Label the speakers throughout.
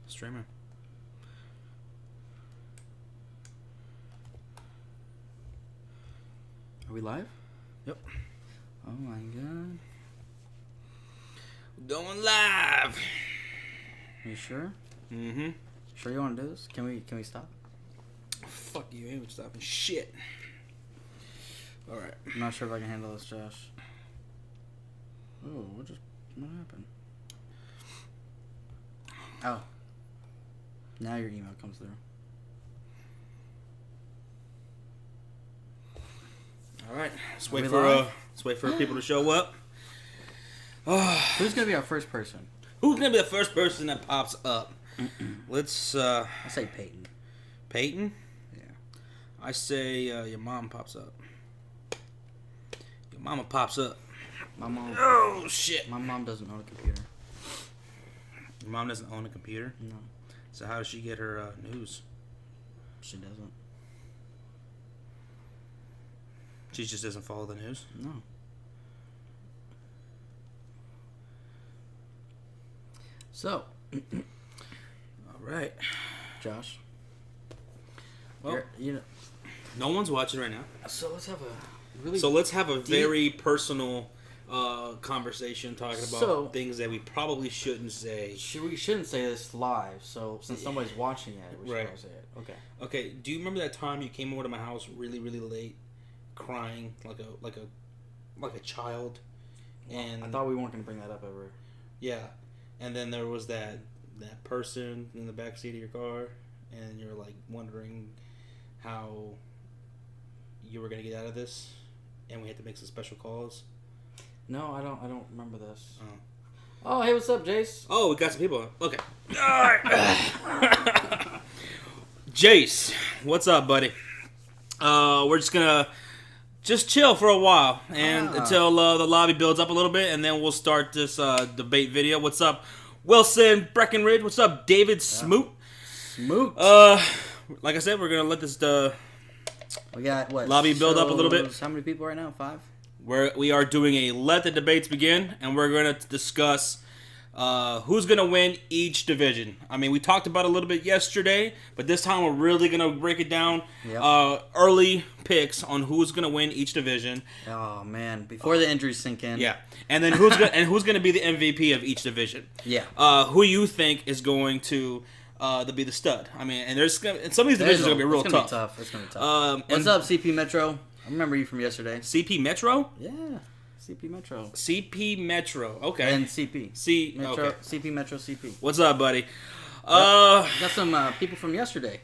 Speaker 1: Streaming.
Speaker 2: Are we live?
Speaker 1: Yep.
Speaker 2: Oh my god.
Speaker 1: Going live.
Speaker 2: Are you sure?
Speaker 1: Mm-hmm.
Speaker 2: Sure you want to do this? Can we stop?
Speaker 1: Fuck you, ain't stopping shit. Alright.
Speaker 2: I'm not sure if I can handle this, Josh. Oh, what happened? Oh. Now your email comes through.
Speaker 1: Alright. Let's wait for people to show up.
Speaker 2: Who's gonna be our first person?
Speaker 1: Who's gonna be the first person that pops up? Let's
Speaker 2: I'll say Peyton.
Speaker 1: Peyton?
Speaker 2: Yeah.
Speaker 1: I say your mom pops up. Your mama pops up.
Speaker 2: My mom.
Speaker 1: Oh shit.
Speaker 2: My mom doesn't own a computer.
Speaker 1: Your mom doesn't own a computer?
Speaker 2: No.
Speaker 1: So how does she get her news?
Speaker 2: She doesn't.
Speaker 1: She just doesn't follow the news?
Speaker 2: No. So.
Speaker 1: All right.
Speaker 2: Josh.
Speaker 1: Well,
Speaker 2: you know.
Speaker 1: No one's watching right now.
Speaker 2: So let's have a
Speaker 1: very personal conversation talking about things that we probably shouldn't say.
Speaker 2: We shouldn't say this live. So since somebody's watching it, we should probably say it. Okay.
Speaker 1: Okay. Do you remember that time you came over to my house really, really late, crying like a child? And
Speaker 2: I thought we weren't going to bring that up ever.
Speaker 1: Yeah. And then there was that person in the backseat of your car, and you're like wondering how you were gonna get out of this, and we had to make some special calls.
Speaker 2: No, I don't remember this. Oh, hey, what's up, Jace?
Speaker 1: Oh, we got some people. Okay. All right. Jace, what's up, buddy? We're just gonna chill for a while and until the lobby builds up a little bit, and then we'll start this debate video. What's up, Wilson Breckenridge? What's up, David Smoot?
Speaker 2: Smoot.
Speaker 1: Like I said, we're gonna let this
Speaker 2: we got what
Speaker 1: lobby build up a little bit.
Speaker 2: How many people right now? 5.
Speaker 1: We are doing a let the debates begin, and we're gonna discuss who's gonna win each division. I mean, we talked about it a little bit yesterday, but this time we're really gonna break it down.
Speaker 2: Yep.
Speaker 1: Early picks on who's gonna win each division.
Speaker 2: Oh man, before the injuries sink in.
Speaker 1: Yeah, and then who's gonna be the MVP of each division?
Speaker 2: Yeah.
Speaker 1: Who you think is going to be the stud? I mean, and some of these divisions are gonna be real tough.
Speaker 2: It's gonna be tough. What's up, CP Metro? I remember you from yesterday.
Speaker 1: CP Metro?
Speaker 2: Yeah. CP Metro.
Speaker 1: CP Metro. Okay.
Speaker 2: And CP. Metro.
Speaker 1: Okay.
Speaker 2: CP Metro. CP.
Speaker 1: What's up, buddy?
Speaker 2: Got some people from yesterday.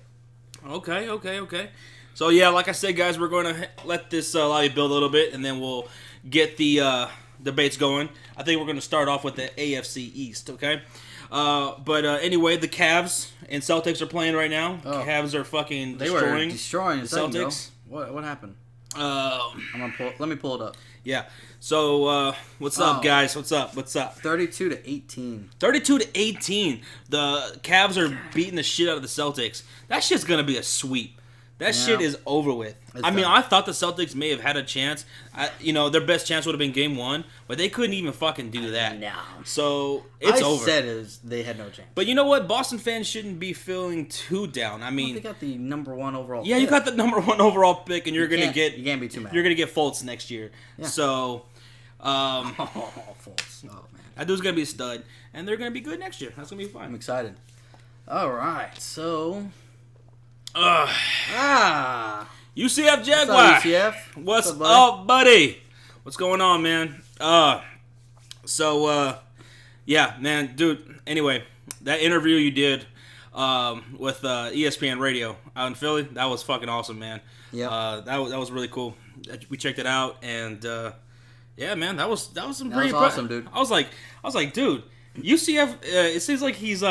Speaker 1: Okay. So yeah, like I said, guys, we're going to let this lobby build a little bit, and then we'll get the debates going. I think we're going to start off with the AFC East. Okay. But anyway, the Cavs and Celtics are playing right now.
Speaker 2: Oh.
Speaker 1: Cavs are fucking
Speaker 2: They were destroying the
Speaker 1: Celtics.
Speaker 2: What happened? Let me pull it up.
Speaker 1: Yeah. So, what's up, guys? What's up?
Speaker 2: 32-18.
Speaker 1: 32-18. The Cavs are beating the shit out of the Celtics. That shit's gonna be a sweep. That shit is over with. I mean, I thought the Celtics may have had a chance. Their best chance would have been Game 1, but they couldn't even fucking do that.
Speaker 2: No.
Speaker 1: So, it's over.
Speaker 2: I said they had no chance.
Speaker 1: But you know what? Boston fans shouldn't be feeling too down. I mean,
Speaker 2: they got the number 1 overall.
Speaker 1: Yeah,
Speaker 2: pick.
Speaker 1: you got the number 1 overall pick, and you can't
Speaker 2: be too mad.
Speaker 1: You're gonna get Fultz next year. Yeah. So,
Speaker 2: Fultz. Oh man,
Speaker 1: that dude's gonna be a stud, and they're gonna be good next year. That's gonna be fun.
Speaker 2: I'm excited. All right, so.
Speaker 1: UCF Jaguar. What's up, buddy? What's going on, man? Yeah, man, dude. Anyway, that interview you did with ESPN Radio out in Philly, that was fucking awesome, man.
Speaker 2: Yeah.
Speaker 1: That was really cool. We checked it out, and yeah, man, that was some
Speaker 2: pretty awesome, dude.
Speaker 1: I was like, dude. UCF, it seems like he's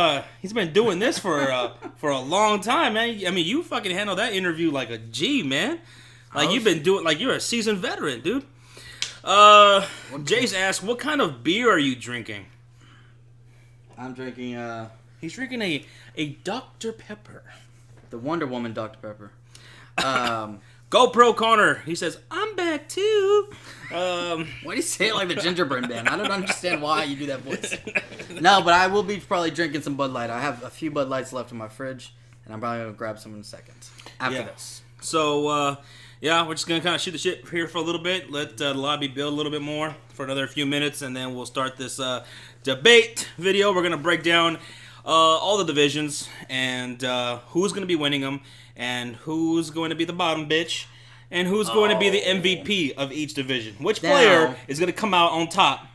Speaker 1: been doing this for a long time, man. I mean, you fucking handled that interview like a G, man. Like you've been doing, like you're a seasoned veteran, dude. Jace asked, "What kind of beer are you drinking?"
Speaker 2: I'm drinking.
Speaker 1: He's drinking a Dr. Pepper,
Speaker 2: the Wonder Woman Dr. Pepper.
Speaker 1: GoPro Connor. He says, I'm back too.
Speaker 2: Why do you say it like the Gingerbread Man? I don't understand why you do that voice. No, but I will be probably drinking some Bud Light. I have a few Bud Lights left in my fridge, and I'm probably going to grab some in a second after this.
Speaker 1: So, we're just going to kind of shoot the shit here for a little bit. Let the lobby build a little bit more for another few minutes, and then we'll start this debate video. We're going to break down all the divisions and who's going to be winning them and who's going to be the bottom bitch and who's going to be the MVP of each division. Which player is going to come out on top,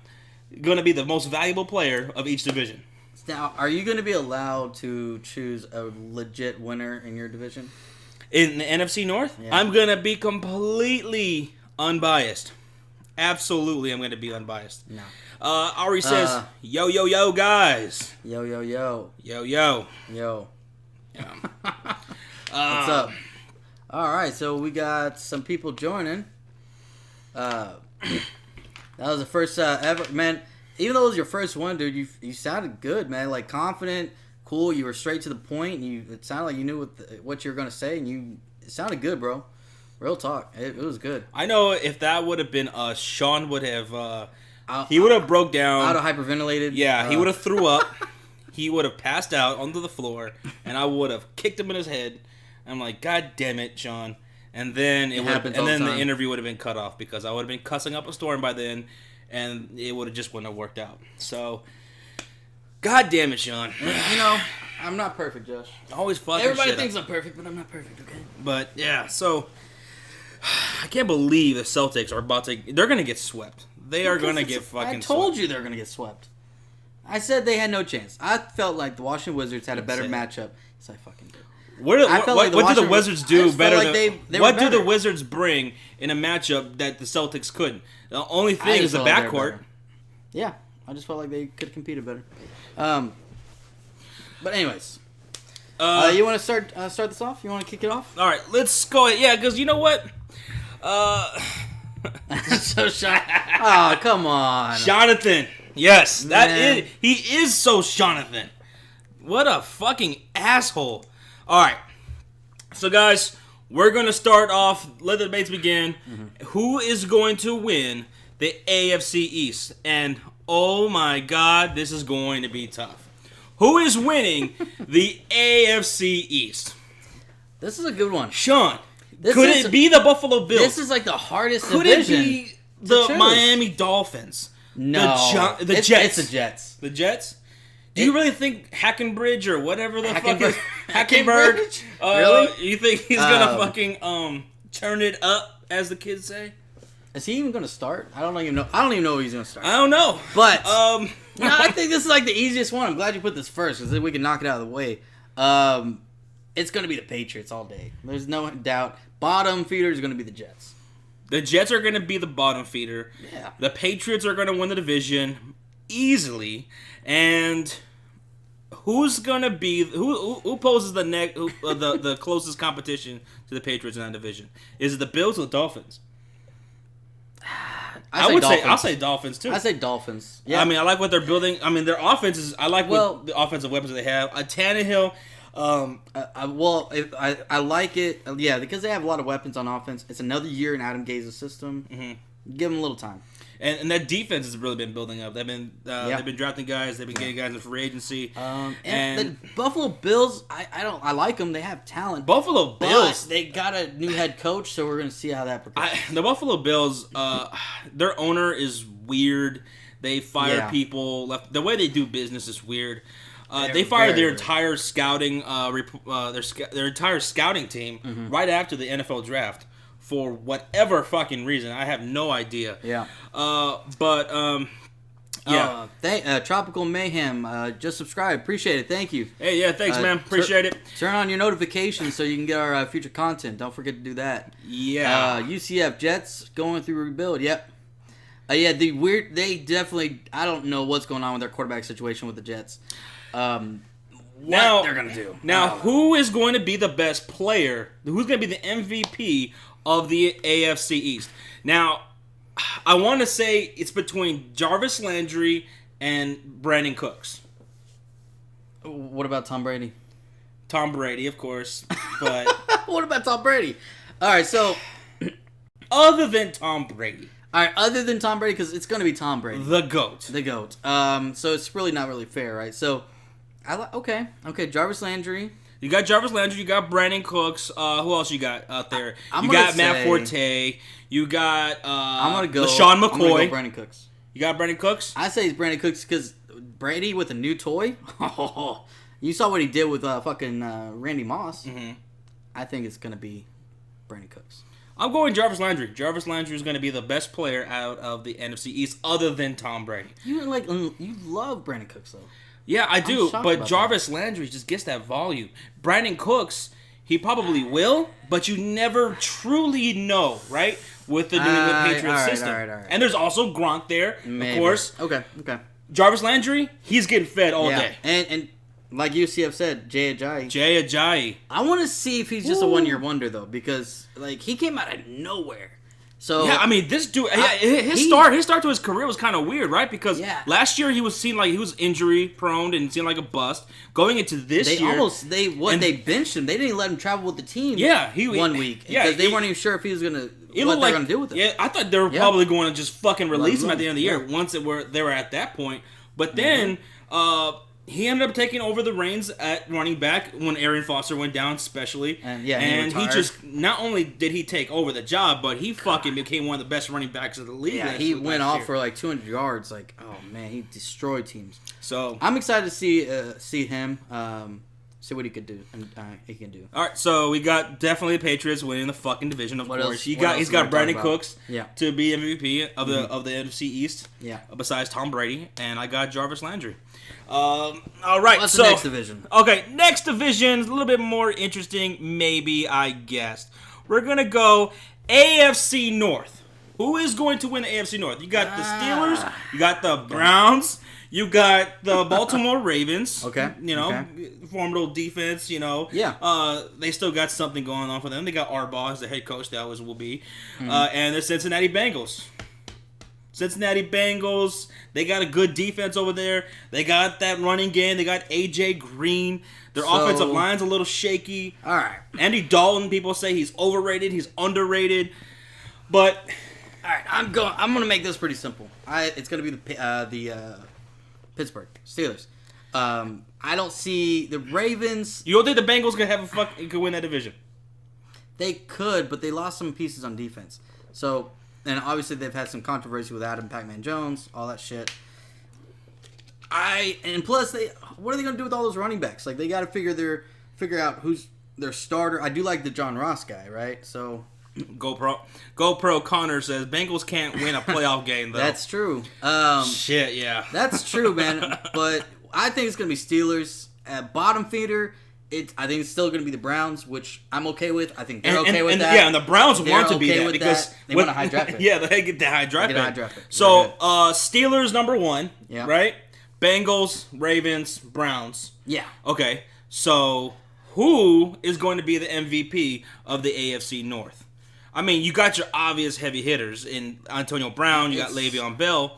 Speaker 1: going to be the most valuable player of each division.
Speaker 2: Now, are you going to be allowed to choose a legit winner in your division?
Speaker 1: In the NFC North?
Speaker 2: Yeah.
Speaker 1: I'm going to be completely unbiased. Absolutely, I'm going to be unbiased.
Speaker 2: No.
Speaker 1: Ari says, yo, yo, yo, guys.
Speaker 2: Yo, yo, yo.
Speaker 1: Yo, yo.
Speaker 2: Yo.
Speaker 1: Yeah.
Speaker 2: What's up? All right, so we got some people joining. That was the first ever, man. Even though it was your first one, dude, you sounded good, man. Like confident, cool. You were straight to the point. It sounded like you knew what you were gonna say, and it sounded good, bro. Real talk. It was good.
Speaker 1: I know if that would have been us, Sean would have. He would have broke down.
Speaker 2: Out of hyperventilated.
Speaker 1: Yeah, he would have threw up. He would have passed out onto the floor, and I would have kicked him in his head. I'm like, God damn it, Sean. And then the interview would have been cut off because I would have been cussing up a storm by then, and it would have just wouldn't have worked out. So, God damn it, Sean.
Speaker 2: You know, I'm not perfect, Josh.
Speaker 1: Always fucking
Speaker 2: Everybody
Speaker 1: shit
Speaker 2: thinks
Speaker 1: up.
Speaker 2: I'm perfect, but I'm not perfect, okay?
Speaker 1: But, yeah, so I can't believe the Celtics are about to... They're going to get swept. They are going to get fucking swept.
Speaker 2: I told you they were going to get swept. I said they had no chance. I felt like the Washington Wizards had a better matchup. Yes, I fucking did.
Speaker 1: What do the Wizards do better than... What do the Wizards bring in a matchup that the Celtics couldn't? The only thing is the backcourt.
Speaker 2: Yeah, I just felt like they could have competed better. But anyways, you want to start this off? You want to kick it off?
Speaker 1: All right, let's go. Yeah, because you know what?
Speaker 2: So oh, come on,
Speaker 1: Jonathan. Yes, he is so Jonathan. What a fucking asshole. All right, so guys, we're gonna start off. Let the debates begin. Mm-hmm. Who is going to win the AFC East? And oh my God, this is going to be tough. Who is winning the AFC East?
Speaker 2: This is a good one,
Speaker 1: Sean. Could it be the Buffalo Bills?
Speaker 2: This is like the hardest
Speaker 1: division. Could it be the Miami Dolphins?
Speaker 2: No,
Speaker 1: the Jets.
Speaker 2: It's the Jets.
Speaker 1: The Jets. Do you really think Hackenbridge or whatever the fuck is Hackenberg?
Speaker 2: Really?
Speaker 1: You think he's gonna fucking turn it up, as the kids say?
Speaker 2: Is he even gonna start? I don't even know if he's gonna start.
Speaker 1: I don't know.
Speaker 2: But no, I think this is like the easiest one. I'm glad you put this first because then we can knock it out of the way. It's gonna be the Patriots all day. There's no doubt. Bottom feeder is gonna be the Jets.
Speaker 1: The Jets are gonna be the bottom feeder.
Speaker 2: Yeah.
Speaker 1: The Patriots are gonna win the division easily, and who's gonna be who poses the closest competition to the Patriots in that division? Is it the Bills or the Dolphins? I'll say Dolphins too.
Speaker 2: I say Dolphins. Yeah.
Speaker 1: I mean, I like what they're building. I mean, their offense is. I like what the offensive weapons they have. Tannehill.
Speaker 2: I like it. Yeah, because they have a lot of weapons on offense. It's another year in Adam Gaze's system. Mm-hmm. Give them a little time.
Speaker 1: And that defense has really been building up. They've been drafting guys. They've been getting guys in free agency.
Speaker 2: And the Buffalo Bills, I like them. They have talent.
Speaker 1: Buffalo Bills,
Speaker 2: they got a new head coach, so we're gonna see how that progresses.
Speaker 1: The Buffalo Bills, their owner is weird. They fire people. The way they do business is weird. They fired their entire scouting, their entire scouting team right after the NFL draft. For whatever fucking reason, I have no idea.
Speaker 2: Yeah. Tropical Mayhem, just subscribe. Appreciate it. Thank you.
Speaker 1: Hey, yeah, thanks, man. Appreciate it.
Speaker 2: Turn on your notifications so you can get our future content. Don't forget to do that.
Speaker 1: Yeah.
Speaker 2: UCF Jets going through rebuild. Yep. They definitely, I don't know what's going on with their quarterback situation with the Jets. What they're going to do.
Speaker 1: Now, who is going to be the best player? Who's going to be the MVP of the AFC East? Now, I want to say it's between Jarvis Landry and Brandon Cooks.
Speaker 2: What about Tom Brady?
Speaker 1: Tom Brady, of course. But
Speaker 2: what about Tom Brady? All right, so
Speaker 1: Other than Tom Brady.
Speaker 2: All right, other than Tom Brady, because it's going to be Tom Brady.
Speaker 1: The GOAT.
Speaker 2: The GOAT. So it's really not really fair, right? So, okay, Jarvis Landry.
Speaker 1: You got Jarvis Landry. You got Brandon Cooks. Who else you got out there? You got Matt Forte. You got
Speaker 2: I'm gonna go
Speaker 1: LaShawn McCoy.
Speaker 2: I'm gonna go Brandon Cooks.
Speaker 1: You got Brandon Cooks?
Speaker 2: I say it's Brandon Cooks because Brady with a new toy. You saw what he did with fucking Randy Moss. Mm-hmm. I think it's going to be Brandon Cooks.
Speaker 1: I'm going Jarvis Landry. Jarvis Landry is going to be the best player out of the NFC East other than Tom Brady.
Speaker 2: You love Brandon Cooks, though.
Speaker 1: Yeah, I do. But Jarvis Landry just gets that volume. Brandon Cooks, he probably will, but you never truly know, right? With the New England Patriots system. All right. And there's also Gronk there, of course.
Speaker 2: Okay.
Speaker 1: Jarvis Landry, he's getting fed all day.
Speaker 2: And like UCF said, Jay Ajayi. I want to see if he's just a one-year wonder, though, because he came out of nowhere. So
Speaker 1: yeah, I mean, this dude, his start to his career was kind of weird, right? Because last year he was seen like he was injury prone and seemed like a bust. Going into this year,
Speaker 2: they benched him. They didn't let him travel with the team.
Speaker 1: Yeah,
Speaker 2: 1 week because they weren't even sure if he was gonna they're gonna do with him.
Speaker 1: Yeah, I thought they were probably going to just fucking release him at the end of the year once they were at that point. But then he ended up taking over the reins at running back when Arian Foster went down, especially. And he just, not only did he take over the job, but he fucking became one of the best running backs of the league.
Speaker 2: Yeah, he went off for like 200 yards. Like, oh man, he destroyed teams. So I'm excited to see him, see what he could do. All
Speaker 1: right, so we got definitely the Patriots winning the fucking division, of course. He's got Brandon Cooks to be MVP of the NFC East. Yeah. Besides Tom Brady, and I got Jarvis Landry. All right,
Speaker 2: what's the next division?
Speaker 1: Okay, next division is a little bit more interesting, maybe, I guess. We're going to go AFC North. Who is going to win the AFC North? You got the Steelers, you got the Browns, you got the Baltimore Ravens.
Speaker 2: Okay.
Speaker 1: Formidable defense, Yeah. They still got something going on for them. They got Harbaugh as the head coach, they always will be. And the Cincinnati Bengals. They got a good defense over there. They got that running game. They got A.J. Green. Their offensive line's a little shaky.
Speaker 2: All right.
Speaker 1: Andy Dalton, people say he's overrated. He's underrated. But
Speaker 2: all right, I'm going to make this pretty simple. It's going to be the Pittsburgh Steelers. I don't see the Ravens.
Speaker 1: You don't think the Bengals could win that division?
Speaker 2: They could, but they lost some pieces on defense. So. And obviously they've had some controversy with Adam Pac-Man Jones, all that shit. And plus what are they gonna do with all those running backs? Like they got to figure out who's their starter. I do like the John Ross guy, right? So GoPro Connor says Bengals can't win a playoff game though. That's true.
Speaker 1: Shit, yeah.
Speaker 2: That's true, man. But I think it's gonna be Steelers at bottom feeder. I think it's still going to be the Browns, which I'm okay with. I think they're okay with that.
Speaker 1: Yeah, and the Browns want to be that because
Speaker 2: they want a high draft pick.
Speaker 1: Yeah, they get the high draft pick. So Steelers number 1, right? Bengals, Ravens, Browns.
Speaker 2: Yeah.
Speaker 1: Okay, so who is going to be the MVP of the AFC North? I mean, you got your obvious heavy hitters in Antonio Brown. You got Le'Veon Bell.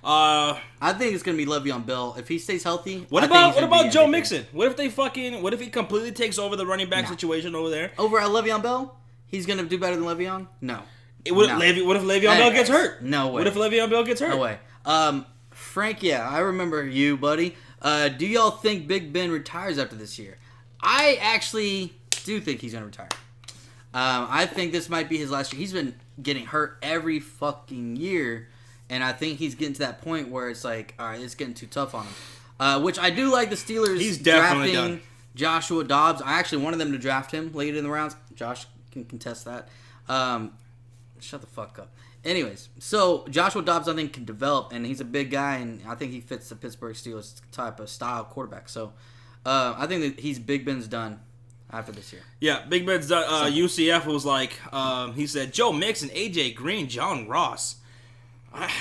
Speaker 2: I think it's gonna be Le'Veon Bell if he stays healthy.
Speaker 1: What about Joe Mixon? What if he completely takes over the running back situation over there?
Speaker 2: Over at Le'Veon Bell, he's gonna do better than Le'Veon? No.
Speaker 1: What if Le'Veon Bell gets hurt?
Speaker 2: No way.
Speaker 1: What if Le'Veon Bell gets hurt?
Speaker 2: No way. Frank, I remember you, buddy. Do y'all think Big Ben retires after this year? I actually do think he's gonna retire. I think this might be his last year. He's been getting hurt every fucking year. And I think he's getting to that point where it's like, all right, it's getting too tough on him. Which I do like the Steelers drafting done. Joshua Dobbs. I actually wanted them to draft him late in the rounds. Josh can contest that. Shut the fuck up. Anyways, so Joshua Dobbs I think can develop, and he's a big guy, and I think he fits the Pittsburgh Steelers type of style quarterback. So I think that Big Ben's done after this year.
Speaker 1: Yeah, Big Ben's done. UCF was like, he said, Joe Mixon, A.J. Green, John Ross.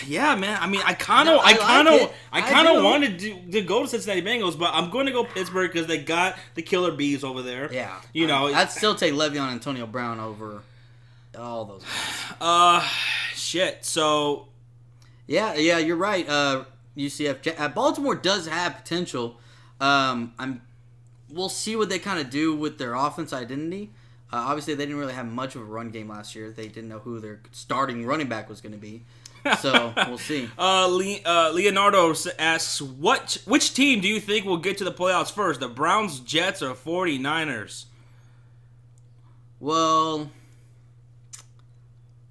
Speaker 1: Yeah, man. I mean, I kind of wanted to go to Cincinnati Bengals, but I'm going to go Pittsburgh because they got the killer bees over there.
Speaker 2: Yeah,
Speaker 1: I'd
Speaker 2: still take Le'Veon and Antonio Brown over all those guys.
Speaker 1: Shit. So,
Speaker 2: yeah, you're right. UCF, Baltimore does have potential. We'll see what they kind of do with their offense identity. Obviously, they didn't really have much of a run game last year. They didn't know who their starting running back was going to be. So, we'll see.
Speaker 1: Leonardo asks, which team do you think will get to the playoffs first? The Browns, Jets, or 49ers?
Speaker 2: Well,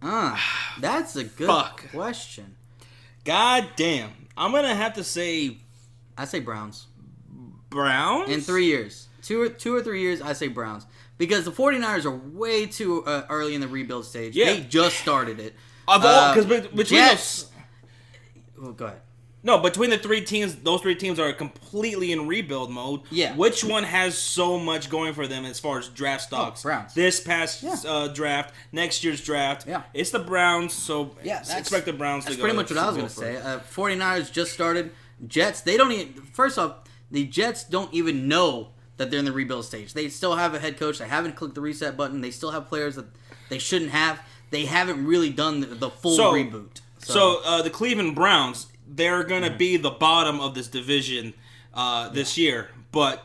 Speaker 2: that's a good question.
Speaker 1: God damn. I'm going to have to say...
Speaker 2: I say Browns.
Speaker 1: Browns?
Speaker 2: In 3 years. Two or 3 years, I say Browns. Because the 49ers are way too early in the rebuild stage. Yeah. They just started it.
Speaker 1: Because between
Speaker 2: Jets... go ahead.
Speaker 1: No, between the three teams, those three teams are completely in rebuild mode.
Speaker 2: Yeah.
Speaker 1: Which one has so much going for them as far as draft stocks?
Speaker 2: Browns.
Speaker 1: This past draft, next year's draft.
Speaker 2: Yeah.
Speaker 1: It's the Browns, so expect the Browns to go.
Speaker 2: That's pretty much what I was going to say. 49ers just started. Jets, they don't even... First off, the Jets don't even know that they're in the rebuild stage. They still have a head coach. They haven't clicked the reset button. They still have players that they shouldn't have. They haven't really done the full reboot.
Speaker 1: So the Cleveland Browns... They're going to be the bottom of this division this year. But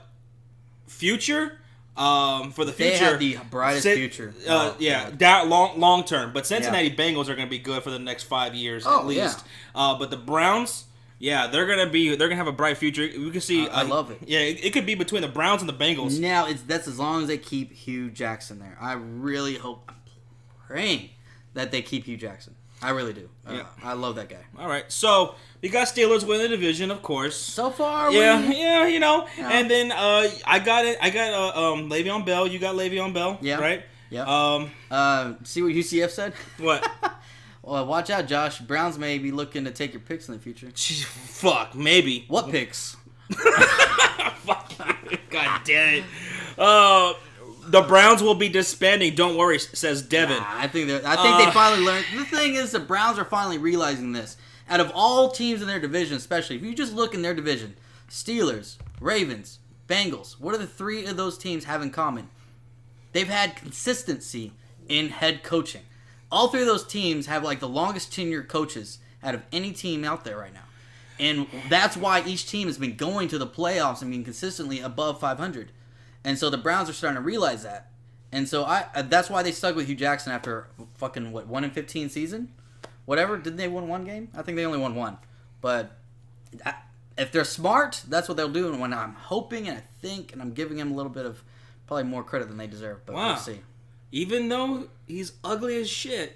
Speaker 1: future, for the future... They
Speaker 2: have the brightest future.
Speaker 1: Long term. But Cincinnati Bengals are going to be good for the next 5 years at least. Yeah. But the Browns, they're going to have a bright future. We can see...
Speaker 2: I love it.
Speaker 1: Yeah, it could be between the Browns and the Bengals.
Speaker 2: Now, that's as long as they keep Hugh Jackson there. I really hope... I'm praying that they keep Hugh Jackson. I really do. I love that guy.
Speaker 1: All right, so we got Steelers winning the division, of course.
Speaker 2: So far,
Speaker 1: yeah, you know. And then I got Le'Veon Bell. You got Le'Veon Bell, right?
Speaker 2: Yeah. See what UCF said?
Speaker 1: What?
Speaker 2: Well, watch out, Josh. Browns may be looking to take your picks in the future.
Speaker 1: Fuck, maybe.
Speaker 2: What picks?
Speaker 1: Fuck. God damn it. The Browns will be disbanding. Don't worry, says Devin.
Speaker 2: I think they finally learned. The thing is, the Browns are finally realizing this. Out of all teams in their division, especially if you just look in their division, Steelers, Ravens, Bengals. What do the three of those teams have in common? They've had consistency in head coaching. All three of those teams have like the longest tenured coaches out of any team out there right now, and that's why each team has been going to the playoffs and being consistently above 500. And so the Browns are starting to realize that. And so that's why they stuck with Hugh Jackson after fucking, 1-15 season? Whatever. Didn't they win one game? I think they only won one. But if they're smart, that's what they'll do. And when I'm hoping and I think, and I'm giving him a little bit of probably more credit than they deserve. But we'll see.
Speaker 1: Even though he's ugly as shit,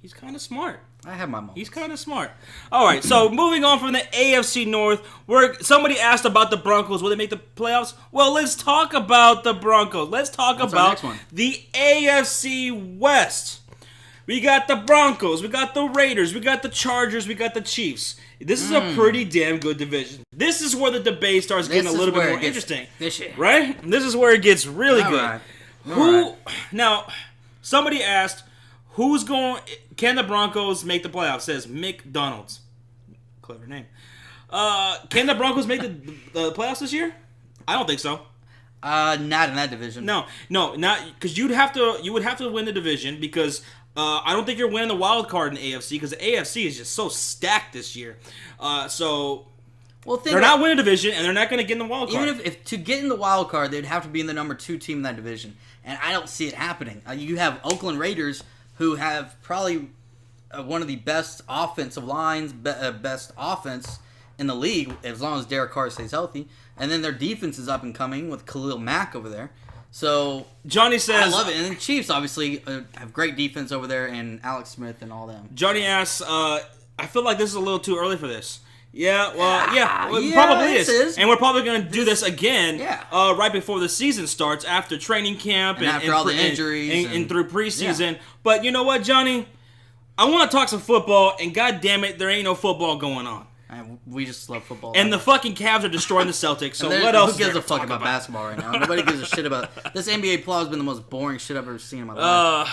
Speaker 1: he's kind of smart.
Speaker 2: I have my moments.
Speaker 1: He's kind of smart. All right, so moving on from the AFC North, where somebody asked about the Broncos. Will they make the playoffs? Well, let's talk about the Broncos. Let's talk about the AFC West. We got the Broncos. We got the Raiders. We got the Chargers. We got the Chiefs. This is a pretty damn good division. This is where the debate starts getting a little bit more interesting. Right? This is where it gets really good. Right. Now, somebody asked... Can the Broncos make the playoffs? Says McDonald's. Clever name. Can the Broncos make the playoffs this year? I don't think so.
Speaker 2: Not in that division.
Speaker 1: No, not because you would have to win the division because I don't think you're winning the wild card in the AFC because the AFC is just so stacked this year. They're not winning a division and they're not going to get in the wild card.
Speaker 2: Even if to get in the wild card, they'd have to be in the number 2 team in that division, and I don't see it happening. You have Oakland Raiders, who have probably one of the best offensive lines, best offense in the league, as long as Derek Carr stays healthy. And then their defense is up and coming with Khalil Mack over there. So
Speaker 1: Johnny says...
Speaker 2: I love it. And the Chiefs, obviously, have great defense over there, and Alex Smith and all them.
Speaker 1: Johnny asks, I feel like this is a little too early for this. Yeah, well, it probably is. And we're probably going to do this again right before the season starts, after training camp
Speaker 2: and after all the injuries
Speaker 1: and through preseason. Yeah. But you know what, Johnny? I want to talk some football, and God damn it, there ain't no football going on.
Speaker 2: We just love football.
Speaker 1: And the fucking Cavs are destroying the Celtics, so what else?
Speaker 2: Who gives a fuck about basketball right now? Nobody gives a shit about... This NBA playoff has been the most boring shit I've ever seen in my life.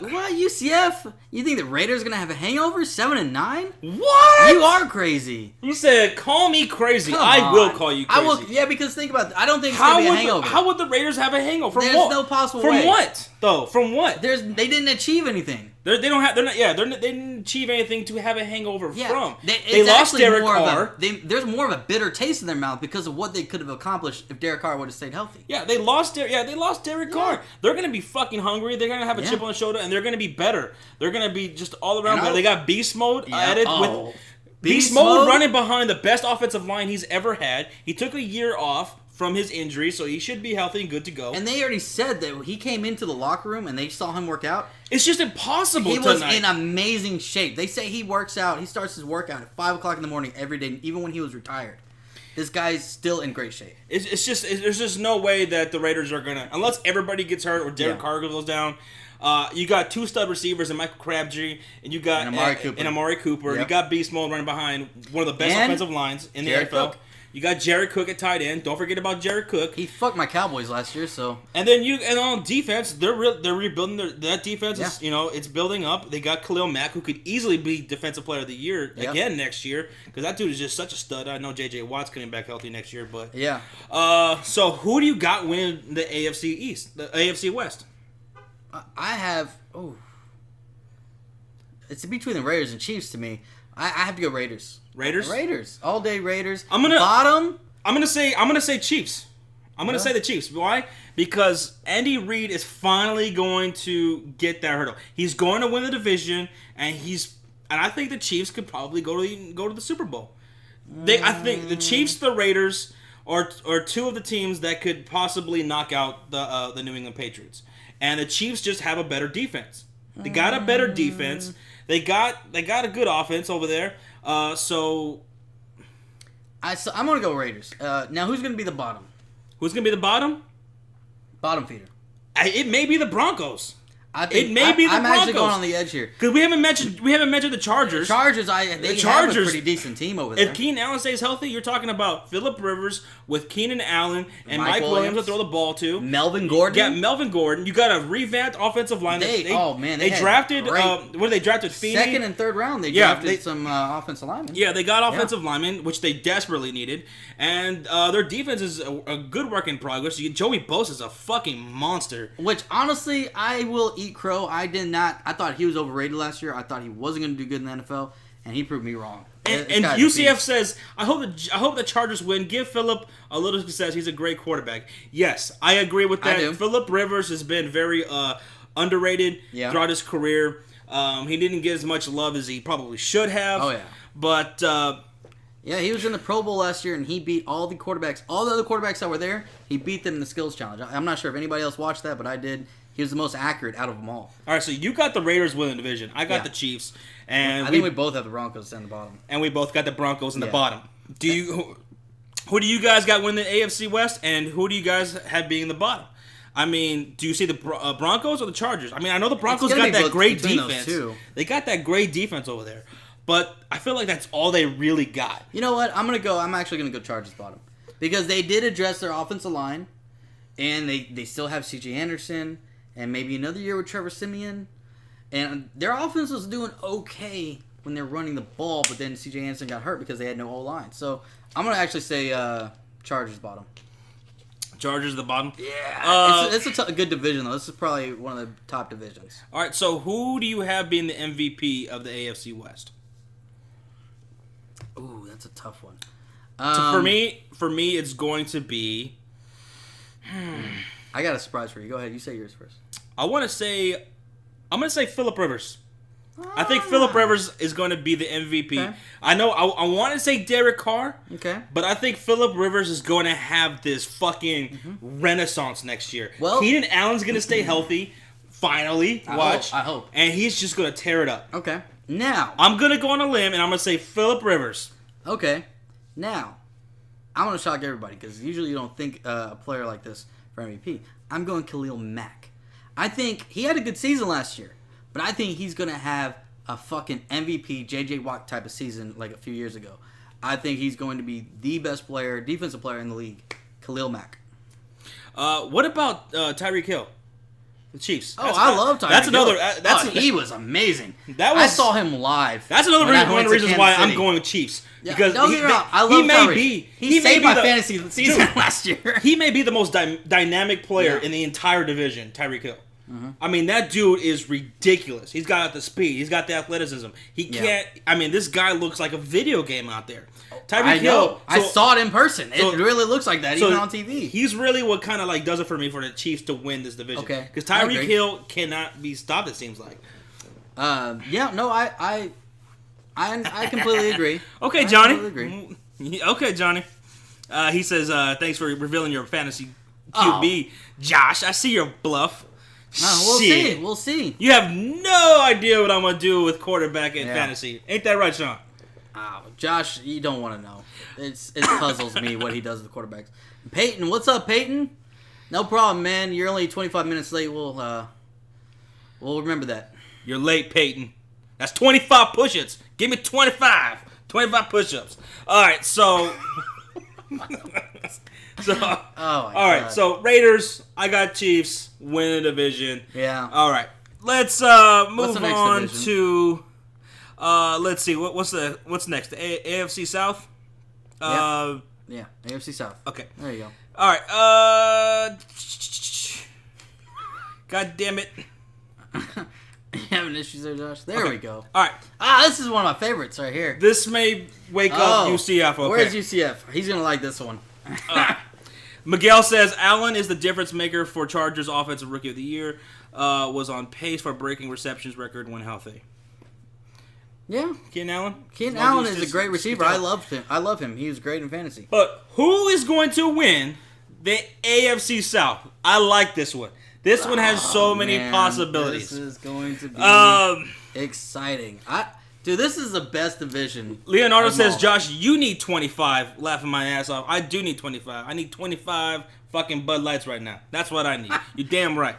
Speaker 2: What, UCF? You think the Raiders are going to have a hangover? 7-9?
Speaker 1: What?
Speaker 2: You are crazy.
Speaker 1: You said, call me crazy. I will call you crazy.
Speaker 2: I will, because think about it. I don't think it's going to be a hangover.
Speaker 1: How would the Raiders have a hangover?
Speaker 2: There's no possible way.
Speaker 1: From what, though? From what?
Speaker 2: They didn't achieve anything.
Speaker 1: They don't have. They're not. Yeah, they didn't achieve anything to have a hangover from.
Speaker 2: They
Speaker 1: lost Derek Carr.
Speaker 2: There's more of a bitter taste in their mouth because of what they could have accomplished if Derek Carr would have stayed healthy.
Speaker 1: Yeah, they lost Derek Carr. They're gonna be fucking hungry. They're gonna have a chip on the shoulder, and they're gonna be better. They're gonna be just all around better. They got beast mode added with beast mode running behind the best offensive line he's ever had. He took a year off from his injury, so he should be healthy and good to go.
Speaker 2: And they already said that he came into the locker room and they saw him work out.
Speaker 1: It's just impossible.
Speaker 2: He was in amazing shape. They say he works out. He starts his workout at 5 o'clock in the morning every day, even when he was retired. This guy's still in great shape.
Speaker 1: It's just there's just no way that the Raiders are gonna, unless everybody gets hurt or Derek Carr goes down. You got 2 stud receivers and Michael Crabtree, and you got Amari Cooper. Yep. You got beast mode running behind one of the best offensive lines in the NFL.
Speaker 2: Cook.
Speaker 1: You got Jared Cook at tight end. Don't forget about Jared Cook.
Speaker 2: He fucked my Cowboys last year, so.
Speaker 1: And then on defense, they're rebuilding that defense. Is, it's building up. They got Khalil Mack, who could easily be Defensive Player of the Year again next year, because that dude is just such a stud. I know J.J. Watt's coming back healthy next year, but So who do you got winning the AFC East, the AFC West?
Speaker 2: I have. Oh, it's between the Raiders and Chiefs to me. I have to go Raiders. Raiders. All day Raiders. I'm gonna say Chiefs. I'm gonna say the Chiefs. Why? Because Andy Reid is finally going to get that hurdle. He's going to win the division, and I think the Chiefs could probably go to the Super Bowl. I think the Chiefs, the Raiders, are 2 of the teams that could possibly knock out the New England Patriots. And the Chiefs just have a better defense. They got a better defense. They got a good offense over there. So I'm gonna go Raiders. Now, who's gonna be the bottom?
Speaker 1: Who's gonna be the bottom?
Speaker 2: Bottom feeder.
Speaker 1: It may be the Broncos.
Speaker 2: I'm actually going on the edge here
Speaker 1: because we haven't mentioned the Chargers.
Speaker 2: They have a pretty decent team over there.
Speaker 1: If Keenan Allen stays healthy, you're talking about Phillip Rivers with Keenan Allen and Mike Williams to throw the ball to.
Speaker 2: Melvin Gordon.
Speaker 1: You got Melvin Gordon. You got a revamped offensive line.
Speaker 2: They
Speaker 1: drafted. They drafted? Feeney.
Speaker 2: 2nd and 3rd round. They drafted some offensive linemen.
Speaker 1: Yeah, they got offensive linemen, which they desperately needed, and their defense is a good work in progress. Joey Bosa is a fucking monster.
Speaker 2: Which honestly, I will eat crow. I thought he was overrated last year. I thought he wasn't going to do good in the NFL, and he proved me wrong.
Speaker 1: And UCF says, I hope the Chargers win. Give Phillip a little success. He's a great quarterback. Yes, I agree with that. Phillip Rivers has been very underrated throughout his career. He didn't get as much love as he probably should have.
Speaker 2: Oh, yeah.
Speaker 1: But
Speaker 2: he was in the Pro Bowl last year, and he beat all the other quarterbacks that were there. He beat them in the skills challenge. I'm not sure if anybody else watched that, but I did. He was the most accurate out of them all.
Speaker 1: All right, so you got the Raiders winning the division. I got the Chiefs, and
Speaker 2: I think we both have the Broncos in the bottom.
Speaker 1: And we both got the Broncos in the bottom. Who do you guys got winning the AFC West, and who do you guys have being the bottom? I mean, do you see the Broncos or the Chargers? I mean, I know the Broncos got that great defense. They got that great defense over there, but I feel like that's all they really got.
Speaker 2: You know what? I'm actually gonna go Chargers bottom because they did address their offensive line, and they still have C.J. Anderson. And maybe another year with Trevor Siemian. And their offense was doing okay when they're running the ball, but then C.J. Anderson got hurt because they had no O-line. So I'm going to actually say Chargers bottom.
Speaker 1: Chargers the bottom?
Speaker 2: Yeah. It's a good division, though. This is probably one of the top divisions.
Speaker 1: All right, so who do you have being the MVP of the AFC West?
Speaker 2: Ooh, that's a tough one.
Speaker 1: So for me, it's going to be...
Speaker 2: I got a surprise for you. Go ahead. You say yours first.
Speaker 1: I'm going to say Phillip Rivers. I think Phillip Rivers is going to be the MVP. Okay. I know I want to say Derek Carr.
Speaker 2: Okay.
Speaker 1: But I think Phillip Rivers is going to have this fucking renaissance next year. Well, Keenan Allen's going to stay healthy. Finally. Watch.
Speaker 2: I hope.
Speaker 1: And he's just going to tear it up.
Speaker 2: Okay. Now.
Speaker 1: I'm going to go on a limb and I'm going to say Phillip Rivers.
Speaker 2: Okay. Now. I'm going to shock everybody because usually you don't think a player like this for MVP. I'm going Khalil Mack. I think he had a good season last year, but I think he's going to have a fucking MVP J.J. Watt type of season like a few years ago. I think he's going to be the best player, defensive player in the league. Khalil Mack.
Speaker 1: What about Tyreek Hill? The Chiefs.
Speaker 2: I love Tyreek Hill. He was amazing. I saw him live.
Speaker 1: That's one of the reasons why I'm going with Chiefs. Because
Speaker 2: don't get me wrong, I love Tyreek. He saved my fantasy season last year.
Speaker 1: He may be the most dynamic player in the entire division, Tyreek Hill. I mean, that dude is ridiculous. He's got the speed. He's got the athleticism. He can't. I mean, this guy looks like a video game out there.
Speaker 2: I know. I saw it in person. It really looks like that, even on TV.
Speaker 1: He's really what kind of like does it for me for the Chiefs to win this division.
Speaker 2: Okay.
Speaker 1: Because Tyreek Hill cannot be stopped, it seems like.
Speaker 2: I completely agree.
Speaker 1: Okay, Johnny.
Speaker 2: I completely agree.
Speaker 1: Okay, Johnny. He says, thanks for revealing your fantasy QB. Josh, I see your bluff.
Speaker 2: We'll see.
Speaker 1: You have no idea what I'm going to do with quarterback in fantasy. Ain't that right, Sean?
Speaker 2: Oh, Josh, you don't want to know. It puzzles me what he does with the quarterbacks. Peyton, what's up, Peyton? No problem, man. You're only 25 minutes late. We'll remember that.
Speaker 1: You're late, Peyton. That's 25 push-ups. Give me 25. 25 push-ups. All right, so... all right, so Raiders, I got Chiefs, win the division.
Speaker 2: Yeah.
Speaker 1: All right. Let's move on
Speaker 2: division?
Speaker 1: to let's see, what's next? The AFC South?
Speaker 2: Yeah, AFC South.
Speaker 1: Okay.
Speaker 2: There you go.
Speaker 1: All right. God damn it.
Speaker 2: You having issues there, Josh? There we go.
Speaker 1: All right.
Speaker 2: This is one of my favorites right here.
Speaker 1: This may wake up UCF. Okay.
Speaker 2: Where's UCF? He's going to like this one.
Speaker 1: Miguel says, Allen is the difference maker for Chargers Offensive Rookie of the Year. Was on pace for breaking receptions record when healthy.
Speaker 2: Yeah.
Speaker 1: Keenan Allen?
Speaker 2: Keenan Allen is a great receiver. I love him. He was great in fantasy.
Speaker 1: But who is going to win the AFC South? I like this one. This one has so many possibilities.
Speaker 2: This is going to be exciting. Dude, this is the best division.
Speaker 1: Leonardo says, Josh, you need 25. Laughing my ass off. I do need 25. I need 25 fucking Bud Lights right now. That's what I need. You're damn right.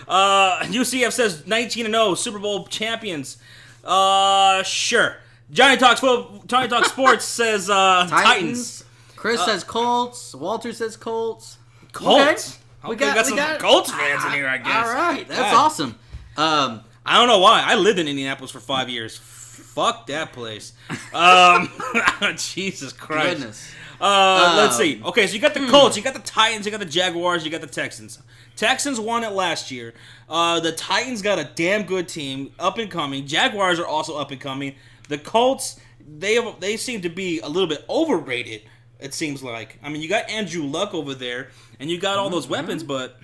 Speaker 1: UCF says 19-0 Super Bowl champions. Sure. Johnny Talks Sports says Titans.
Speaker 2: Chris says Colts. Walter says Colts.
Speaker 1: Colts?
Speaker 2: Okay.
Speaker 1: We got some Colts fans in here, I guess.
Speaker 2: All right. That's awesome.
Speaker 1: I don't know why. I lived in Indianapolis for 5 years. Fuck that place. Jesus Christ.
Speaker 2: Goodness.
Speaker 1: Let's see. Okay, so you got the Colts, you got the Titans, you got the Jaguars, you got the Texans. Texans won it last year. The Titans got a damn good team, up and coming. Jaguars are also up and coming. The Colts, they seem to be a little bit overrated, it seems like. I mean, you got Andrew Luck over there, and you got all those weapons, but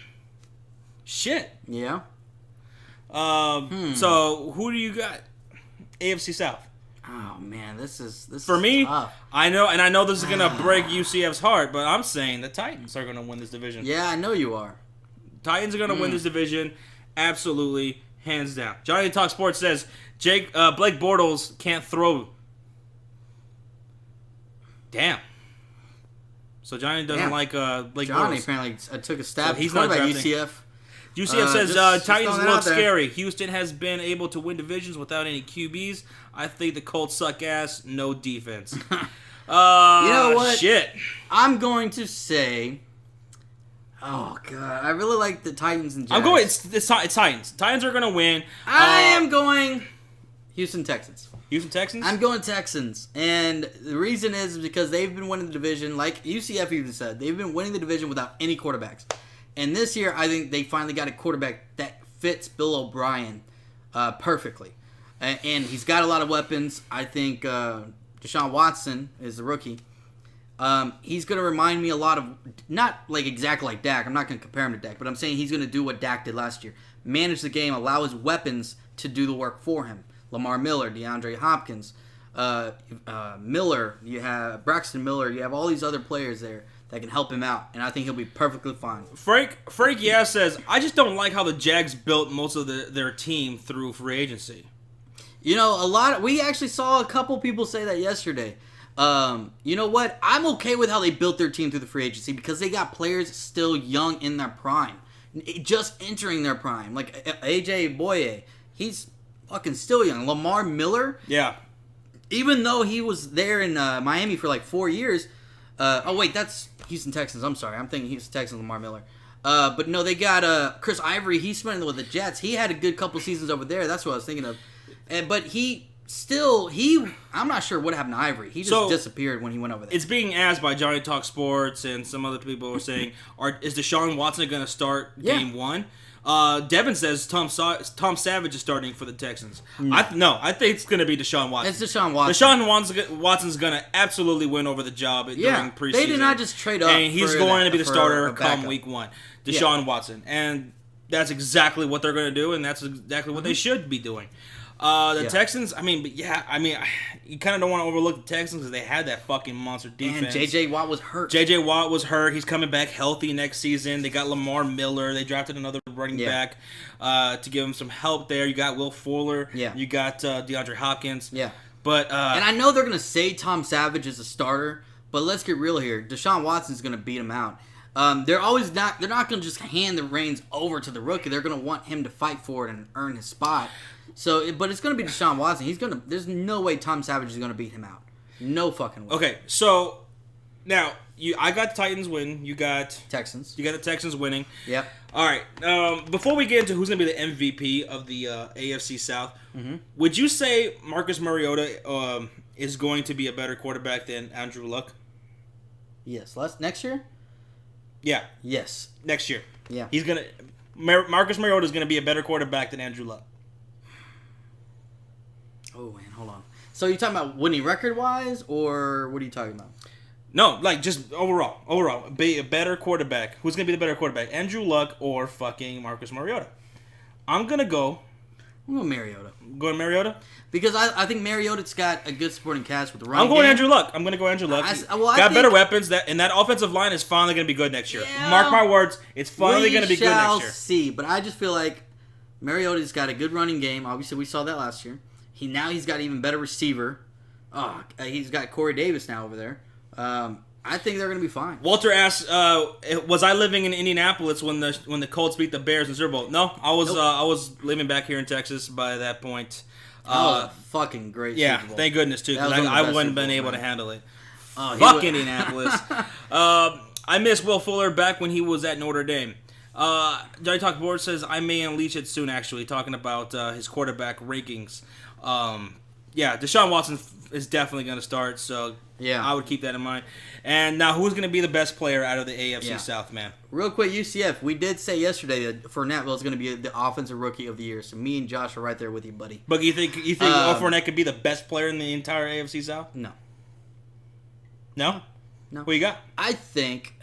Speaker 1: shit.
Speaker 2: Yeah.
Speaker 1: So who do you got? AFC South.
Speaker 2: Oh man, this is
Speaker 1: for me.
Speaker 2: Tough.
Speaker 1: I know this is gonna break UCF's heart, but I'm saying the Titans are gonna win this division.
Speaker 2: Yeah, I know you are.
Speaker 1: Titans are gonna win this division, absolutely, hands down. Johnny Talk Sports says Blake Bortles can't throw. Damn. So Johnny doesn't like Blake
Speaker 2: Johnny
Speaker 1: Bortles.
Speaker 2: Apparently took a stab.
Speaker 1: So he's not
Speaker 2: about
Speaker 1: drafting.
Speaker 2: UCF.
Speaker 1: UCF says
Speaker 2: just
Speaker 1: Titans look scary. Houston has been able to win divisions without any QBs. I think the Colts suck ass. No defense. You
Speaker 2: know what?
Speaker 1: Shit.
Speaker 2: I'm going to say. Oh god, I really like the Titans and Jags.
Speaker 1: I'm going. It's Titans. Titans are gonna win.
Speaker 2: I am going. Houston Texans.
Speaker 1: Houston Texans.
Speaker 2: I'm going Texans, and the reason is because they've been winning the division, like UCF even said. They've been winning the division without any quarterbacks. And this year, I think they finally got a quarterback that fits Bill O'Brien perfectly. And he's got a lot of weapons. I think Deshaun Watson is the rookie. He's going to remind me a lot of, not like exactly like Dak. I'm not going to compare him to Dak, but I'm saying he's going to do what Dak did last year. Manage the game, allow his weapons to do the work for him. Lamar Miller, DeAndre Hopkins, Miller, you have Braxton Miller, you have all these other players there that can help him out, and I think he'll be perfectly fine.
Speaker 1: Frank says, I just don't like how the Jags built most of their team through free agency.
Speaker 2: You know, we actually saw a couple people say that yesterday. You know what? I'm okay with how they built their team through the free agency because they got players still young in their prime, just entering their prime. Like AJ Boye, he's fucking still young. Lamar Miller,
Speaker 1: yeah.
Speaker 2: Even though he was there in Miami for like 4 years. That's Houston Texans. I'm sorry. I'm thinking Houston Texans, Lamar Miller. But no, they got Chris Ivory. He's spending with the Jets. He had a good couple seasons over there. That's what I was thinking of. But I'm not sure what happened to Ivory. He just disappeared when he went over there.
Speaker 1: It's being asked by Johnny Talk Sports and some other people are saying, is Deshaun Watson going to start game one? Devin says Tom Savage is starting for the Texans. No. I think it's going to be Deshaun Watson.
Speaker 2: It's Deshaun Watson.
Speaker 1: Deshaun Watson's going to absolutely win over the job during preseason.
Speaker 2: They did not just trade up.
Speaker 1: And he's going to be the starter come week 1. Deshaun Watson. And that's exactly what they're going to do, and that's exactly what they should be doing. The Texans, you kind of don't want to overlook the Texans because they had that fucking monster defense.
Speaker 2: And J.J. Watt was hurt.
Speaker 1: J.J. Watt was hurt. He's coming back healthy next season. They got Lamar Miller. They drafted another running back to give him some help there. You got Will Fuller. Yeah. You got DeAndre Hopkins.
Speaker 2: Yeah.
Speaker 1: But
Speaker 2: and I know they're going to say Tom Savage is a starter, but let's get real here. Deshaun Watson's going to beat him out. They're not going to just hand the reins over to the rookie. They're going to want him to fight for it and earn his spot. So, but it's going to be Deshaun Watson. There's no way Tom Savage is going to beat him out. No fucking way.
Speaker 1: Okay, so now I got the Titans win. You got
Speaker 2: Texans.
Speaker 1: You got the Texans winning.
Speaker 2: Yep.
Speaker 1: All right. Before we get into who's going to be the MVP of the AFC South, would you say Marcus Mariota is going to be a better quarterback than Andrew Luck?
Speaker 2: Yes. Next year?
Speaker 1: Yeah.
Speaker 2: Yes.
Speaker 1: Next year.
Speaker 2: Yeah.
Speaker 1: Marcus Mariota is going to be a better quarterback than Andrew Luck.
Speaker 2: Oh, man, hold on. So you're talking about winning record-wise, or what are you talking about?
Speaker 1: No, like just overall. Overall, be a better quarterback. Who's going to be the better quarterback? Andrew Luck or fucking Marcus Mariota? I'm going to go...
Speaker 2: I'm going Mariota.
Speaker 1: Going Mariota?
Speaker 2: Because I think Mariota's got a good supporting cast with the running
Speaker 1: I'm going
Speaker 2: game.
Speaker 1: Andrew Luck. I'm going to go Andrew Luck.
Speaker 2: I
Speaker 1: got better weapons, and that offensive line is finally going to be good next year.
Speaker 2: Yeah,
Speaker 1: Mark my words, it's finally going to be good next year.
Speaker 2: We shall see, but I just feel like Mariota's got a good running game. Obviously, we saw that last year. He's got an even better receiver. He's got Corey Davis now over there. I think they're going to be fine.
Speaker 1: Walter asks, was I living in Indianapolis when the Colts beat the Bears in the Super Bowl? No, I was I was living back here in Texas by that point.
Speaker 2: That was a fucking great Super Bowl.
Speaker 1: Thank goodness, too, because I wouldn't have been able to handle it.
Speaker 2: Fuck
Speaker 1: Indianapolis. I miss Will Fuller back when he was at Notre Dame. Johnny Talk Board says, I may unleash it soon, actually, talking about his quarterback rankings. Deshaun Watson is definitely going to start, so I would keep that in mind. And now, who's going to be the best player out of the AFC South, man?
Speaker 2: Real quick, UCF, we did say yesterday that Fournette was going to be the offensive rookie of the year, so me and Josh are right there with you, buddy.
Speaker 1: But you think Fournette could be the best player in the entire AFC South?
Speaker 2: No.
Speaker 1: No?
Speaker 2: No.
Speaker 1: What you got?
Speaker 2: I think,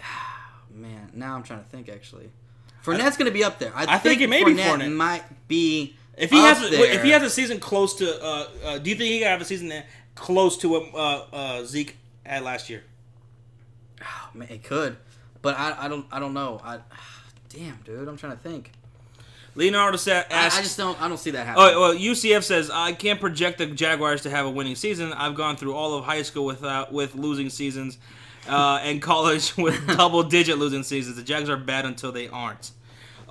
Speaker 2: man, now I'm trying to think, actually. Fournette's going to be up there. I
Speaker 1: think it may be Fournette.
Speaker 2: Might be
Speaker 1: if he has a season close to, do you think he can have a season close to what Zeke had last year?
Speaker 2: Oh, man, it could, but I don't know. Damn, dude, I'm trying to think.
Speaker 1: Leonardo asks,
Speaker 2: I don't see that happening.
Speaker 1: Oh well, UCF says I can't project the Jaguars to have a winning season. I've gone through all of high school with losing seasons, and college with double-digit losing seasons. The Jags are bad until they aren't.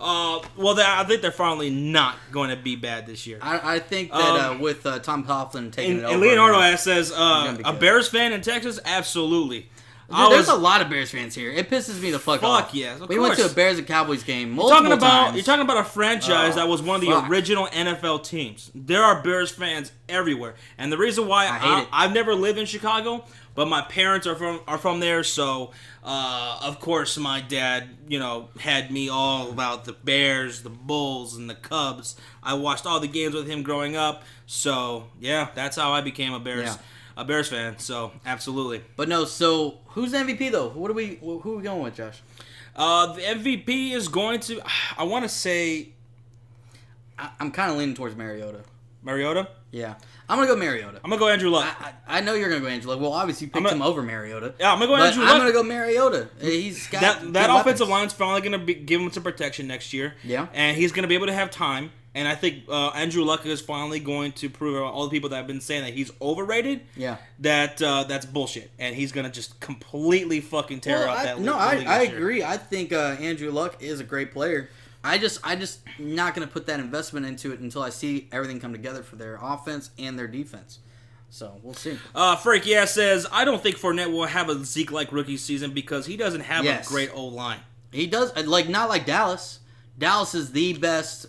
Speaker 1: I think they're finally not going to be bad this year.
Speaker 2: I think that with Tom Coughlin taking it over.
Speaker 1: And Leonardo says, a Bears fan in Texas? Absolutely.
Speaker 2: Dude, there's a lot of Bears fans here. It pisses me the fuck off.
Speaker 1: Fuck yes.
Speaker 2: We went to a Bears and Cowboys game multiple times.
Speaker 1: You're talking about a franchise that was one of the original NFL teams. There are Bears fans everywhere. And the reason why
Speaker 2: I hate it.
Speaker 1: I've never lived in Chicago, but my parents are from there, so of course my dad, had me all about the Bears, the Bulls, and the Cubs. I watched all the games with him growing up, so yeah, that's how I became a Bears fan. So absolutely.
Speaker 2: But no, so who's the MVP though? Who are we going with, Josh?
Speaker 1: The MVP is going to. I want to say.
Speaker 2: I'm kind of leaning towards Mariota.
Speaker 1: Mariota?
Speaker 2: Yeah. I'm going to go Mariota.
Speaker 1: I'm going to go Andrew Luck.
Speaker 2: I know you're going to go Andrew Luck. Well, obviously you picked him over Mariota.
Speaker 1: Yeah, I'm going to go Andrew Luck.
Speaker 2: I'm going to go Mariota. He's got
Speaker 1: that offensive line's finally going to give him some protection next year.
Speaker 2: Yeah.
Speaker 1: And he's going to be able to have time. And I think Andrew Luck is finally going to prove to all the people that have been saying that he's overrated.
Speaker 2: Yeah.
Speaker 1: That's bullshit. And he's going to just completely fucking tear out that league.
Speaker 2: No, I agree. I think Andrew Luck is a great player. I just not going to put that investment into it until I see everything come together for their offense and their defense. So, we'll see.
Speaker 1: Frank says, I don't think Fournette will have a Zeke-like rookie season because he doesn't have a great O-line.
Speaker 2: He does, not like Dallas. Dallas is the best,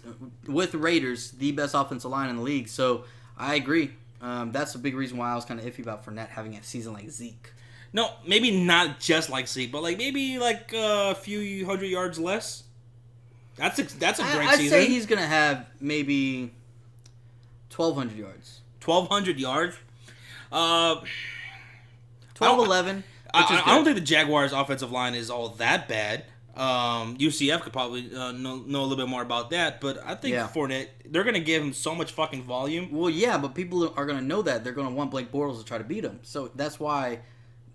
Speaker 2: with Raiders, the best offensive line in the league. So, I agree. That's a big reason why I was kind of iffy about Fournette having a season like Zeke.
Speaker 1: No, maybe not just like Zeke, but maybe a few hundred yards less. That's a great
Speaker 2: I'd
Speaker 1: season.
Speaker 2: say he's going to have maybe 1,200 yards.
Speaker 1: 1,200 yards?
Speaker 2: 12, 11.
Speaker 1: I don't think the Jaguars' offensive line is all that bad. UCF could probably know a little bit more about that, but I think Fournette, they're going to give him so much fucking volume.
Speaker 2: Well, yeah, but people are going to know that. They're going to want Blake Bortles to try to beat him. So that's why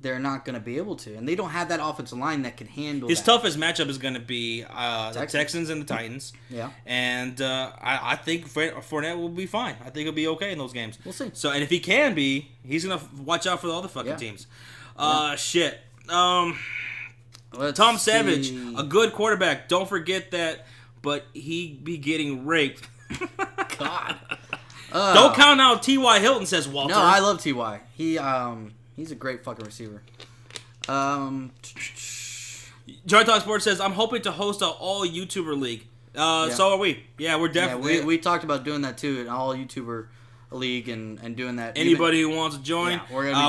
Speaker 2: they're not going to be able to. And they don't have that offensive line that can handle
Speaker 1: His
Speaker 2: that.
Speaker 1: toughest matchup is going to be the Texans and the Titans.
Speaker 2: Yeah.
Speaker 1: And I think Fournette will be fine. I think he'll be okay in those games.
Speaker 2: We'll see.
Speaker 1: So, and if he can be, he's going to watch out for the other fucking teams. Shit. Tom Savage, a good quarterback. Don't forget that, but he be getting raped.
Speaker 2: God.
Speaker 1: Don't count out T.Y. Hilton, says Walter.
Speaker 2: No, I love T.Y. He's a great fucking receiver.
Speaker 1: Joy Talk Sports says, I'm hoping to host an all YouTuber league. So are we. Yeah, we're definitely.
Speaker 2: Yeah, we talked about doing that too, an all YouTuber league and doing that.
Speaker 1: Anybody who wants to join,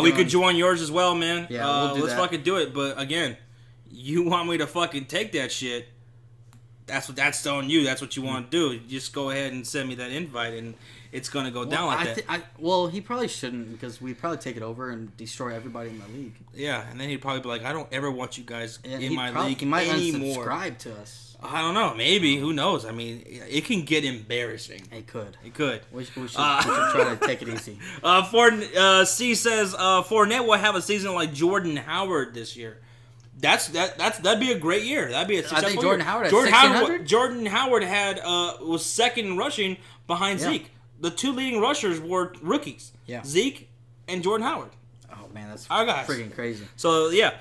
Speaker 1: we could join yours as well, man.
Speaker 2: Yeah, we'll do
Speaker 1: let's
Speaker 2: that.
Speaker 1: fucking do it. But again, you want me to fucking take that shit, that's on you. That's what you want to do. You just go ahead and send me that invite, and it's going to go down like that.
Speaker 2: Well, he probably shouldn't, because we'd probably take it over and destroy everybody in my league.
Speaker 1: Yeah, and then he'd probably be like, I don't ever want you guys in my league
Speaker 2: he might
Speaker 1: anymore.
Speaker 2: unsubscribe to us.
Speaker 1: I don't know. Maybe. Who knows? I mean, it can get embarrassing.
Speaker 2: It could.
Speaker 1: We
Speaker 2: should try to take it easy.
Speaker 1: C says Fournette will have a season like Jordan Howard this year. That'd be a great year. That'd be a successful
Speaker 2: I think Jordan
Speaker 1: year.
Speaker 2: Howard had 1,600?
Speaker 1: Jordan Howard was second in rushing behind Zeke. The two leading rushers were rookies.
Speaker 2: Yeah.
Speaker 1: Zeke and Jordan Howard.
Speaker 2: Oh man, that's
Speaker 1: freaking
Speaker 2: crazy.
Speaker 1: So yeah.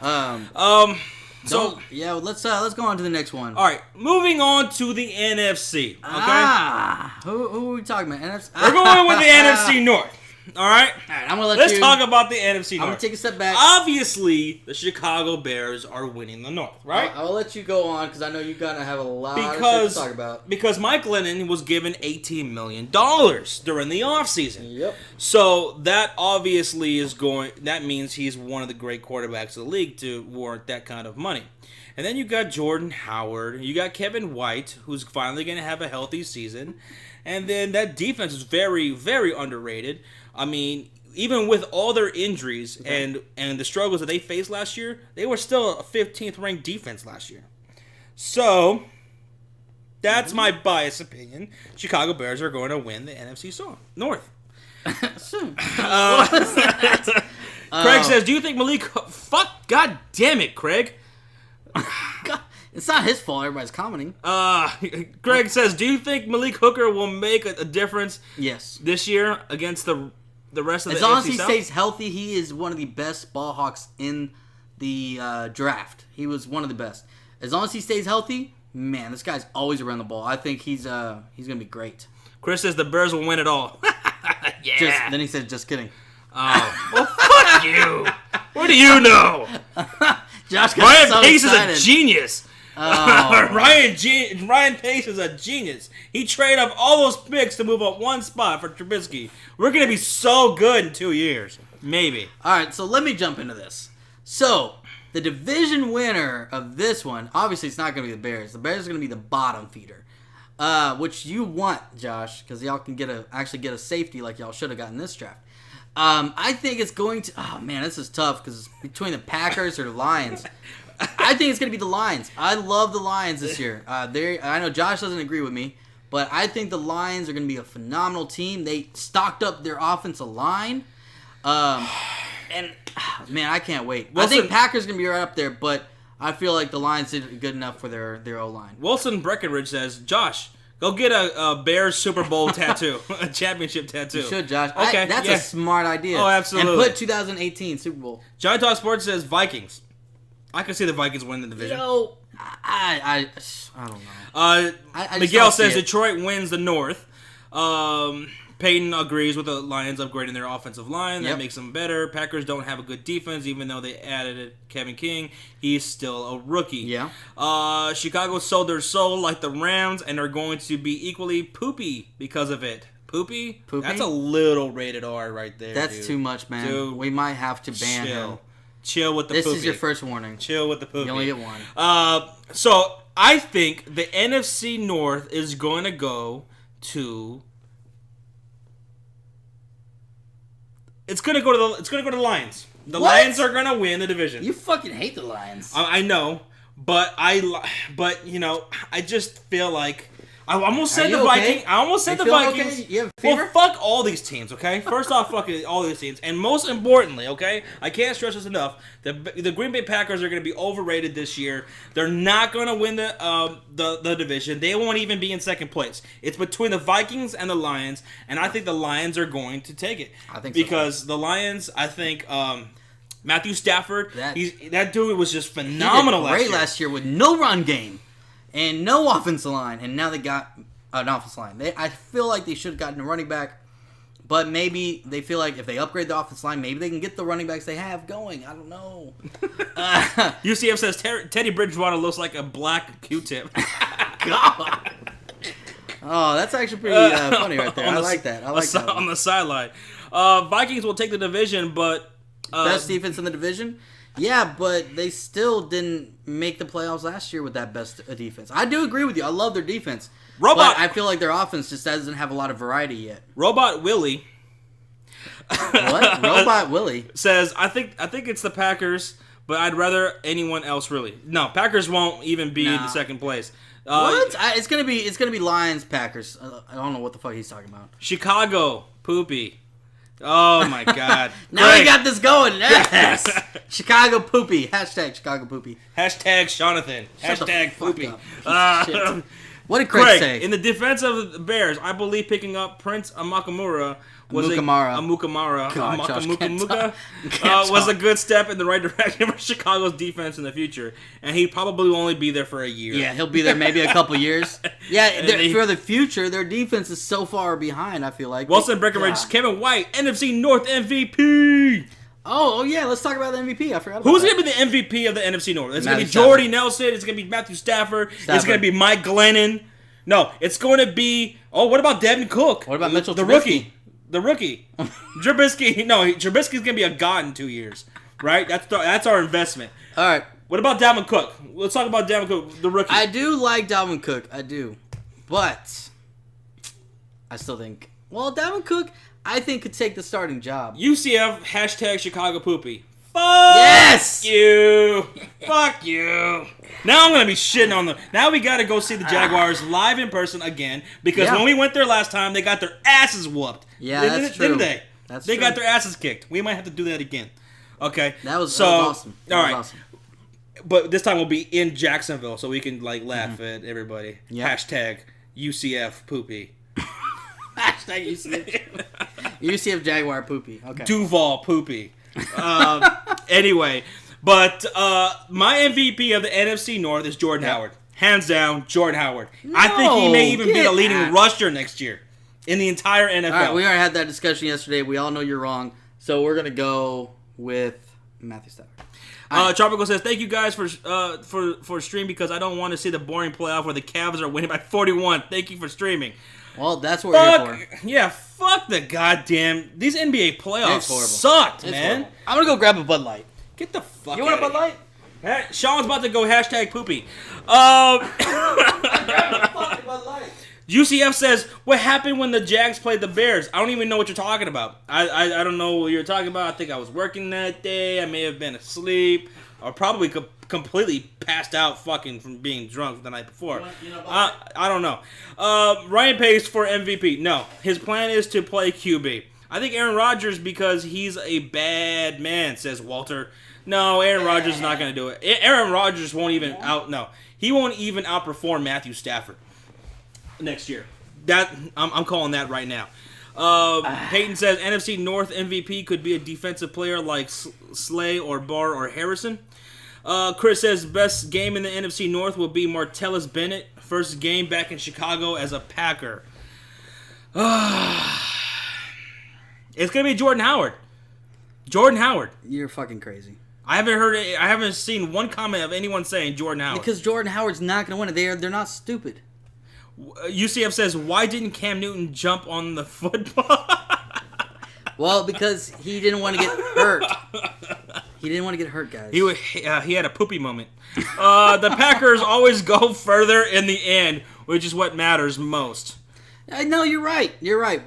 Speaker 2: Let's go on to the next one.
Speaker 1: All right, moving on to the NFC. Okay.
Speaker 2: Who are we talking about? NFC?
Speaker 1: We're going with the NFC North. All right.
Speaker 2: I'm gonna
Speaker 1: Let's talk about the NFC North.
Speaker 2: I'm gonna take a step back.
Speaker 1: Obviously, the Chicago Bears are winning the North, right?
Speaker 2: I'll let you go on because I know you're gonna have a lot of shit to talk about.
Speaker 1: Because Mike Lennon was given $18 million during the offseason.
Speaker 2: Yep.
Speaker 1: So that obviously that means he's one of the great quarterbacks of the league to warrant that kind of money. And then you got Jordan Howard. You got Kevin White, who's finally going to have a healthy season. And then that defense is very, very underrated. I mean, even with all their injuries and the struggles that they faced last year, they were still a 15th ranked defense last year. So, that's my biased opinion. Chicago Bears are going to win the NFC North. Craig says, do you think Malik... Fuck, god damn it, Craig.
Speaker 2: God, it's not his fault. Everybody's commenting.
Speaker 1: Greg says, do you think Malik Hooker will make a difference this year against the rest of the AFC South?
Speaker 2: As long as he stays healthy, he is one of the best ball hawks in the draft. He was one of the best. As long as he stays healthy, man, this guy's always around the ball. I think he's going to be great.
Speaker 1: Chris says the Bears will win it all. Yeah.
Speaker 2: Then he said, just kidding.
Speaker 1: Oh, well, fuck you. What do you know?
Speaker 2: Josh got
Speaker 1: Ryan Pace excited. Is a genius.
Speaker 2: Oh.
Speaker 1: Ryan Pace is a genius. He traded up all those picks to move up one spot for Trubisky. We're going to be so good in 2 years. Maybe.
Speaker 2: All right, so let me jump into this. So, the division winner of this one, obviously it's not going to be the Bears. The Bears are going to be the bottom feeder. Which you want, Josh, because y'all can actually get a safety like y'all should have gotten this draft. I think it's going to... Oh, man, this is tough because it's between the Packers or the Lions. I think it's going to be the Lions. I love the Lions this year. I know Josh doesn't agree with me, but I think the Lions are going to be a phenomenal team. They stocked up their offensive line. And, man, I can't wait. I think Packers are going to be right up there, but I feel like the Lions did good enough for their O-line.
Speaker 1: Wilson Breckenridge says, Josh... Go get a Bears Super Bowl tattoo, a championship tattoo.
Speaker 2: You should, Josh.
Speaker 1: Okay,
Speaker 2: that's a smart idea.
Speaker 1: Oh, absolutely.
Speaker 2: And put 2018 Super Bowl.
Speaker 1: John Talk Sports says Vikings. I can see the Vikings win the division.
Speaker 2: I don't know.
Speaker 1: Miguel says Detroit wins the North. Peyton agrees with the Lions upgrading their offensive line. That makes them better. Packers don't have a good defense, even though they added Kevin King. He's still a rookie.
Speaker 2: Yeah.
Speaker 1: Chicago sold their soul like the Rams and are going to be equally poopy because of it. Poopy? That's a little rated R right there.
Speaker 2: That's too much, man. Dude, we might have to ban him.
Speaker 1: Chill with the poopy.
Speaker 2: This is your first warning.
Speaker 1: Chill with the poopy.
Speaker 2: You only get one.
Speaker 1: So I think the NFC North is going to go to. It's going to go to the Lions. The Lions are going to win the division.
Speaker 2: You fucking hate the Lions.
Speaker 1: I know, but you know, I just feel like I almost said the Vikings. I almost said the Vikings.
Speaker 2: Okay? You have a fever?
Speaker 1: Well, fuck all these teams, okay? First off, fuck all these teams, and most importantly, okay, I can't stress this enough. The Green Bay Packers are going to be overrated this year. They're not going to win the division. They won't even be in second place. It's between the Vikings and the Lions, and I think the Lions are going to take it.
Speaker 2: I think
Speaker 1: because the Lions, I think. Matthew Stafford, that dude was just phenomenal
Speaker 2: last year with no run game and no offensive line, and now they got an offensive line. I feel like they should have gotten a running back, but maybe they feel like if they upgrade the offensive line, maybe they can get the running backs they have going. I don't know.
Speaker 1: UCF says Teddy Bridgewater looks like a black Q-tip.
Speaker 2: God. Oh, that's actually pretty funny right there. I like that.
Speaker 1: On the sideline. Vikings will take the division, but...
Speaker 2: best defense in the division? Yeah, but they still didn't make the playoffs last year with that best defense. I do agree with you. I love their defense. But I feel like their offense just doesn't have a lot of variety yet.
Speaker 1: Robot Willie.
Speaker 2: What? Robot Willie
Speaker 1: says, I think it's the Packers, but I'd rather anyone else really. No, Packers won't even be in second place.
Speaker 2: What? It's gonna be Lions Packers. I don't know what the fuck he's talking about.
Speaker 1: Chicago Poopy. Oh my God!
Speaker 2: Now we got this going. Yes. Chicago Poopy. Hashtag Chicago Poopy.
Speaker 1: Hashtag Jonathan. Hashtag Poopy.
Speaker 2: What did Craig say?
Speaker 1: In the defense of the Bears, I believe picking up Prince Amukamara was a good step in the right direction for Chicago's defense in the future, and he probably will only be there for a year.
Speaker 2: Yeah, he'll be there maybe a couple years. Yeah, for the future, their defense is so far behind. I feel like
Speaker 1: Wilson Breckenridge, Kevin White, NFC North MVP.
Speaker 2: Oh yeah, let's talk about the MVP. I forgot about
Speaker 1: Who's going to be the MVP of the NFC North? It's going to be Jordy Nelson. It's going to be Matthew Stafford. It's going to be Mike Glennon. No, it's going to be... Oh, what about Devin Cook?
Speaker 2: What about Mitchell
Speaker 1: Trubisky? The rookie. Trubisky. No, Trubisky's going to be a god in 2 years. Right? That's our investment.
Speaker 2: All right.
Speaker 1: What about Dalvin Cook? Let's talk about Dalvin Cook, the rookie.
Speaker 2: I do like Dalvin Cook. I do. But I still think... Well, Dalvin Cook... I think could take the starting job.
Speaker 1: UCF, hashtag Chicago Poopy. Fuck you. Fuck you. Now I'm going to be shitting on them. Now we got to go see the Jaguars live in person again. Because when we went there last time, they got their asses whooped.
Speaker 2: Yeah, that's true.
Speaker 1: Didn't they?
Speaker 2: They
Speaker 1: got their asses kicked. We might have to do that again. Okay?
Speaker 2: That was awesome.
Speaker 1: All right. Awesome. But this time we'll be in Jacksonville so we can laugh at everybody. Yep. Hashtag UCF Poopy.
Speaker 2: Hashtag UCF Jaguar Poopy. Okay.
Speaker 1: Duval Poopy. Anyway, but my MVP of the NFC North is Jordan Howard. Hands down, Jordan Howard. No, I think he may even be the leading rusher next year in the entire NFL. All
Speaker 2: right, we already had that discussion yesterday. We all know you're wrong. So we're going to go with Matthew Stafford.
Speaker 1: Tropical says, thank you guys for stream because I don't want to see the boring playoff where the Cavs are winning by 41. Thank you for streaming.
Speaker 2: Well, that's what we're here for.
Speaker 1: Yeah, fuck the goddamn... These NBA playoffs sucked, man.
Speaker 2: Horrible. I'm going to go grab a Bud Light.
Speaker 1: Get the fuck
Speaker 2: You want a Bud Light?
Speaker 1: Sean's about to go hashtag poopy. UCF says, what happened when the Jags played the Bears? I don't even know what you're talking about. I don't know what you're talking about. I think I was working that day. I may have been asleep. Or probably completely passed out fucking from being drunk the night before. I don't know. Ryan Pace for MVP. No. His plan is to play QB. I think Aaron Rodgers because he's a bad man, says Walter. No, Aaron Rodgers is not going to do it. Aaron Rodgers won't even he won't even outperform Matthew Stafford next year. I'm calling that right now. Peyton says NFC North MVP could be a defensive player like Slay or Barr or Harrison. Chris says best game in the NFC North will be Martellus Bennett. First game back in Chicago as a Packer. It's going to be Jordan Howard. Jordan Howard.
Speaker 2: You're fucking crazy.
Speaker 1: I haven't seen one comment of anyone saying Jordan Howard.
Speaker 2: Because Jordan Howard's not going to win it. They're not stupid.
Speaker 1: UCF says, why didn't Cam Newton jump on the football?
Speaker 2: Well, because he didn't want to get hurt. He didn't want to get hurt, guys.
Speaker 1: He had a poopy moment. The Packers always go further in the end, which is what matters most.
Speaker 2: No, you're right. You're right.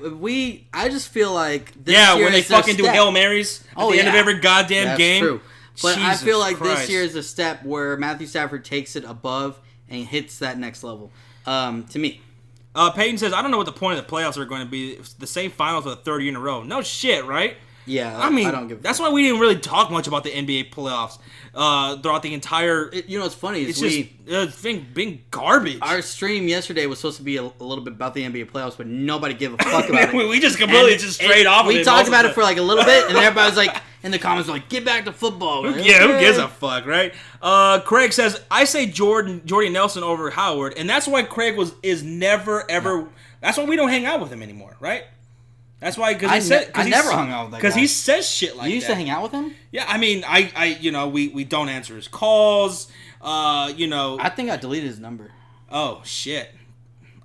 Speaker 2: I just feel like this year
Speaker 1: when they fucking do Hail Marys at the end of every goddamn game.
Speaker 2: That's true. But
Speaker 1: Jesus
Speaker 2: I feel like
Speaker 1: Christ.
Speaker 2: this year is a step where Matthew Stafford takes it above and hits that next level. To me.
Speaker 1: Peyton says, I don't know what the point of the playoffs are going to be. It's the same finals for the third year in a row. No shit, right?
Speaker 2: Yeah,
Speaker 1: I mean,
Speaker 2: I don't give
Speaker 1: that's why we didn't really talk much about the NBA playoffs throughout the entire...
Speaker 2: You know what's funny is
Speaker 1: it's being garbage.
Speaker 2: Our stream yesterday was supposed to be a little bit about the NBA playoffs, but nobody gave a fuck about it.
Speaker 1: We just completely straight off of it.
Speaker 2: We talked about it for like a little bit, and everybody was like, in the comments, like, get back to football.
Speaker 1: Who gives a fuck, right? Craig says, I say Jordy Nelson over Howard, and that's why Craig is never, ever... No. That's why we don't hang out with him anymore, right? That's why, because
Speaker 2: I never hung out with that guy.
Speaker 1: Because he says shit like that.
Speaker 2: You used to hang out with him?
Speaker 1: Yeah, I mean, we don't answer his calls.
Speaker 2: I think I deleted his number.
Speaker 1: Oh shit,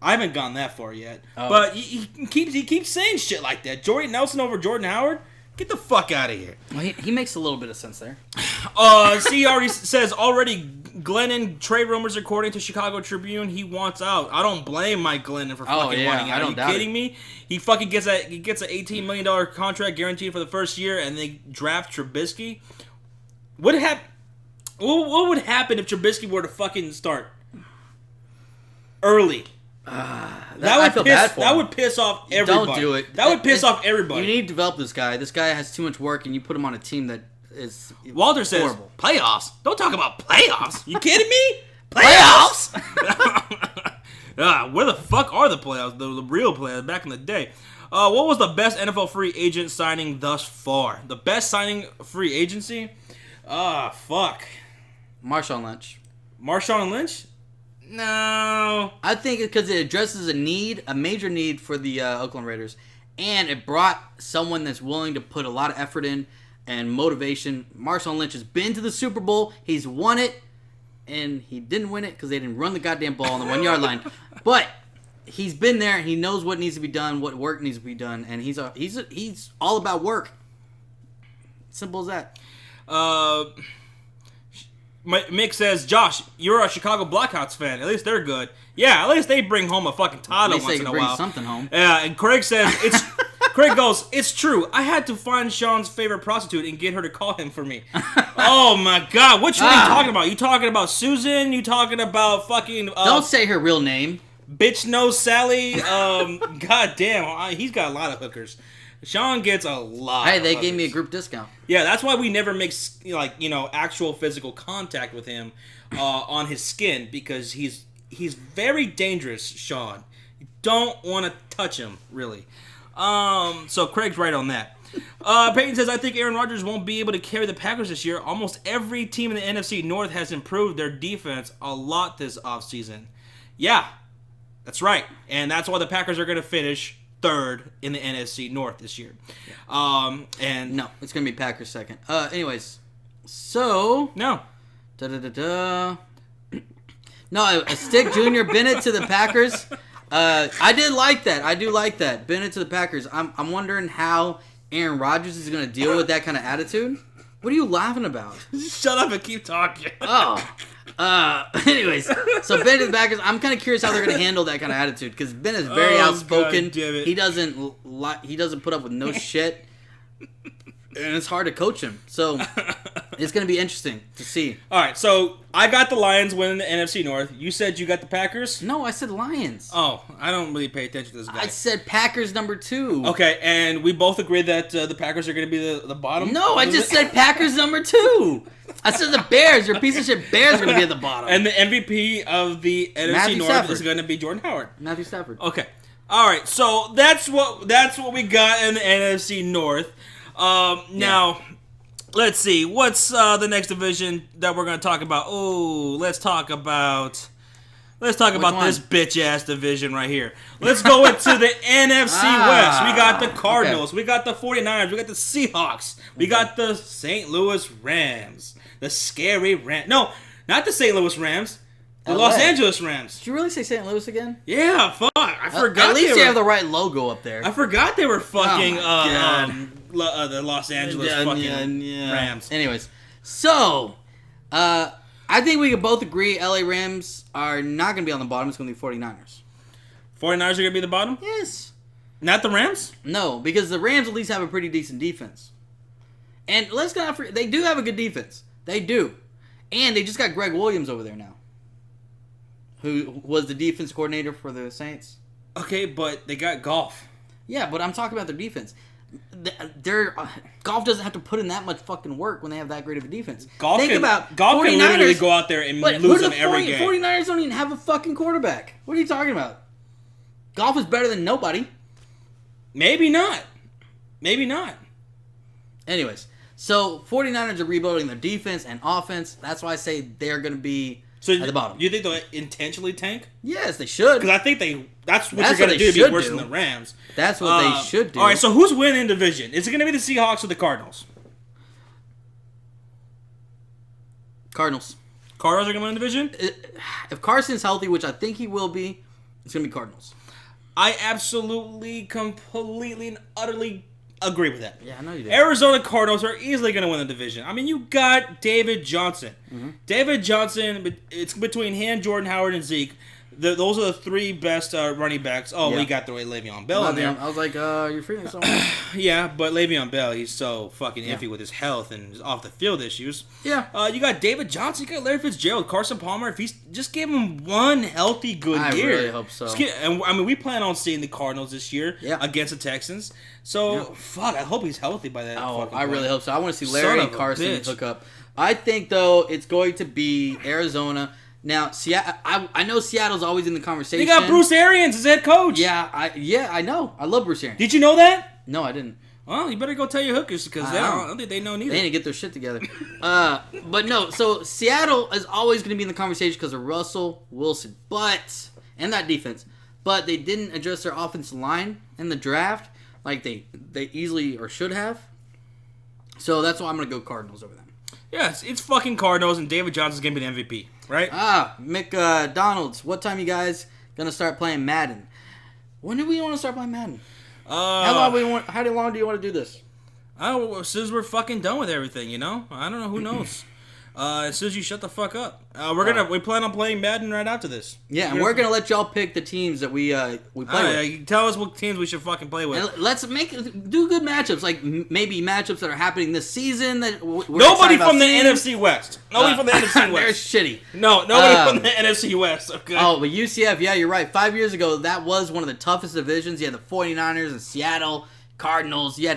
Speaker 1: I haven't gone that far yet. Oh. But he keeps saying shit like that. Jordy Nelson over Jordan Howard. Get the fuck out of here.
Speaker 2: Well, he makes a little bit of sense there.
Speaker 1: He already says Glennon trade rumors according to Chicago Tribune. He wants out. I don't blame Mike Glennon for fucking wanting out. Are you kidding me? He fucking gets an $18 million contract guaranteed for the first year, and they draft Trubisky. What would happen if Trubisky were to fucking start early? That would piss off everybody.
Speaker 2: Don't do it.
Speaker 1: That would piss off everybody.
Speaker 2: You need to develop this guy. This guy has too much work, and you put him on a team that is
Speaker 1: Walter says,
Speaker 2: horrible.
Speaker 1: Playoffs? Don't talk about playoffs. You kidding me? Playoffs? Where the fuck are the playoffs? The real playoffs back in the day. What was the best NFL free agent signing thus far? The best signing free agency? Fuck.
Speaker 2: Marshawn Lynch.
Speaker 1: Marshawn Lynch? No.
Speaker 2: I think because it addresses a major need for the Oakland Raiders, and it brought someone that's willing to put a lot of effort in and motivation. Marshawn Lynch has been to the Super Bowl. He's won it, and he didn't win it because they didn't run the goddamn ball on the 1 yard line. But he's been there. He knows what needs to be done, what work needs to be done, and he's all about work. Simple as that.
Speaker 1: Mick says, Josh, you're a Chicago Blackhawks fan. At least they're good. Yeah, at least they bring home a fucking title once in a while.
Speaker 2: Something home.
Speaker 1: Yeah, and Craig says, Craig goes, it's true. I had to find Sean's favorite prostitute and get her to call him for me. Oh my God, which one are you talking about? You talking about Susan? You talking about fucking...
Speaker 2: Don't say her real name.
Speaker 1: Bitch nose Sally? God damn, he's got a lot of hookers. Sean gets a lot.
Speaker 2: Hey, they gave me a group discount.
Speaker 1: Yeah, that's why we never make actual physical contact with him on his skin, because he's very dangerous, Sean. You don't want to touch him, really. So Craig's right on that. Peyton says, I think Aaron Rodgers won't be able to carry the Packers this year. Almost every team in the NFC North has improved their defense a lot this offseason. Yeah, that's right. And that's why the Packers are going to finish third in the NFC North this year. And
Speaker 2: no, it's gonna be Packers second. Anyways, so
Speaker 1: no,
Speaker 2: no, a stick Junior Bennett to the Packers. I did like that. I do like that. Bennett to the Packers. I'm wondering how Aaron Rodgers is gonna deal with that kind of attitude. What are you laughing about?
Speaker 1: Just shut up and keep talking.
Speaker 2: Oh. Anyways, so Ben to the Packers. I'm kind of curious how they're going to handle that kind of attitude, because Ben is very outspoken. He doesn't put up with no shit, and it's hard to coach him. So it's going to be interesting to see.
Speaker 1: All right, so I got the Lions winning the NFC North. You said you got the Packers?
Speaker 2: No, I said Lions.
Speaker 1: Oh, I don't really pay attention to this guy.
Speaker 2: I said Packers number 2.
Speaker 1: Okay, and we both agree that the Packers are going to be the bottom?
Speaker 2: No, I just said Packers number 2. I said the Bears. Your piece of shit Bears are going to be at the bottom.
Speaker 1: And the MVP of the NFC North is going to be Jordan Howard.
Speaker 2: Matthew Stafford.
Speaker 1: Okay. All right, so that's what we got in the NFC North. Now, let's see. What's the next division that we're going to talk about? Oh, let's talk about this bitch-ass division right here. Let's go into the NFC West. We got the Cardinals. Okay. We got the 49ers. We got the Seahawks. We got the St. Louis Rams. The scary Rams. No, not the St. Louis Rams. The Los Angeles Rams.
Speaker 2: Did you really say St. Louis again?
Speaker 1: Yeah, fuck. I forgot.
Speaker 2: At least you have the right logo up there.
Speaker 1: I forgot they were fucking the Los Angeles fucking Rams.
Speaker 2: Anyways, So, I think we can both agree LA Rams are not going to be on the bottom. It's going to be 49ers.
Speaker 1: 49ers are going to be the bottom?
Speaker 2: Yes.
Speaker 1: Not the Rams?
Speaker 2: No, because the Rams at least have a pretty decent defense. And let's not forget, they do have a good defense. They do. And they just got Greg Williams over there now, who was the defense coordinator for the Saints.
Speaker 1: Okay, but they got Goff.
Speaker 2: Yeah, but I'm talking about their defense. Goff doesn't have to put in that much fucking work when they have that great of a defense.
Speaker 1: Goff can literally go out there and lose them every game.
Speaker 2: 49ers don't even have a fucking quarterback. What are you talking about? Goff is better than nobody.
Speaker 1: Maybe not. Maybe not.
Speaker 2: Anyways, so 49ers are rebuilding their defense and offense. That's why I say they're going to be at the bottom.
Speaker 1: You think they'll intentionally tank?
Speaker 2: Yes, they should.
Speaker 1: Because I think that's what you're going to do to be worse than the Rams.
Speaker 2: That's what they should do.
Speaker 1: All right, so who's winning the division? Is it going to be the Seahawks or the Cardinals?
Speaker 2: Cardinals.
Speaker 1: Cardinals are going to win the division?
Speaker 2: If Carson's healthy, which I think he will be, it's going to be Cardinals.
Speaker 1: I absolutely, completely, and utterly agree with that.
Speaker 2: Yeah, I know you do.
Speaker 1: Arizona Cardinals are easily going to win the division. I mean, you got David Johnson. Mm-hmm. David Johnson, it's between him, Jordan Howard, and Zeke. Those are the three best running backs. Oh, yeah. We got the Le'Veon Bell in there.
Speaker 2: I was like, you're feeling someone.
Speaker 1: Yeah, but Le'Veon Bell, he's so fucking iffy with his health and his off-the-field issues.
Speaker 2: Yeah.
Speaker 1: You got David Johnson, you got Larry Fitzgerald, Carson Palmer. If he's just give him one healthy good year.
Speaker 2: I really hope so.
Speaker 1: We plan on seeing the Cardinals this year against the Texans. So, fuck, I hope he's healthy by that.
Speaker 2: Oh, I really hope so. I want to see Larry and Carson hook up. I think, though, it's going to be Arizona. Now, I know Seattle's always in the conversation.
Speaker 1: They got Bruce Arians as head coach.
Speaker 2: Yeah, I know. I love Bruce Arians.
Speaker 1: Did you know that?
Speaker 2: No, I didn't.
Speaker 1: Well, you better go tell your hookers because I don't think they know neither.
Speaker 2: They need to get their shit together. But no, so Seattle is always going to be in the conversation because of Russell Wilson, and that defense. But they didn't address their offensive line in the draft like they easily or should have. So that's why I'm going to go Cardinals over them.
Speaker 1: Yeah, it's fucking Cardinals, and David Johnson's going to be the MVP, right?
Speaker 2: McDonald's, what time you guys going to start playing Madden? When do we want to start playing Madden? How long do you want to do this?
Speaker 1: As soon as we're fucking done with everything, you know? I don't know, who knows? As soon as you shut the fuck up. We plan on playing Madden right after this.
Speaker 2: Yeah, and we're gonna let y'all pick the teams that we play with.
Speaker 1: You tell us what teams we should fucking play with.
Speaker 2: And let's do good matchups, like maybe matchups that are happening this season.
Speaker 1: Nobody from the NFC West. Nobody from the NFC West.
Speaker 2: They're shitty.
Speaker 1: No, nobody from the NFC West. Okay.
Speaker 2: Oh, but UCF, yeah, you're right. 5 years ago, that was one of the toughest divisions. You had the 49ers and Seattle Cardinals. You had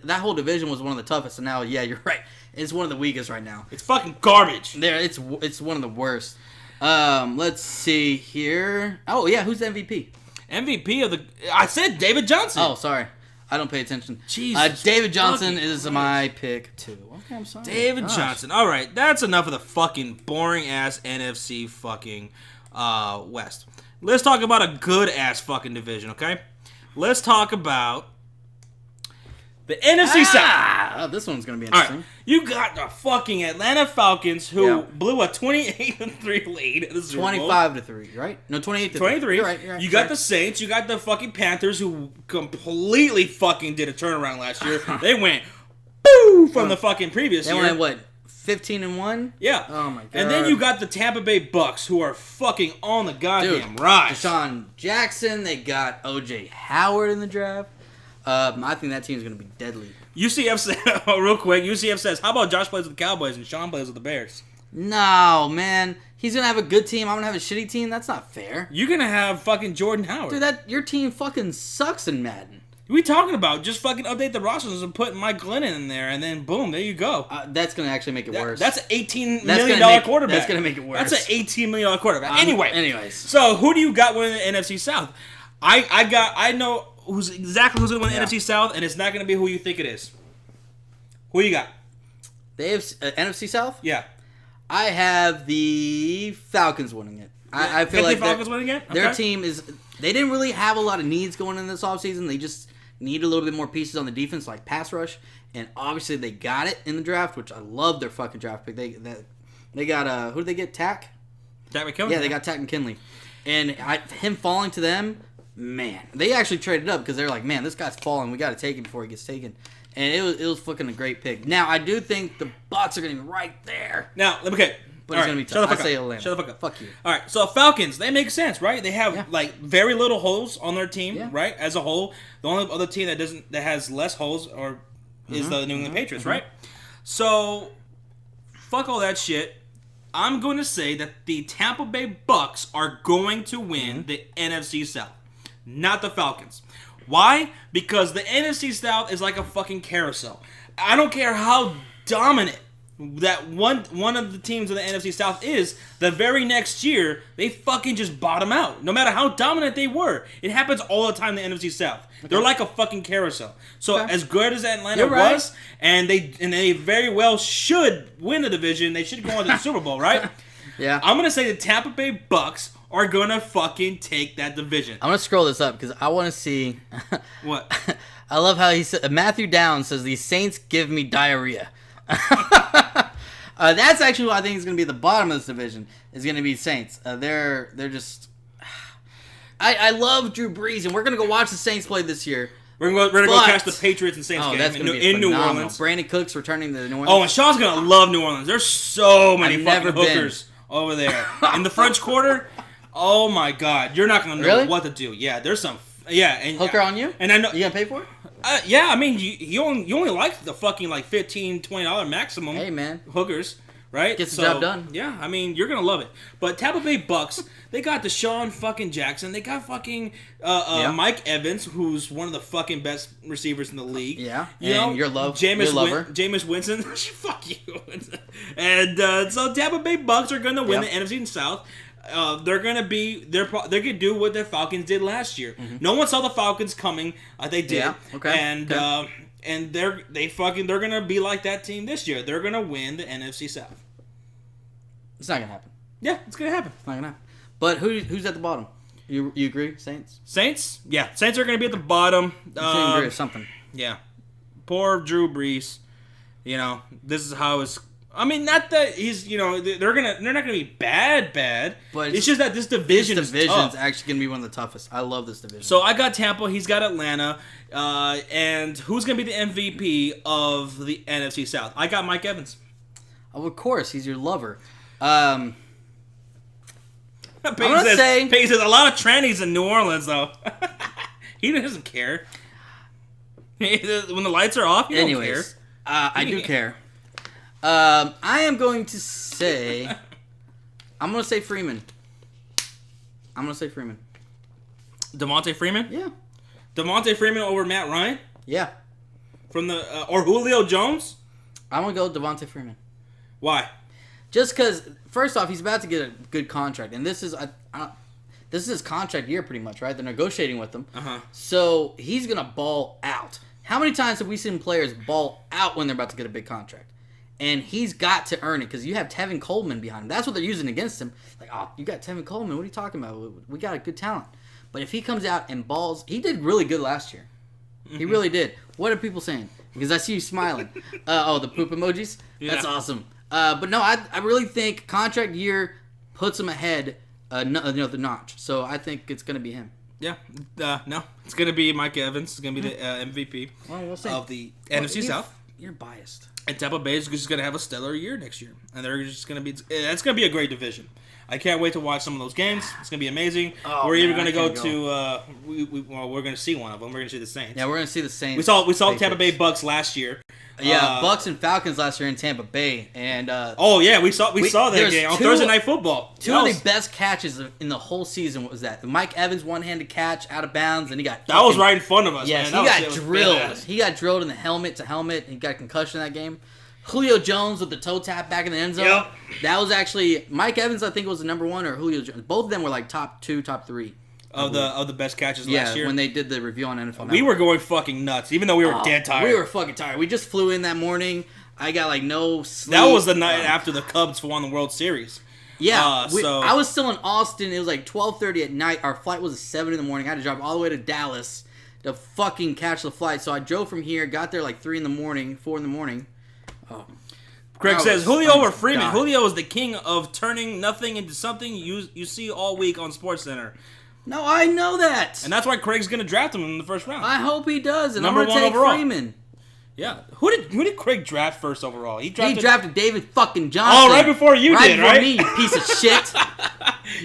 Speaker 2: that whole division was one of the toughest. And now, yeah, you're right. It's one of the weakest right now.
Speaker 1: It's fucking garbage.
Speaker 2: It's one of the worst. Let's see here. Oh yeah, who's the MVP?
Speaker 1: I said David Johnson.
Speaker 2: Oh, sorry, I don't pay attention.
Speaker 1: Jesus,
Speaker 2: David Johnson is my pick too. Okay, I'm sorry.
Speaker 1: David Johnson. All right, that's enough of the fucking boring ass NFC fucking West. Let's talk about a good ass fucking division. Okay, let's talk about the NFC South.
Speaker 2: This one's going to be interesting.
Speaker 1: All right. You got the fucking Atlanta Falcons who blew a 28-3 lead in the Super Bowl.
Speaker 2: 25-3, right? No, 28-3.
Speaker 1: 23.
Speaker 2: You're right.
Speaker 1: You got the Saints. You got the fucking Panthers who completely fucking did a turnaround last year. They went boo from the fucking previous year.
Speaker 2: They went, what, 15-1?
Speaker 1: Yeah.
Speaker 2: Oh, my God.
Speaker 1: And then you got the Tampa Bay Bucks who are fucking on the goddamn rise.
Speaker 2: Deshaun Jackson. They got O.J. Howard in the draft. I think that team's going to be deadly.
Speaker 1: UCF said, real quick, UCF says, how about Josh plays with the Cowboys and Sean plays with the Bears?
Speaker 2: No, man. He's going to have a good team. I'm going to have a shitty team? That's not fair.
Speaker 1: You're going to have fucking Jordan Howard.
Speaker 2: Dude, your team fucking sucks in Madden.
Speaker 1: What are we talking about? Just fucking update the rosters and put Mike Glennon in there, and then boom, there you go.
Speaker 2: That's going to actually make it worse.
Speaker 1: That's an $18 million quarterback.
Speaker 2: That's going to make it worse.
Speaker 1: That's an $18 million quarterback.
Speaker 2: Anyways.
Speaker 1: So who do you got winning the NFC South? I know who's going to win the NFC South, and it's not going to be who you think it is. Who you got?
Speaker 2: The NFC South?
Speaker 1: Yeah.
Speaker 2: I have the Falcons winning it. I feel like
Speaker 1: the Falcons winning it?
Speaker 2: Their team is... They didn't really have a lot of needs going in this offseason. They just need a little bit more pieces on the defense, like pass rush. And obviously they got it in the draft, which I love their fucking draft pick. They got... who did they get? Tack?
Speaker 1: Tack McKinley?
Speaker 2: Yeah, they got Tack McKinley. And him falling to them... Man, they actually traded up because they're like, man, this guy's falling. We got to take him before he gets taken. And it was fucking a great pick. Now, I do think the Bucs are going to be right there.
Speaker 1: Now, okay.
Speaker 2: But it's going to be tough. I say Atlanta.
Speaker 1: Shut the fuck up.
Speaker 2: Fuck you.
Speaker 1: All right, so Falcons, they make sense, right? They have very little holes on their team, right? As a whole, the only other team that has less holes is the New England Patriots, right? So, fuck all that shit. I'm going to say that the Tampa Bay Bucs are going to win the NFC South, not the Falcons. Why? Because the NFC South is like a fucking carousel. I don't care how dominant that one of the teams of the NFC South is, the very next year, they fucking just bottom out. No matter how dominant they were. It happens all the time in the NFC South. Okay. They're like a fucking carousel. So as good as Atlanta was, and they very well should win the division, they should go into the Super Bowl, right?
Speaker 2: Yeah.
Speaker 1: I'm going to say the Tampa Bay Bucs are going to fucking take that division.
Speaker 2: I'm going to scroll this up because I want to see...
Speaker 1: What?
Speaker 2: I love how he said... Matthew Downs says, the Saints give me diarrhea. That's actually what I think is going to be the bottom of this division. Is going to be Saints. They're just. I love Drew Brees, and we're going to go watch the Saints play this year.
Speaker 1: We're gonna go catch the Patriots and Saints game
Speaker 2: that's
Speaker 1: in New Orleans.
Speaker 2: Brandon Cooks returning to New Orleans.
Speaker 1: Oh, and Sean's gonna love New Orleans. There's so many fucking hookers over there in the French Quarter. Oh my God, you're not gonna know what to do. Yeah, there's some. Yeah, and
Speaker 2: hooker on you.
Speaker 1: And I know
Speaker 2: you gonna pay for it.
Speaker 1: Yeah, I mean, you only like the fucking like $15-$20 maximum.
Speaker 2: Hey, man.
Speaker 1: Hookers, right?
Speaker 2: Gets the job done.
Speaker 1: Yeah, I mean, you're going to love it. But Tampa Bay Bucks, they got Deshaun fucking Jackson. They got fucking Mike Evans, who's one of the fucking best receivers in the league.
Speaker 2: Yeah,
Speaker 1: your lover. Jameis Winston. Fuck you. And so Tampa Bay Bucks are going to win the NFC South. They're gonna do what the Falcons did last year. Mm-hmm. No one saw the Falcons coming. They did. Yeah. Okay. And they're gonna be like that team this year. They're gonna win the NFC South.
Speaker 2: It's not gonna happen.
Speaker 1: Yeah, it's gonna happen.
Speaker 2: It's not gonna happen. But who's at the bottom? You agree? Saints.
Speaker 1: Saints. Yeah, Saints are gonna be at the bottom.
Speaker 2: Agree or something.
Speaker 1: Yeah. Poor Drew Brees. You know, this is how it's. I mean, not that he's, they're not gonna be bad, but it's just that this division is
Speaker 2: actually gonna be one of the toughest. I love this division.
Speaker 1: So I got Tampa, he's got Atlanta, and who's gonna be the MVP of the NFC South? I got Mike Evans.
Speaker 2: Oh, of course, he's your lover. I'm
Speaker 1: gonna say Peyton says a lot of trannies in New Orleans though. He doesn't care. When the lights are off, he don't care.
Speaker 2: I do care. I am going to say... I'm going to say Freeman.
Speaker 1: Devontae Freeman?
Speaker 2: Yeah.
Speaker 1: Devontae Freeman over Matt Ryan?
Speaker 2: Yeah.
Speaker 1: From the or Julio Jones?
Speaker 2: I'm going to go with Devontae Freeman.
Speaker 1: Why?
Speaker 2: Just because, first off, he's about to get a good contract. And this is his contract year pretty much, right? They're negotiating with him. Uh-huh. So he's going to ball out. How many times have we seen players ball out when they're about to get a big contract? And he's got to earn it because you have Tevin Coleman behind him. That's what they're using against him. Like, oh, you got Tevin Coleman. What are you talking about? We got a good talent. But if he comes out and balls, he did really good last year. Mm-hmm. He really did. What are people saying? Because I see you smiling. The poop emojis? Yeah. That's awesome. But no, I really think contract year puts him ahead the notch. So I think it's going to be him.
Speaker 1: Yeah. No, it's going to be Mike Evans. It's going to be the MVP of the NFC South.
Speaker 2: You're biased.
Speaker 1: And Tampa Bay is just going to have a stellar year next year. And they're just going to be... That's going to be a great division. I can't wait to watch some of those games. It's going to be amazing. We're even going to go to... we're going to see one of them. We're going to see the Saints.
Speaker 2: Yeah, we're going to see the Saints.
Speaker 1: We saw Tampa Bay Bucks last year.
Speaker 2: Yeah, Bucks and Falcons last year in Tampa Bay. And
Speaker 1: we saw that game on Thursday Night Football.
Speaker 2: Two of the best catches in the whole season was that. Mike Evans one-handed catch out of bounds, and he got...
Speaker 1: That was right in front of us,
Speaker 2: man. He got drilled. He got drilled in the helmet to helmet. He got concussion in that game. Julio Jones with the toe tap back in the end zone. Yep. That was actually... Mike Evans, I think, was the number one, or Julio Jones. Both of them were like top 2, top 3.
Speaker 1: Of the best catches last year?
Speaker 2: Yeah, when they did the review on NFL.
Speaker 1: We were going fucking nuts, even though we were dead tired.
Speaker 2: We were fucking tired. We just flew in that morning. I got like no sleep.
Speaker 1: That was the night after the Cubs won the World Series.
Speaker 2: Yeah, I was still in Austin. It was like 12:30 at night. Our flight was at 7 in the morning. I had to drive all the way to Dallas to fucking catch the flight. So I drove from here, got there like 3 in the morning, 4 in the morning. Oh.
Speaker 1: Craig says, Julio over Freeman. Julio is the king of turning nothing into something you see all week on SportsCenter.
Speaker 2: No, I know that.
Speaker 1: And that's why Craig's going to draft him in the first round.
Speaker 2: I hope he does, and I'm going to take Freeman.
Speaker 1: Yeah. Who did Craig draft first overall?
Speaker 2: He drafted David fucking Johnson.
Speaker 1: Oh, right before you did, right?
Speaker 2: Me, you piece of shit.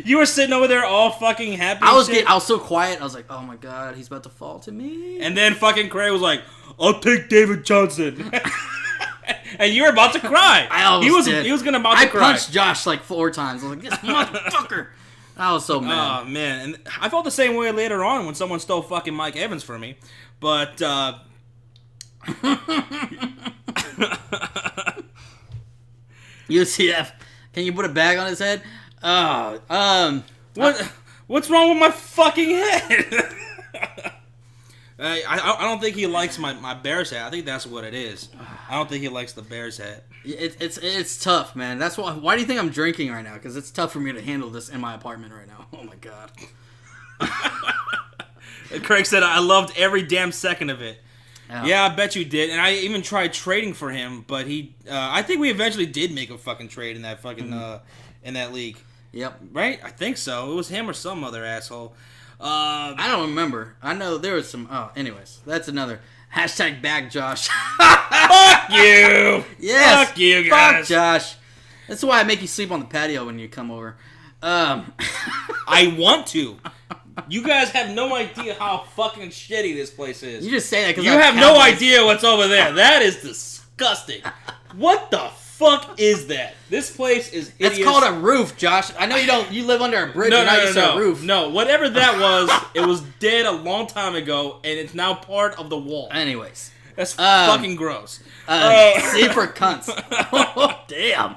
Speaker 1: You were sitting over there all fucking happy.
Speaker 2: I was so quiet. I was like, oh my god, he's about to fall to me.
Speaker 1: And then fucking Craig was like, I'll take David Johnson. And you were about to cry.
Speaker 2: I almost did.
Speaker 1: He was gonna about to cry.
Speaker 2: I punched Josh like 4 times. I was like, this motherfucker. I was so mad.
Speaker 1: Oh, man. And I felt the same way later on when someone stole fucking Mike Evans from me. But,
Speaker 2: UCF, can you put a bag on his head?
Speaker 1: What's wrong with my fucking head? I don't think he likes my Bears hat. I think that's what it is. I don't think he likes the Bears hat.
Speaker 2: It's tough, man. That's why do you think I'm drinking right now? Because it's tough for me to handle this in my apartment right now. Oh my god.
Speaker 1: Craig said, I loved every damn second of it. Yeah, I bet you did. And I even tried trading for him, but I think we eventually did make a fucking trade in that fucking in that league.
Speaker 2: Yep.
Speaker 1: Right? I think so. It was him or some other asshole.
Speaker 2: I don't remember. I know there was some. Oh, anyways, that's another hashtag bag Josh.
Speaker 1: Fuck you.
Speaker 2: Yes.
Speaker 1: Fuck you guys.
Speaker 2: Fuck Josh. That's why I make you sleep on the patio when you come over.
Speaker 1: I want to. You guys have no idea how fucking shitty this place is.
Speaker 2: You just say that because
Speaker 1: you have no idea what's over there. That is disgusting. What the fuck is that? This place is hideous.
Speaker 2: It's called a roof, Josh. I know you don't. You live under a bridge. You're not used to a roof.
Speaker 1: No, whatever that was, it was dead a long time ago, and it's now part of the wall.
Speaker 2: Anyways,
Speaker 1: that's fucking gross.
Speaker 2: C for cunts. Damn.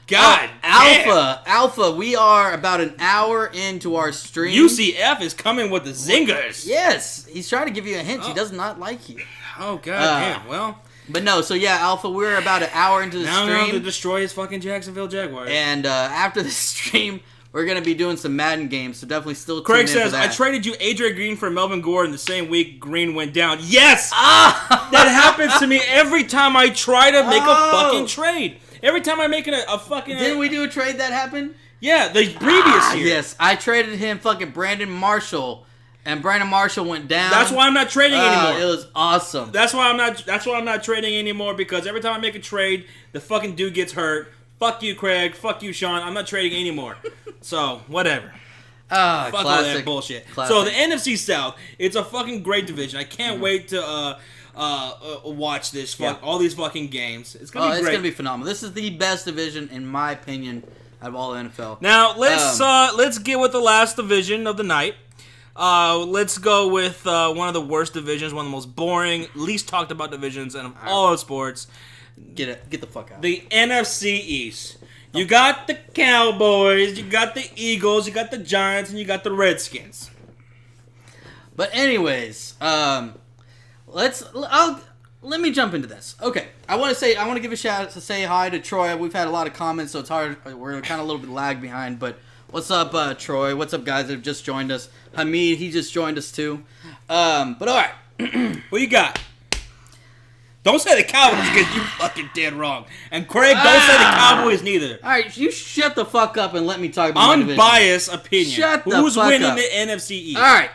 Speaker 1: God.
Speaker 2: Alpha. We are about an hour into our stream.
Speaker 1: UCF is coming with the zingers.
Speaker 2: Yes, he's trying to give you a hint. He does not like you.
Speaker 1: Oh god damn. Well.
Speaker 2: But no, so yeah, Alpha, we're about an hour into the stream.
Speaker 1: Now to destroy his fucking Jacksonville Jaguars.
Speaker 2: And after the stream, we're going to be doing some Madden games, so definitely still tune
Speaker 1: Craig
Speaker 2: in
Speaker 1: says,
Speaker 2: for that.
Speaker 1: I traded you Adrian Green for Melvin Gordon the same week Green went down. Yes! That happens to me every time I try to make a fucking trade. Every time I make a fucking...
Speaker 2: Didn't we do a trade that happened?
Speaker 1: Yeah, the previous year.
Speaker 2: Yes, I traded him fucking Brandon Marshall. And Brandon Marshall went down.
Speaker 1: That's why I'm not trading anymore.
Speaker 2: It was awesome.
Speaker 1: That's why I'm not trading anymore, because every time I make a trade, the fucking dude gets hurt. Fuck you, Craig. Fuck you, Sean. I'm not trading anymore. So, whatever. Fuck all that bullshit.
Speaker 2: Classic.
Speaker 1: So, the NFC South, it's a fucking great division. I can't wait to watch this all these fucking games. It's gonna be great.
Speaker 2: It's gonna be phenomenal. This is the best division, in my opinion, out of all the NFL.
Speaker 1: Now, let's get with the last division of the night. Let's go with one of the worst divisions, one of the most boring, least talked about divisions in all of sports.
Speaker 2: Get the fuck out.
Speaker 1: The NFC East. You got the Cowboys, you got the Eagles, you got the Giants, and you got the Redskins.
Speaker 2: But anyways, let me jump into this. Okay, I want to give a shout out to say hi to Troy. We've had a lot of comments, so it's hard. We're kind of a little bit lag behind, but. What's up, Troy? What's up, guys that have just joined us? Hamid, he just joined us, too. But, all right.
Speaker 1: What you got? Don't say the Cowboys because you fucking did wrong. And, Craig, don't say the Cowboys neither.
Speaker 2: All right, you shut the fuck up and let me talk about my division.
Speaker 1: Unbiased opinion.
Speaker 2: Shut the
Speaker 1: Who's
Speaker 2: fuck
Speaker 1: winning
Speaker 2: up.
Speaker 1: the NFC East?
Speaker 2: All right.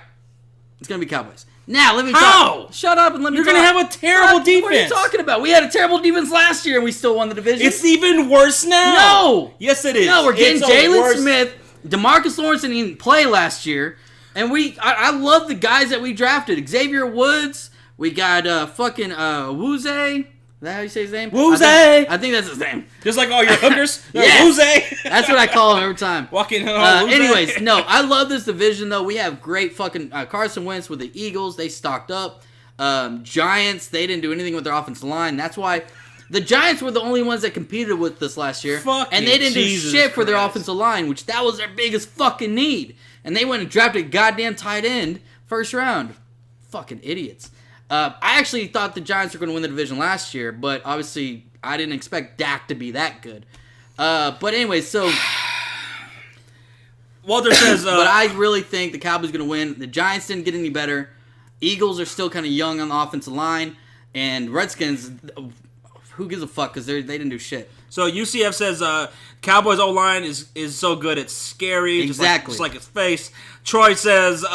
Speaker 2: It's going to be Cowboys. Now, let me talk.
Speaker 1: How?
Speaker 2: Shut up and let me talk.
Speaker 1: You're going to have a terrible defense.
Speaker 2: What are you talking about? We had a terrible defense last year and we still won the division.
Speaker 1: It's even worse now.
Speaker 2: No.
Speaker 1: Yes, it is.
Speaker 2: No, we're getting Jalen Smith. DeMarcus Lawrence didn't even play last year. And I love the guys that we drafted. Xavier Woods. We got fucking Wuze. Is that how you say his name?
Speaker 1: Wuze.
Speaker 2: I think that's his name.
Speaker 1: Just like all your hookers?
Speaker 2: Yes.
Speaker 1: Wuze.
Speaker 2: That's what I call him every time.
Speaker 1: Walking
Speaker 2: anyways, no, I love this division, though. We have great fucking Carson Wentz with the Eagles. They stocked up. Giants, they didn't do anything with their offensive line. That's why... The Giants were the only ones that competed with this last year. And they didn't do shit for their offensive line, which that was their biggest fucking need. And they went and drafted a goddamn tight end first round. Fucking idiots. I actually thought the Giants were going to win the division last year, but obviously I didn't expect Dak to be that good. But anyway, so...
Speaker 1: Walter says...
Speaker 2: but I really think the Cowboys are going to win. The Giants didn't get any better. Eagles are still kind of young on the offensive line. And Redskins... who gives a fuck because they didn't do shit.
Speaker 1: So UCF says Cowboys O-line is so good it's scary.
Speaker 2: Exactly.
Speaker 1: Just like his face. Troy says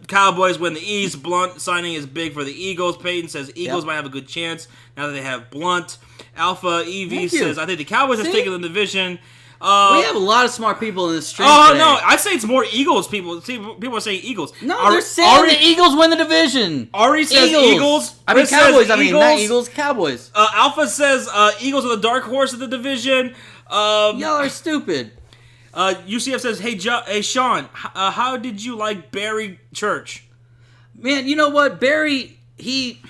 Speaker 1: Cowboys win the East. Blunt signing is big for the Eagles. Peyton says Eagles might have a good chance now that they have Blunt. Alpha EV says I think the Cowboys have taken the division.
Speaker 2: We have a lot of smart people in this stream.
Speaker 1: Oh no, I'd say it's more Eagles people. See, people are saying Eagles.
Speaker 2: No, they're saying the Eagles win the division.
Speaker 1: Ari says Eagles.
Speaker 2: I mean Cowboys. I mean not Eagles, Cowboys.
Speaker 1: Alpha says Eagles are the dark horse of the division.
Speaker 2: Y'all are stupid.
Speaker 1: UCF says, hey Sean, how did you like Barry Church?
Speaker 2: Man, you know what, Barry, he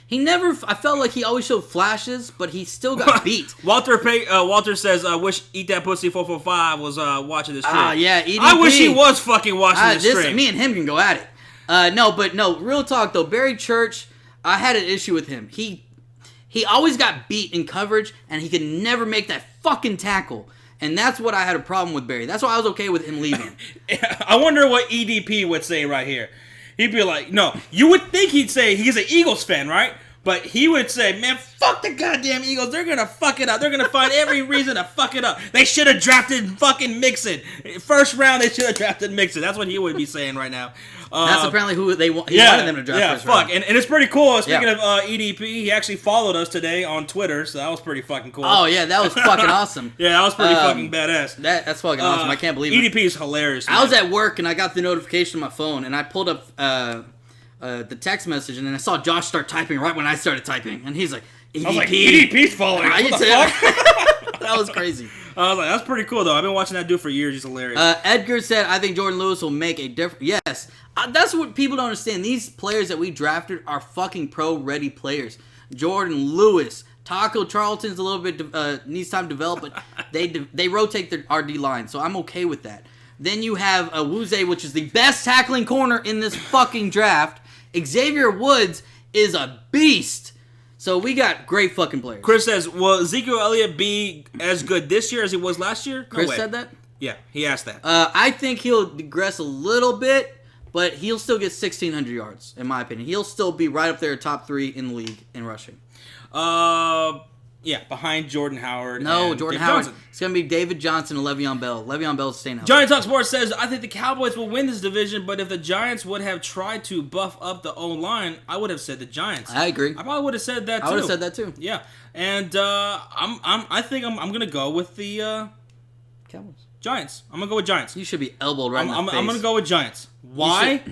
Speaker 2: never. I felt like he always showed flashes, but he still got beat.
Speaker 1: Walter says, "I wish Eat That Pussy 445 was watching this stream."
Speaker 2: Yeah, EDP.
Speaker 1: I wish he was fucking watching this stream.
Speaker 2: Me and him can go at it. No, real talk though. Barry Church, I had an issue with him. He always got beat in coverage, and he could never make that fucking tackle. And that's what I had a problem with Barry. That's why I was okay with him leaving.
Speaker 1: I wonder what EDP would say right here. He'd be like, no, you would think he'd say he's an Eagles fan, right? But he would say, man, fuck the goddamn Eagles. They're going to fuck it up. They're going to find every reason to fuck it up. They should have drafted fucking Mixon. First round, they should have drafted Mixon. That's what he would be saying right now.
Speaker 2: That's apparently who he wanted them to draft first round.
Speaker 1: And it's pretty cool. Speaking of EDP, he actually followed us today on Twitter, so that was pretty fucking cool.
Speaker 2: Oh, yeah, that was fucking awesome.
Speaker 1: Yeah, that was pretty fucking badass.
Speaker 2: That's fucking awesome. I can't believe it.
Speaker 1: EDP is hilarious, man.
Speaker 2: I was at work, and I got the notification on my phone, and I pulled up the text message, and then I saw Josh start typing right when I started typing, and he's like, EDP.
Speaker 1: I was like, EDP's following. What the fuck?
Speaker 2: That was crazy.
Speaker 1: I was like, that's pretty cool, though. I've been watching that dude for years. He's hilarious.
Speaker 2: Edgar said, I think Jordan Lewis will make a difference. Yes. That's what people don't understand. These players that we drafted are fucking pro-ready players. Jordan Lewis. Taco Charlton's a little bit needs time to develop, but they rotate their RD line, so I'm okay with that. Then you have Wuze, which is the best tackling corner in this fucking draft. Xavier Woods is a beast. So we got great fucking players.
Speaker 1: Chris says, will Ezekiel Elliott be as good this year as he was last year?
Speaker 2: No Chris said that?
Speaker 1: Yeah, he asked that.
Speaker 2: I think he'll digress a little bit, but he'll still get 1,600 yards, in my opinion. He'll still be right up there, top 3 in the league in rushing.
Speaker 1: Yeah, behind Jordan Howard.
Speaker 2: No, Jordan Howard.
Speaker 1: Johnson.
Speaker 2: It's going to be David Johnson and Le'Veon Bell. Le'Veon Bell's staying out.
Speaker 1: Johnny Talk Sports says, I think the Cowboys will win this division, but if the Giants would have tried to buff up the O-line, I would have said the Giants.
Speaker 2: I agree.
Speaker 1: I probably would have said that, too.
Speaker 2: I would have said that, too.
Speaker 1: Yeah. And I think I'm going to go with the
Speaker 2: Cowboys.
Speaker 1: Giants. I'm going to go with Giants.
Speaker 2: You should be elbowed right in the face.
Speaker 1: I'm going to go with Giants. Why?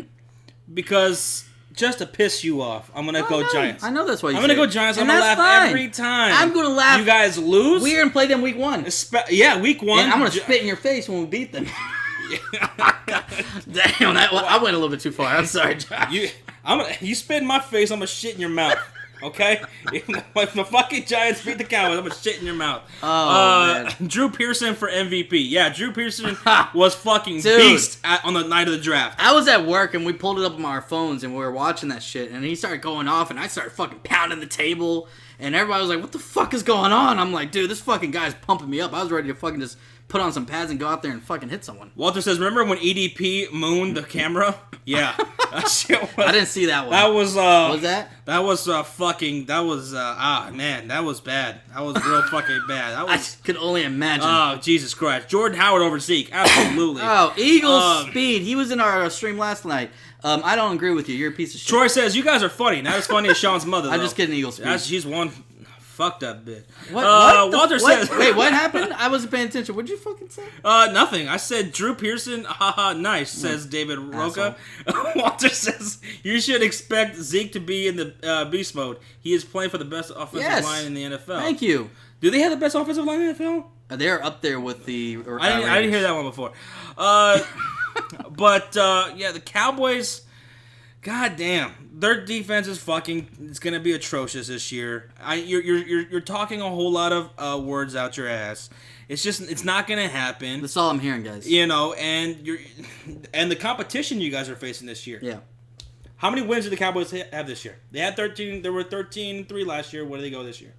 Speaker 1: Because... just to piss you off, I'm gonna go Giants.
Speaker 2: I know that's why you
Speaker 1: I'm gonna go Giants. I'm gonna laugh every time.
Speaker 2: I'm gonna laugh.
Speaker 1: You guys lose.
Speaker 2: We're gonna play them week 1.
Speaker 1: Week 1.
Speaker 2: And I'm gonna spit in your face when we beat them. Damn, I went a little bit too far. I'm sorry, Josh.
Speaker 1: You spit in my face. I'm gonna shit in your mouth. Okay? If the fucking Giants beat the Cowboys, I'm gonna shit in your mouth.
Speaker 2: Oh, man.
Speaker 1: Drew Pearson for MVP. Yeah, Drew Pearson was fucking beast on the night of the draft.
Speaker 2: I was at work and we pulled it up on our phones and we were watching that shit and he started going off and I started fucking pounding the table and everybody was like, what the fuck is going on? I'm like, dude, this fucking guy's pumping me up. I was ready to fucking just put on some pads and go out there and fucking hit someone.
Speaker 1: Walter says, remember when EDP mooned the camera? Yeah. That shit was,
Speaker 2: I didn't see that one.
Speaker 1: That was,
Speaker 2: what was that?
Speaker 1: That was man, that was bad. That was real fucking bad. That was,
Speaker 2: I could only imagine.
Speaker 1: Oh, Jesus Christ. Jordan Howard over Zeke. Absolutely.
Speaker 2: Oh, Eagles speed. He was in our stream last night. I don't agree with you. You're a piece of shit.
Speaker 1: Troy says, you guys are funny. Not as funny as Sean's mother, though.
Speaker 2: I'm just kidding, Eagles speed.
Speaker 1: She's one fucked up bitch.
Speaker 2: What?
Speaker 1: Walter says...
Speaker 2: Wait, what happened? I wasn't paying attention. What'd you fucking say?
Speaker 1: Nothing. I said Drew Pearson, haha, nice, says David Roca. Walter says, you should expect Zeke to be in the beast mode. He is playing for the best offensive line in the NFL.
Speaker 2: Thank you.
Speaker 1: Do they have the best offensive line in the NFL?
Speaker 2: They're up there with the...
Speaker 1: I didn't hear that one before. But, yeah, the Cowboys... God damn, their defense is it's gonna be atrocious this year. You're talking a whole lot of words out your ass. It's not gonna happen.
Speaker 2: That's all I'm hearing, guys.
Speaker 1: You know, and the competition you guys are facing this year.
Speaker 2: Yeah.
Speaker 1: How many wins did the Cowboys have this year? They had 13. There were 13-3 last year. Where do they go this year?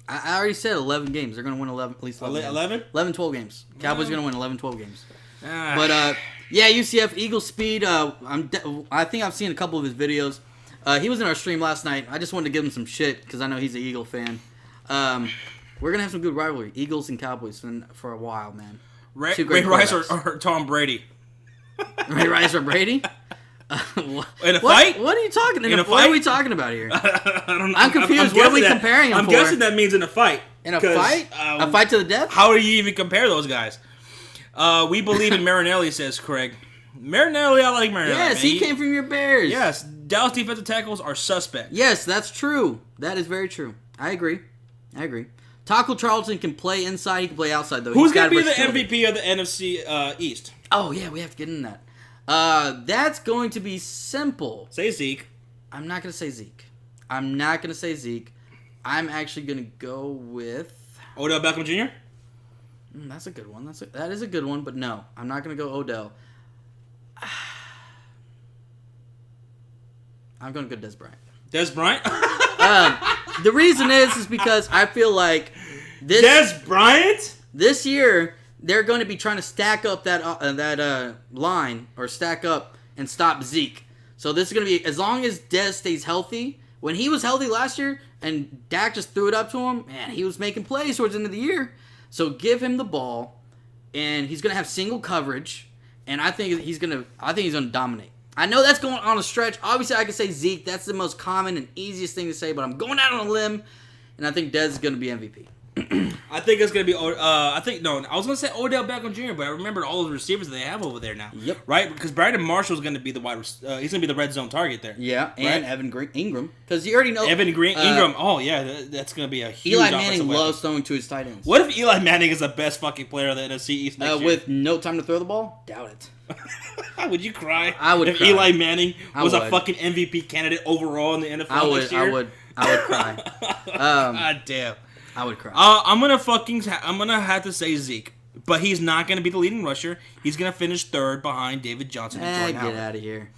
Speaker 2: I already said 11 games. They're gonna win 11, at least 11.
Speaker 1: 11?
Speaker 2: 11, 12 games. Cowboys are gonna win 11, 12 games. But yeah, UCF Eagle speed. I think I've seen a couple of his videos. He was in our stream last night. I just wanted to give him some shit because I know he's an Eagle fan. We're going to have some good rivalry. Eagles and Cowboys for a while, man.
Speaker 1: Ray Rice or Tom Brady?
Speaker 2: Ray Rice or Brady?
Speaker 1: In a fight?
Speaker 2: What are you talking about? What are we talking about here?
Speaker 1: I don't know.
Speaker 2: I'm confused. What are we comparing them
Speaker 1: I'm guessing that means in a fight.
Speaker 2: In a fight? A fight to the death?
Speaker 1: How do you even compare those guys? We believe in Marinelli, says Craig. Marinelli, I like Marinelli.
Speaker 2: Yes, he came from your Bears.
Speaker 1: Yes, Dallas defensive tackles are suspect.
Speaker 2: Yes, that's true. That is very true. I agree. Taco Charlton can play inside. He can play outside, though.
Speaker 1: Who's going to be the MVP of the NFC East?
Speaker 2: Oh, yeah, we have to get in that. That's going to be simple.
Speaker 1: Say Zeke.
Speaker 2: I'm not going to say Zeke. I'm actually going to go with...
Speaker 1: Odell Beckham Jr.?
Speaker 2: That's a good one. That is a good one, but no. I'm not going to go Odell. I'm going to go Dez Bryant.
Speaker 1: Dez Bryant?
Speaker 2: The reason is because I feel like
Speaker 1: Dez Bryant?
Speaker 2: This year, they're going to be trying to stack up that line, or stack up and stop Zeke. So this is going to be, as long as Dez stays healthy. When he was healthy last year and Dak just threw it up to him, man, he was making plays towards the end of the year. So give him the ball, and he's going to have single coverage, and I think he's going to dominate. I know that's going on a stretch. Obviously, I could say Zeke. That's the most common and easiest thing to say, but I'm going out on a limb, and I think Dez is going to be MVP.
Speaker 1: I think it's going to be, I was going to say Odell Beckham Jr., but I remembered all those receivers that they have over there now.
Speaker 2: Yep.
Speaker 1: Right? Because Brandon Marshall's going to be the he's going to be the red zone target there.
Speaker 2: Yeah, and Evan Ingram. Because you already know.
Speaker 1: Ingram, oh yeah, that's going to be a huge
Speaker 2: Eli Manning loves throwing to his tight ends.
Speaker 1: What if Eli Manning is the best fucking player of the NFC East next year?
Speaker 2: With no time to throw the ball? Doubt it.
Speaker 1: Would you cry?
Speaker 2: I would
Speaker 1: if
Speaker 2: cry.
Speaker 1: Eli Manning was a fucking MVP candidate overall in the NFL next year?
Speaker 2: I would cry.
Speaker 1: God damn.
Speaker 2: I would cry.
Speaker 1: I'm gonna have to say Zeke, but he's not gonna be the leading rusher. He's gonna finish third behind David Johnson and Jordan Howard.
Speaker 2: Get out of here.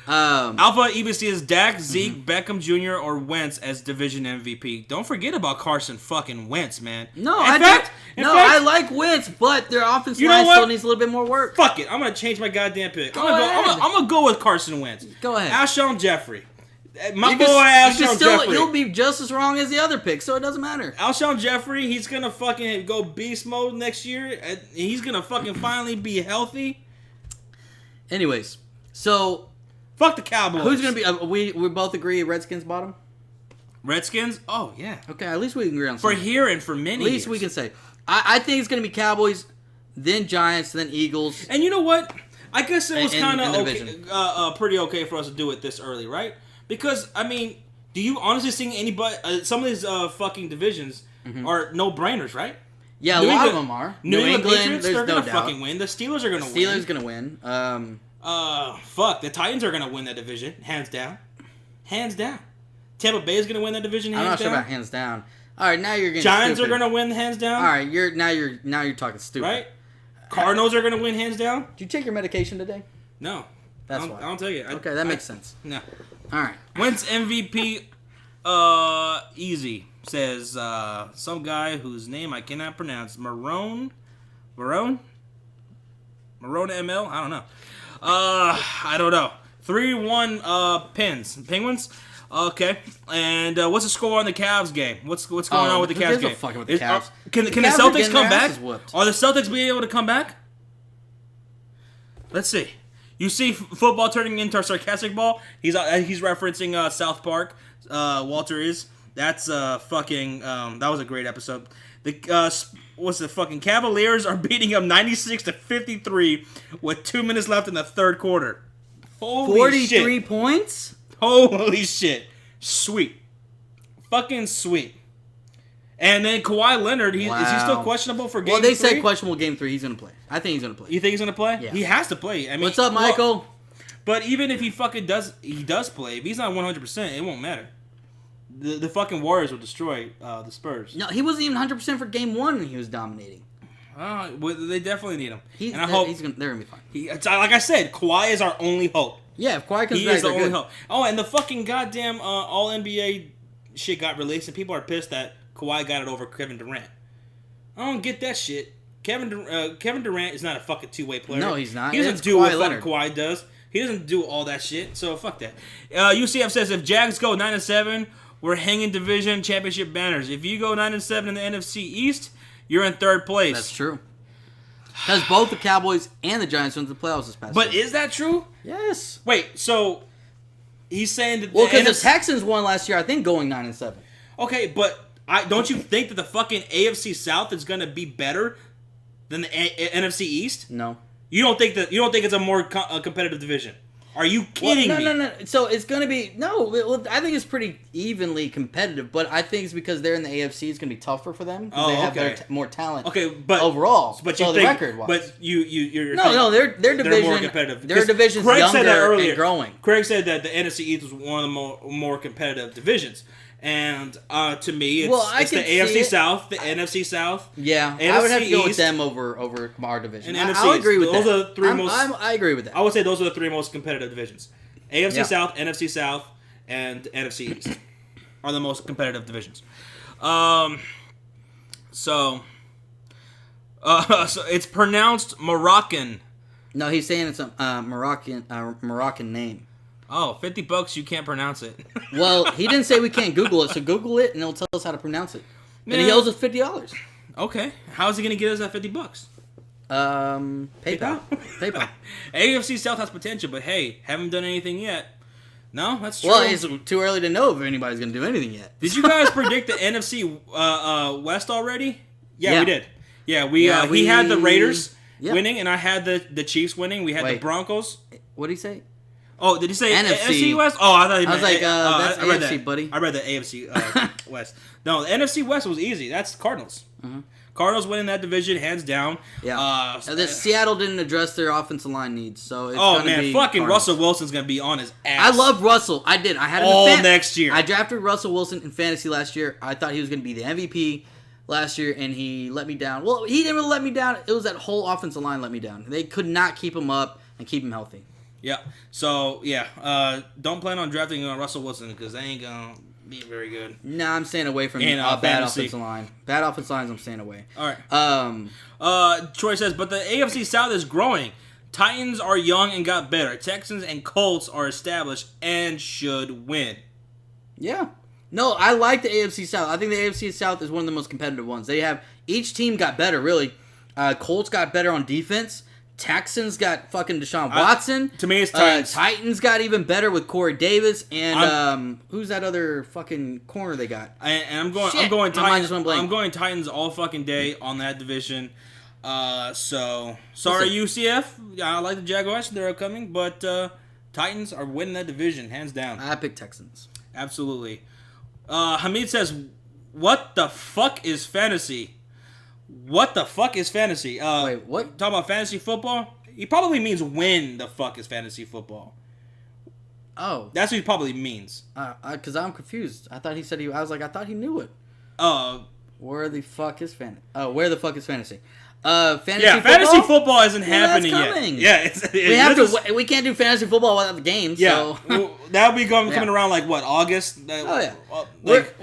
Speaker 1: Alpha EBC is Dak, Zeke, Beckham Jr. or Wentz as division MVP. Don't forget about Carson fucking Wentz, man.
Speaker 2: No, I like Wentz, but their offense line still needs a little bit more work.
Speaker 1: Fuck it, I'm gonna change my goddamn pick. I'm gonna go with Carson Wentz.
Speaker 2: Go ahead.
Speaker 1: Alshon Jeffrey. Alshon Jeffrey.
Speaker 2: He'll be just as wrong as the other pick, so it doesn't matter.
Speaker 1: Alshon Jeffrey, he's gonna fucking go beast mode next year. And he's gonna fucking finally be healthy.
Speaker 2: Anyways, so
Speaker 1: fuck the Cowboys.
Speaker 2: Who's gonna be? We both agree Redskins bottom.
Speaker 1: Redskins? Oh yeah.
Speaker 2: Okay, at least we can agree on something.
Speaker 1: For here and for many.
Speaker 2: At least we can say. I think it's gonna be Cowboys, then Giants, then Eagles.
Speaker 1: And you know what? I guess it was kind of pretty okay for us to do it this early, right? Because, I mean, do you honestly think anybody... some of these fucking divisions are no-brainers, right?
Speaker 2: Yeah, a lot of them are.
Speaker 1: New England Patriots, they're going to fucking win. The Steelers are going to win.
Speaker 2: Steelers going to win.
Speaker 1: The Titans are going to win that division, hands down. Hands down. Tampa Bay is going to win that division, hands down.
Speaker 2: I'm not sure about hands down. All right, now you're getting
Speaker 1: Giants
Speaker 2: stupid.
Speaker 1: are going to win hands down.
Speaker 2: All right, now you're talking stupid.
Speaker 1: Right? Cardinals are going to win hands down.
Speaker 2: Did you take your medication today?
Speaker 1: No.
Speaker 2: That's why.
Speaker 1: I don't take it.
Speaker 2: Okay, that makes sense.
Speaker 1: No.
Speaker 2: All right.
Speaker 1: Wentz MVP easy, says some guy whose name I cannot pronounce. Marone ML? I don't know. I don't know. 3-1 Penguins. Okay. And what's the score on the Cavs game? What's going on with the Cavs game?
Speaker 2: Fucking with the Cavs.
Speaker 1: Can the Celtics come back? Are the Celtics being able to come back? Let's see. You see football turning into a sarcastic ball? He's referencing South Park. Walter is. That's fucking. That was a great episode. The fucking Cavaliers are beating them 96-53 with 2 minutes left in the third quarter. Holy
Speaker 2: 43
Speaker 1: shit.
Speaker 2: points?
Speaker 1: Holy shit. Sweet. Fucking sweet. And then Kawhi Leonard, is he still questionable for game 3?
Speaker 2: Well, they say questionable game 3. He's going to play. I think he's going to play.
Speaker 1: You think he's going to play?
Speaker 2: Yeah.
Speaker 1: He has to play. I mean,
Speaker 2: what's up, Michael?
Speaker 1: But even if he does play, if he's not 100%, it won't matter. The fucking Warriors will destroy the Spurs.
Speaker 2: No, he wasn't even 100% for game 1 when he was dominating.
Speaker 1: Well, they definitely need him.
Speaker 2: And I hope they're going to be fine.
Speaker 1: Like I said, Kawhi is our only hope.
Speaker 2: Yeah, if Kawhi comes back,
Speaker 1: he is the only hope. Oh, and the fucking goddamn All-NBA shit got released, and people are pissed that Kawhi got it over Kevin Durant. I don't get that shit. Kevin Durant is not a fucking two-way player.
Speaker 2: No, he's not.
Speaker 1: He doesn't do what fucking Kawhi does. He doesn't do all that shit. So fuck that. UCF says if Jags go 9-7, we're hanging division championship banners. If you go 9-7 in the NFC East, you're in third place.
Speaker 2: That's true. Because both the Cowboys and the Giants went to the playoffs this past
Speaker 1: But
Speaker 2: year.
Speaker 1: is that true?
Speaker 2: Yes.
Speaker 1: Wait, so he's saying that
Speaker 2: because the Texans won last year, I think, going 9-7.
Speaker 1: Okay, but don't you think that the fucking AFC South is going to be better than the NFC East?
Speaker 2: No.
Speaker 1: You don't think it's a more competitive division? Are you kidding me?
Speaker 2: No. So it's going to be I think it's pretty evenly competitive, but I think it's because they're in the AFC. It's going to be tougher for them.
Speaker 1: Oh,
Speaker 2: they have
Speaker 1: okay.
Speaker 2: More talent.
Speaker 1: Okay, but
Speaker 2: overall,
Speaker 1: but
Speaker 2: so
Speaker 1: you
Speaker 2: the
Speaker 1: think,
Speaker 2: record-wise.
Speaker 1: but you're
Speaker 2: their division.
Speaker 1: they're more competitive.
Speaker 2: Their division's
Speaker 1: Craig
Speaker 2: younger
Speaker 1: said that earlier.
Speaker 2: and growing.
Speaker 1: Craig said that the NFC East was one of the more competitive divisions. And to me, it's the AFC South, the NFC South.
Speaker 2: Yeah,
Speaker 1: NFC
Speaker 2: I would have to go
Speaker 1: East,
Speaker 2: with them over our division.
Speaker 1: And NFC
Speaker 2: I'll agree with
Speaker 1: those
Speaker 2: that.
Speaker 1: Are the three most,
Speaker 2: I agree with that.
Speaker 1: I would say those are the three most competitive divisions. AFC South, NFC South, and NFC East are the most competitive divisions. So it's pronounced Moroccan.
Speaker 2: No, he's saying it's a Moroccan name.
Speaker 1: Oh, $50, you can't pronounce it.
Speaker 2: Well, he didn't say we can't Google it, so Google it and it'll tell us how to pronounce it. And he owes us $50.
Speaker 1: Okay. How is he going to get us that $50?
Speaker 2: PayPal. PayPal.
Speaker 1: AFC South has potential, but hey, haven't done anything yet. No, that's true.
Speaker 2: Well, it's too early to know if anybody's going to do anything yet.
Speaker 1: Did you guys predict the NFC West already? Yeah, we did. Yeah, we had the Raiders winning, and I had the Chiefs winning. We had the Broncos.
Speaker 2: What did he say?
Speaker 1: Oh, did he say
Speaker 2: NFC
Speaker 1: West? Oh, I thought he meant...
Speaker 2: I was like, that's
Speaker 1: I read
Speaker 2: AFC,
Speaker 1: that.
Speaker 2: buddy.
Speaker 1: I read the AFC West. No, the NFC West was easy. That's Cardinals.
Speaker 2: Mm-hmm.
Speaker 1: Cardinals winning that division, hands down.
Speaker 2: Yeah. Seattle didn't address their offensive line needs, so it's going to be
Speaker 1: fucking
Speaker 2: Cardinals.
Speaker 1: Russell Wilson's going to be on his ass.
Speaker 2: I love Russell. I did. I had him
Speaker 1: all next year.
Speaker 2: I drafted Russell Wilson in fantasy last year. I thought he was going to be the MVP last year, and he let me down. Well, he didn't really let me down. It was that whole offensive line let me down. They could not keep him up and keep him healthy.
Speaker 1: Yeah. So, don't plan on drafting Russell Wilson because they ain't going to be very good.
Speaker 2: Nah, I'm staying away from bad offensive line. Bad offensive lines, I'm staying away.
Speaker 1: All right. Troy says, but the AFC South is growing. Titans are young and got better. Texans and Colts are established and should win.
Speaker 2: Yeah. No, I like the AFC South. I think the AFC South is one of the most competitive ones. Each team got better, really. Colts got better on defense. Texans got fucking Deshaun Watson.
Speaker 1: To me, it's Titans.
Speaker 2: Titans got even better with Corey Davis and who's that other fucking corner they got?
Speaker 1: I'm going Titans. I'm going Titans all fucking day on that division. So sorry UCF. I like the Jaguars; they're upcoming, but Titans are winning that division hands down.
Speaker 2: I pick Texans.
Speaker 1: Absolutely. Hamid says, "What the fuck is fantasy?" What the fuck is fantasy?
Speaker 2: Wait, what?
Speaker 1: Talking about fantasy football? He probably means when the fuck is fantasy football.
Speaker 2: Oh.
Speaker 1: That's what he probably means.
Speaker 2: Because I'm confused. I thought he said I thought he knew it. Where the fuck is fantasy? Fantasy
Speaker 1: fantasy football isn't happening yet. Yeah,
Speaker 2: we can't do fantasy football without the games.
Speaker 1: Yeah,
Speaker 2: so.
Speaker 1: That'll be coming around like what, August?
Speaker 2: If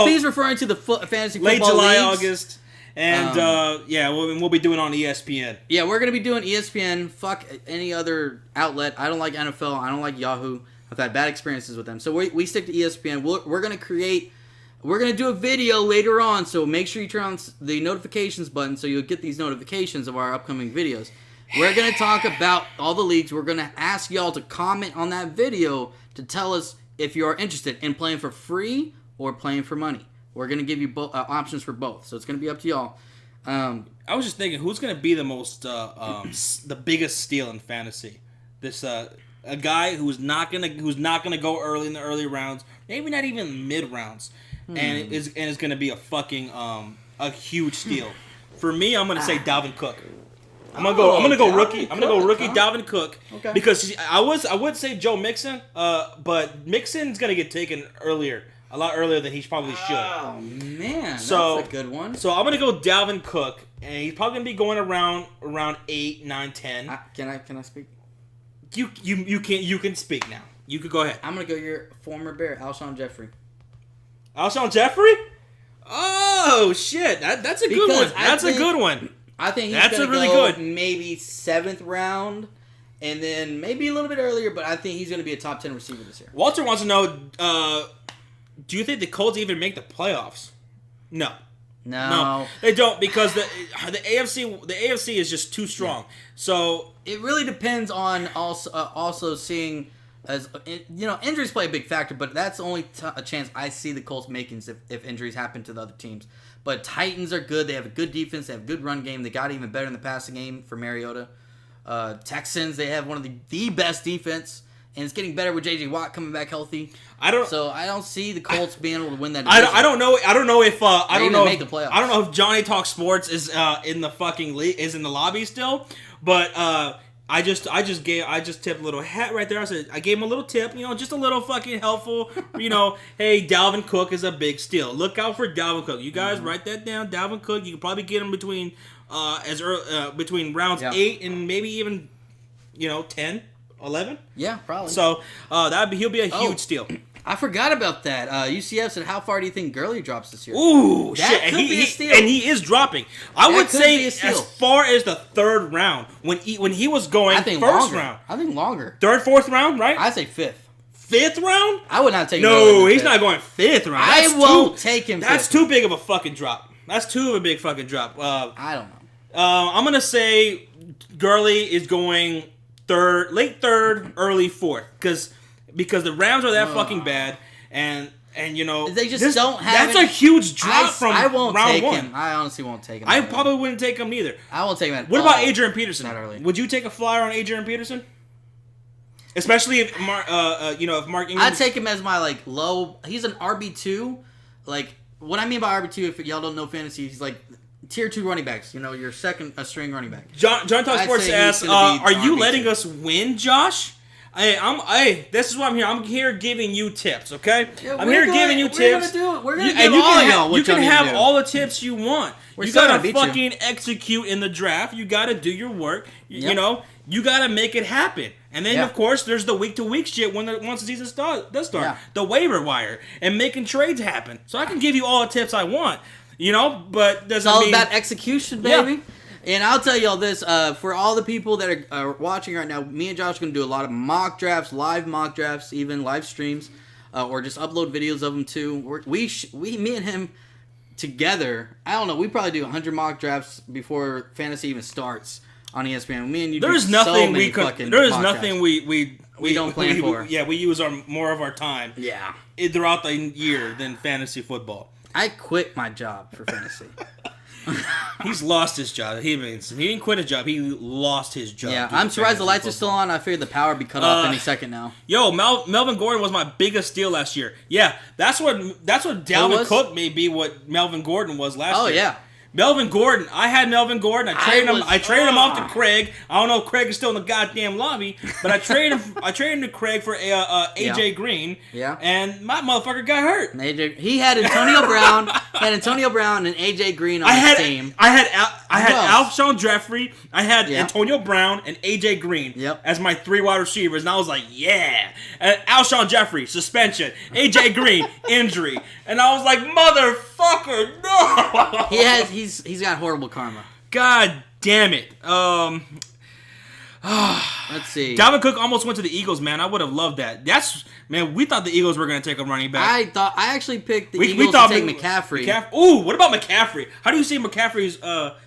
Speaker 2: he's referring to the fantasy football
Speaker 1: late July,
Speaker 2: leagues,
Speaker 1: August. And, we'll be doing it on ESPN.
Speaker 2: Yeah, we're going to be doing ESPN. Fuck any other outlet. I don't like NFL. I don't like Yahoo. I've had bad experiences with them. So we stick to ESPN. We're going to do a video later on, so make sure you turn on the notifications button so you'll get these notifications of our upcoming videos. We're going to talk about all the leagues. We're going to ask y'all to comment on that video to tell us if you are interested in playing for free or playing for money. We're going to give you options for both, so it's going to be up to y'all.
Speaker 1: I was just thinking, who's going to be the most, the biggest steal in fantasy? This a guy who's not gonna go early in the early rounds, maybe not even mid rounds, and is going to be a fucking a huge steal. For me, I'm going to say Dalvin Cook. I'm gonna go rookie Dalvin Cook because I would say Joe Mixon, but Mixon's going to get taken a lot earlier than he probably should.
Speaker 2: Oh, man. That's a good one.
Speaker 1: So I'm going to go Dalvin Cook, and he's probably going to be going around 8, 9, 10.
Speaker 2: Can I speak?
Speaker 1: You can speak now. You could go ahead.
Speaker 2: I'm going to go your former Bear, Alshon Jeffrey.
Speaker 1: Alshon Jeffrey? Oh, shit. That's a good one. That's a good one.
Speaker 2: I think he's going to go maybe 7th round. and then maybe a little bit earlier, but I think he's going to be a top 10 receiver this year.
Speaker 1: Walter wants to know, do you think the Colts even make the playoffs? No, they don't, because the AFC is just too strong. So
Speaker 2: it really depends on also seeing, as injuries play a big factor, but that's only a chance I see the Colts making if injuries happen to the other teams. But Titans are good. They have a good defense. They have a good run game. They got even better in the passing game for Mariota. Texans, they have one of the best defense, and it's getting better with J.J. Watt coming back healthy. I don't see the Colts being able to win that division.
Speaker 1: I don't know
Speaker 2: make the playoffs.
Speaker 1: I don't know if Johnny Talk Sports is in the fucking league, is in the lobby still, but I just tipped a little hat right there. I gave him a little tip, just a little fucking helpful. Hey, Dalvin Cook is a big steal. Look out for Dalvin Cook. You guys write that down. Dalvin Cook. You can probably get him between between rounds 8 and maybe even 10, 11.
Speaker 2: Yeah, probably.
Speaker 1: So he'll be a huge steal.
Speaker 2: I forgot about that. UCF said, "How far do you think Gurley drops this year?"
Speaker 1: Ooh,
Speaker 2: that
Speaker 1: shit!
Speaker 2: Could be a steal.
Speaker 1: And he is dropping. I would say as far as the third round when he was going first round.
Speaker 2: I think longer.
Speaker 1: Third, fourth round, right?
Speaker 2: I say fifth.
Speaker 1: Fifth round?
Speaker 2: I would not take.
Speaker 1: No, he's not going fifth round.
Speaker 2: I won't take him.
Speaker 1: That's too big of a fucking drop. That's too of a big fucking drop.
Speaker 2: I don't know.
Speaker 1: I'm gonna say Gurley is going late third, early fourth, because the Rams are that fucking bad, and
Speaker 2: they just don't have.
Speaker 1: That's a huge drop from round one.
Speaker 2: Him. I honestly won't take him.
Speaker 1: I probably wouldn't take him neither.
Speaker 2: I won't take him.
Speaker 1: What about Adrian Peterson?
Speaker 2: Not early.
Speaker 1: Would you take a flyer on Adrian Peterson? Especially if Mark Ingram.
Speaker 2: I'd take him as my low. He's an RB2. What I mean by RB2, if y'all don't know fantasy, he's tier 2 running backs. Your second string running back.
Speaker 1: John Talk Sports asks, "Are you letting us win, Josh?" This is why I'm here. I'm here giving you tips, okay?
Speaker 2: Yeah,
Speaker 1: I'm here giving you tips.
Speaker 2: We're gonna give all of y'all what
Speaker 1: you can have all the tips you want. You gotta fucking execute in the draft. You gotta do your work. You gotta make it happen. And then of course there's the week to week shit once the season does start. Yeah. The waiver wire and making trades happen. So I can give you all the tips I want. But doesn't
Speaker 2: it's all
Speaker 1: mean
Speaker 2: about execution, baby. Yeah. And I'll tell y'all this, for all the people that are watching right now, me and Josh are going to do a lot of mock drafts, live mock drafts, even live streams, or just upload videos of them too. Me and him together, I don't know, we probably do 100 mock drafts before fantasy even starts on ESPN. Me and you
Speaker 1: There's
Speaker 2: do
Speaker 1: nothing
Speaker 2: so many fucking mock drafts.
Speaker 1: we
Speaker 2: don't plan for.
Speaker 1: Yeah, we use more of our time throughout the year than fantasy football.
Speaker 2: I quit my job for fantasy.
Speaker 1: He's lost his job. He didn't quit his job. He lost his job.
Speaker 2: Yeah, I'm surprised the lights are still on. I figured the power would be cut off any second now.
Speaker 1: Yo, Melvin Gordon was my biggest steal last year. Yeah, that's what Dalvin Cook may be what Melvin Gordon was last year. Oh yeah. Melvin Gordon. I had Melvin Gordon. I traded him off to Craig. I don't know if Craig is still in the goddamn lobby, but I traded him to Craig for AJ Green. Yeah. And my motherfucker got hurt.
Speaker 2: He had Antonio Brown. And AJ Green on his team.
Speaker 1: I had Alshon Jeffrey. I had Antonio Brown and AJ Green as my 3 wide receivers, and I was like, yeah. And Alshon Jeffrey suspension. AJ Green injury, and I was like, motherfucker, no.
Speaker 2: He's got horrible karma.
Speaker 1: God damn it.
Speaker 2: Let's see.
Speaker 1: Dalvin Cook almost went to the Eagles, man. I would have loved that. We thought the Eagles were going to take a running back.
Speaker 2: I actually picked the Eagles to take McCaffrey.
Speaker 1: Ooh, what about McCaffrey? How do you see McCaffrey's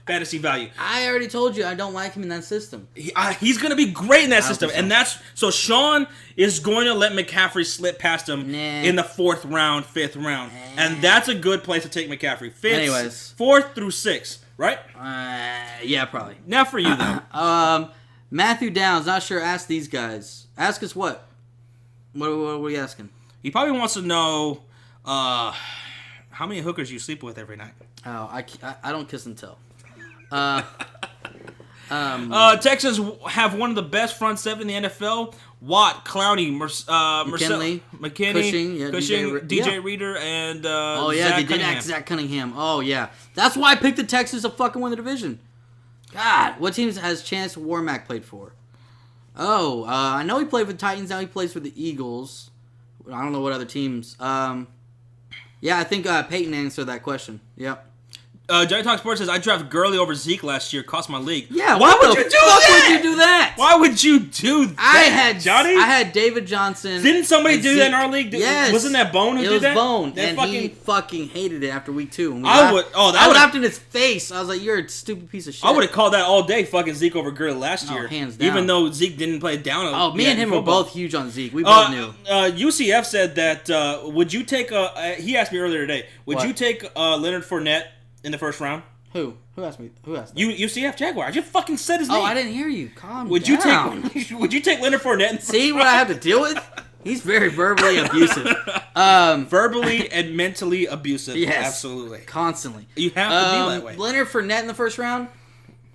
Speaker 1: fantasy value?
Speaker 2: I already told you I don't like him in that system.
Speaker 1: He's going to be great in that system, and so Sean is going to let McCaffrey slip past him in the 4th round, 5th round, and that's a good place to take McCaffrey. 4th through 6th, right?
Speaker 2: Yeah, probably.
Speaker 1: Not for you though.
Speaker 2: Matthew Downs, not sure. Ask these guys. Ask us what? What are we asking?
Speaker 1: He probably wants to know how many hookers you sleep with every night.
Speaker 2: Oh, I don't kiss and tell.
Speaker 1: Texans have one of the best front 7 in the NFL. Watt, Clowney, McKinley, Cushing, DJ Reader, and
Speaker 2: they did act Zach Cunningham. Oh yeah, that's why I picked the Texans to fucking win the division. God, what teams has Chance Warmack played for? I know he played for the Titans. Now he plays for the Eagles. I don't know what other teams. I think Peyton answered that question. Yep.
Speaker 1: Johnny Talk Sports says, I drafted Gurley over Zeke last year. Cost my league.
Speaker 2: Yeah,
Speaker 1: why would you do that?
Speaker 2: Why would you do that?
Speaker 1: Why would you do that, Johnny?
Speaker 2: I had David Johnson.
Speaker 1: Didn't somebody do that in our league?
Speaker 2: Yes.
Speaker 1: Wasn't that Bone who did that?
Speaker 2: It was Bone,
Speaker 1: and
Speaker 2: he fucking hated it after week 2.
Speaker 1: I
Speaker 2: laughed in his face. I was like, you're a stupid piece of shit.
Speaker 1: I would have called that all day, fucking Zeke over Gurley last year.
Speaker 2: Hands down.
Speaker 1: Even though Zeke didn't play down.
Speaker 2: Oh, me and him were both huge on Zeke. We both knew.
Speaker 1: UCF said that, would you take, he asked me earlier today, would you take Leonard Fournette in the first round?
Speaker 2: Who? Who asked me? Who asked that?
Speaker 1: UCF Jaguar. I just fucking said his name.
Speaker 2: Oh, I didn't hear you. Calm down.
Speaker 1: Would you take Leonard Fournette in the
Speaker 2: See what I have to deal with? He's very verbally abusive.
Speaker 1: Verbally and mentally abusive.
Speaker 2: Yes.
Speaker 1: Absolutely.
Speaker 2: Constantly.
Speaker 1: You have to be that way.
Speaker 2: Leonard Fournette in the first round?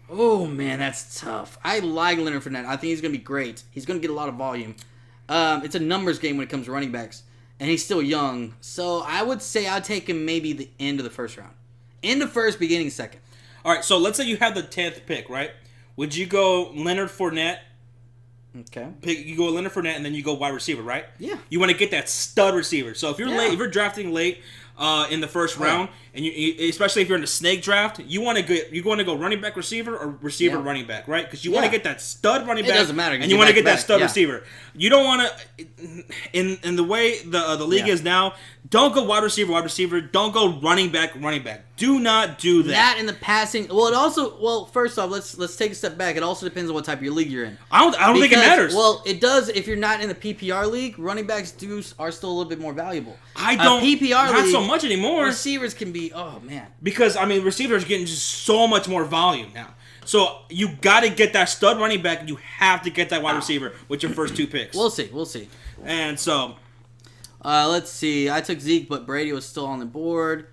Speaker 2: Oh, man, that's tough. I like Leonard Fournette. I think he's going to be great. He's going to get a lot of volume. It's a numbers game when it comes to running backs. And he's still young. So I would say I'd take him maybe the end of the first round. End of first, beginning second.
Speaker 1: All right, so let's say you have the 10th pick, right? Would you go Leonard Fournette?
Speaker 2: Okay.
Speaker 1: You go Leonard Fournette, and then you go wide receiver, right?
Speaker 2: Yeah.
Speaker 1: You want to get that stud receiver. So if you're late, if you're drafting late in the first round, and you especially if you're in a snake draft, you want to go running back receiver or receiver running back, right? Because you want to get that stud running back.
Speaker 2: It doesn't matter.
Speaker 1: And you want to get that stud receiver. You don't want to in the way the league is now. Don't go wide receiver. Don't go running back. Do not do that.
Speaker 2: That in the passing. Well, first off, let's take a step back. It also depends on what type of your league you're in.
Speaker 1: I don't think it matters.
Speaker 2: Well, it does if you're not in the PPR league. Running backs are still a little bit more valuable.
Speaker 1: I don't
Speaker 2: PPR
Speaker 1: not
Speaker 2: league,
Speaker 1: so much anymore.
Speaker 2: Receivers can be man.
Speaker 1: Because receivers are getting just so much more volume now. So you got to get that stud running back. And you have to get that wide receiver with your first 2 picks.
Speaker 2: We'll see.
Speaker 1: And so.
Speaker 2: Let's see. I took Zeke, but Brady was still on the board.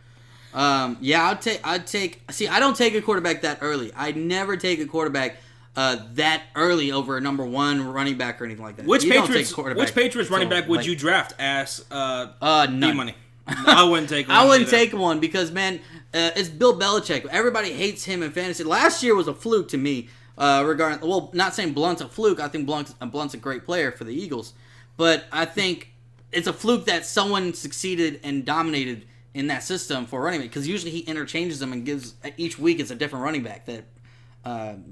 Speaker 2: I'd take. See, I don't take a quarterback that early. I never take a quarterback that early over a number 1 running back or anything like that.
Speaker 1: Which Patriots running back would you draft as
Speaker 2: none.
Speaker 1: money? I wouldn't take one.
Speaker 2: I wouldn't take one because man, it's Bill Belichick. Everybody hates him in fantasy. Last year was a fluke to me. Not saying Blunt's a fluke. I think Blunt's a great player for the Eagles, but I think it's a fluke that someone succeeded and dominated in that system for running back because usually he interchanges them and gives each week it's a different running back that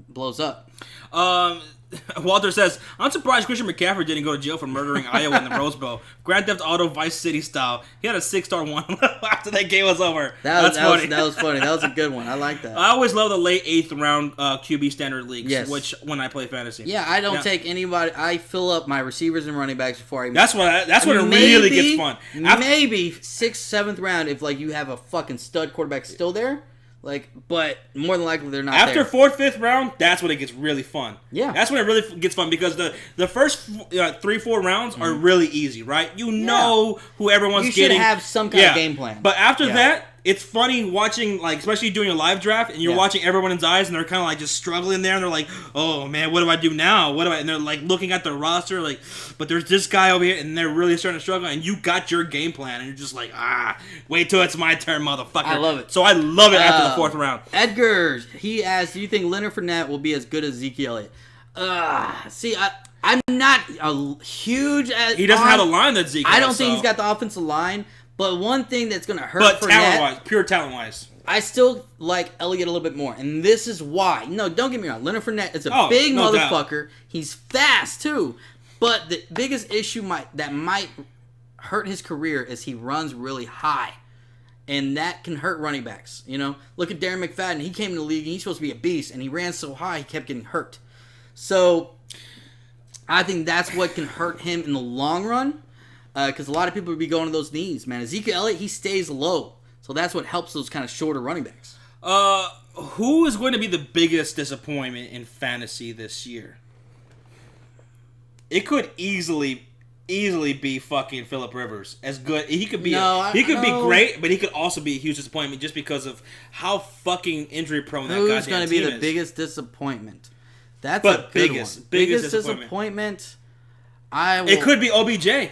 Speaker 2: blows up.
Speaker 1: Walter says, I'm surprised Christian McCaffrey didn't go to jail for murdering Iowa in the Rose Bowl. Grand Theft Auto Vice City style. He had a 6-star one after that game was over. That's funny.
Speaker 2: That was funny. That was a good one. I like that.
Speaker 1: I always love the late 8th round QB standard leagues,
Speaker 2: yes.
Speaker 1: when I play fantasy.
Speaker 2: Yeah, I don't take anybody. I fill up my receivers and running backs before I.
Speaker 1: That's when it really gets fun.
Speaker 2: Maybe 6th, 7th round if you have a fucking stud quarterback still there. But more than likely they're not
Speaker 1: after
Speaker 2: there.
Speaker 1: 4th, 5th round, that's when it gets really fun.
Speaker 2: Yeah.
Speaker 1: That's when it really gets fun because the first 3, 4 rounds are really easy, right? You know who everyone's getting.
Speaker 2: You should have some kind of game plan.
Speaker 1: But after that, it's funny watching, especially doing a live draft, and you're watching everyone's eyes, and they're kind of just struggling there, and they're like, oh, man, what do I do now? And they're looking at the roster, but there's this guy over here, and they're really starting to struggle, and you got your game plan, and you're just like, wait till it's my turn, motherfucker. I
Speaker 2: love it.
Speaker 1: So I love it after the 4th round.
Speaker 2: Edgar, he asked, do you think Leonard Fournette will be as good as Zeke Elliott? I'm not a huge...
Speaker 1: He doesn't have the line that Zeke has.
Speaker 2: I don't think he's got the offensive line. But one thing that's going to hurt Fournette...
Speaker 1: pure talent-wise.
Speaker 2: I still like Elliott a little bit more. And this is why. No, don't get me wrong. Leonard Fournette is a big motherfucker. Doubt. He's fast, too. But the biggest issue that might hurt his career is he runs really high. And that can hurt running backs. Look at Darren McFadden. He came in the league, and he's supposed to be a beast. And he ran so high, he kept getting hurt. So, I think that's what can hurt him in the long run. Because a lot of people would be going to those knees, man. Ezekiel Elliott, he stays low. So that's what helps those kind of shorter running backs.
Speaker 1: Who is going to be the biggest disappointment in fantasy this year? It could easily be fucking Phillip Rivers. As good, he could be. He could be great, but he could also be a huge disappointment just because of how fucking injury prone that goddamn team is.
Speaker 2: Who's going to be the biggest disappointment? That's a good one. Biggest disappointment. It
Speaker 1: could be OBJ.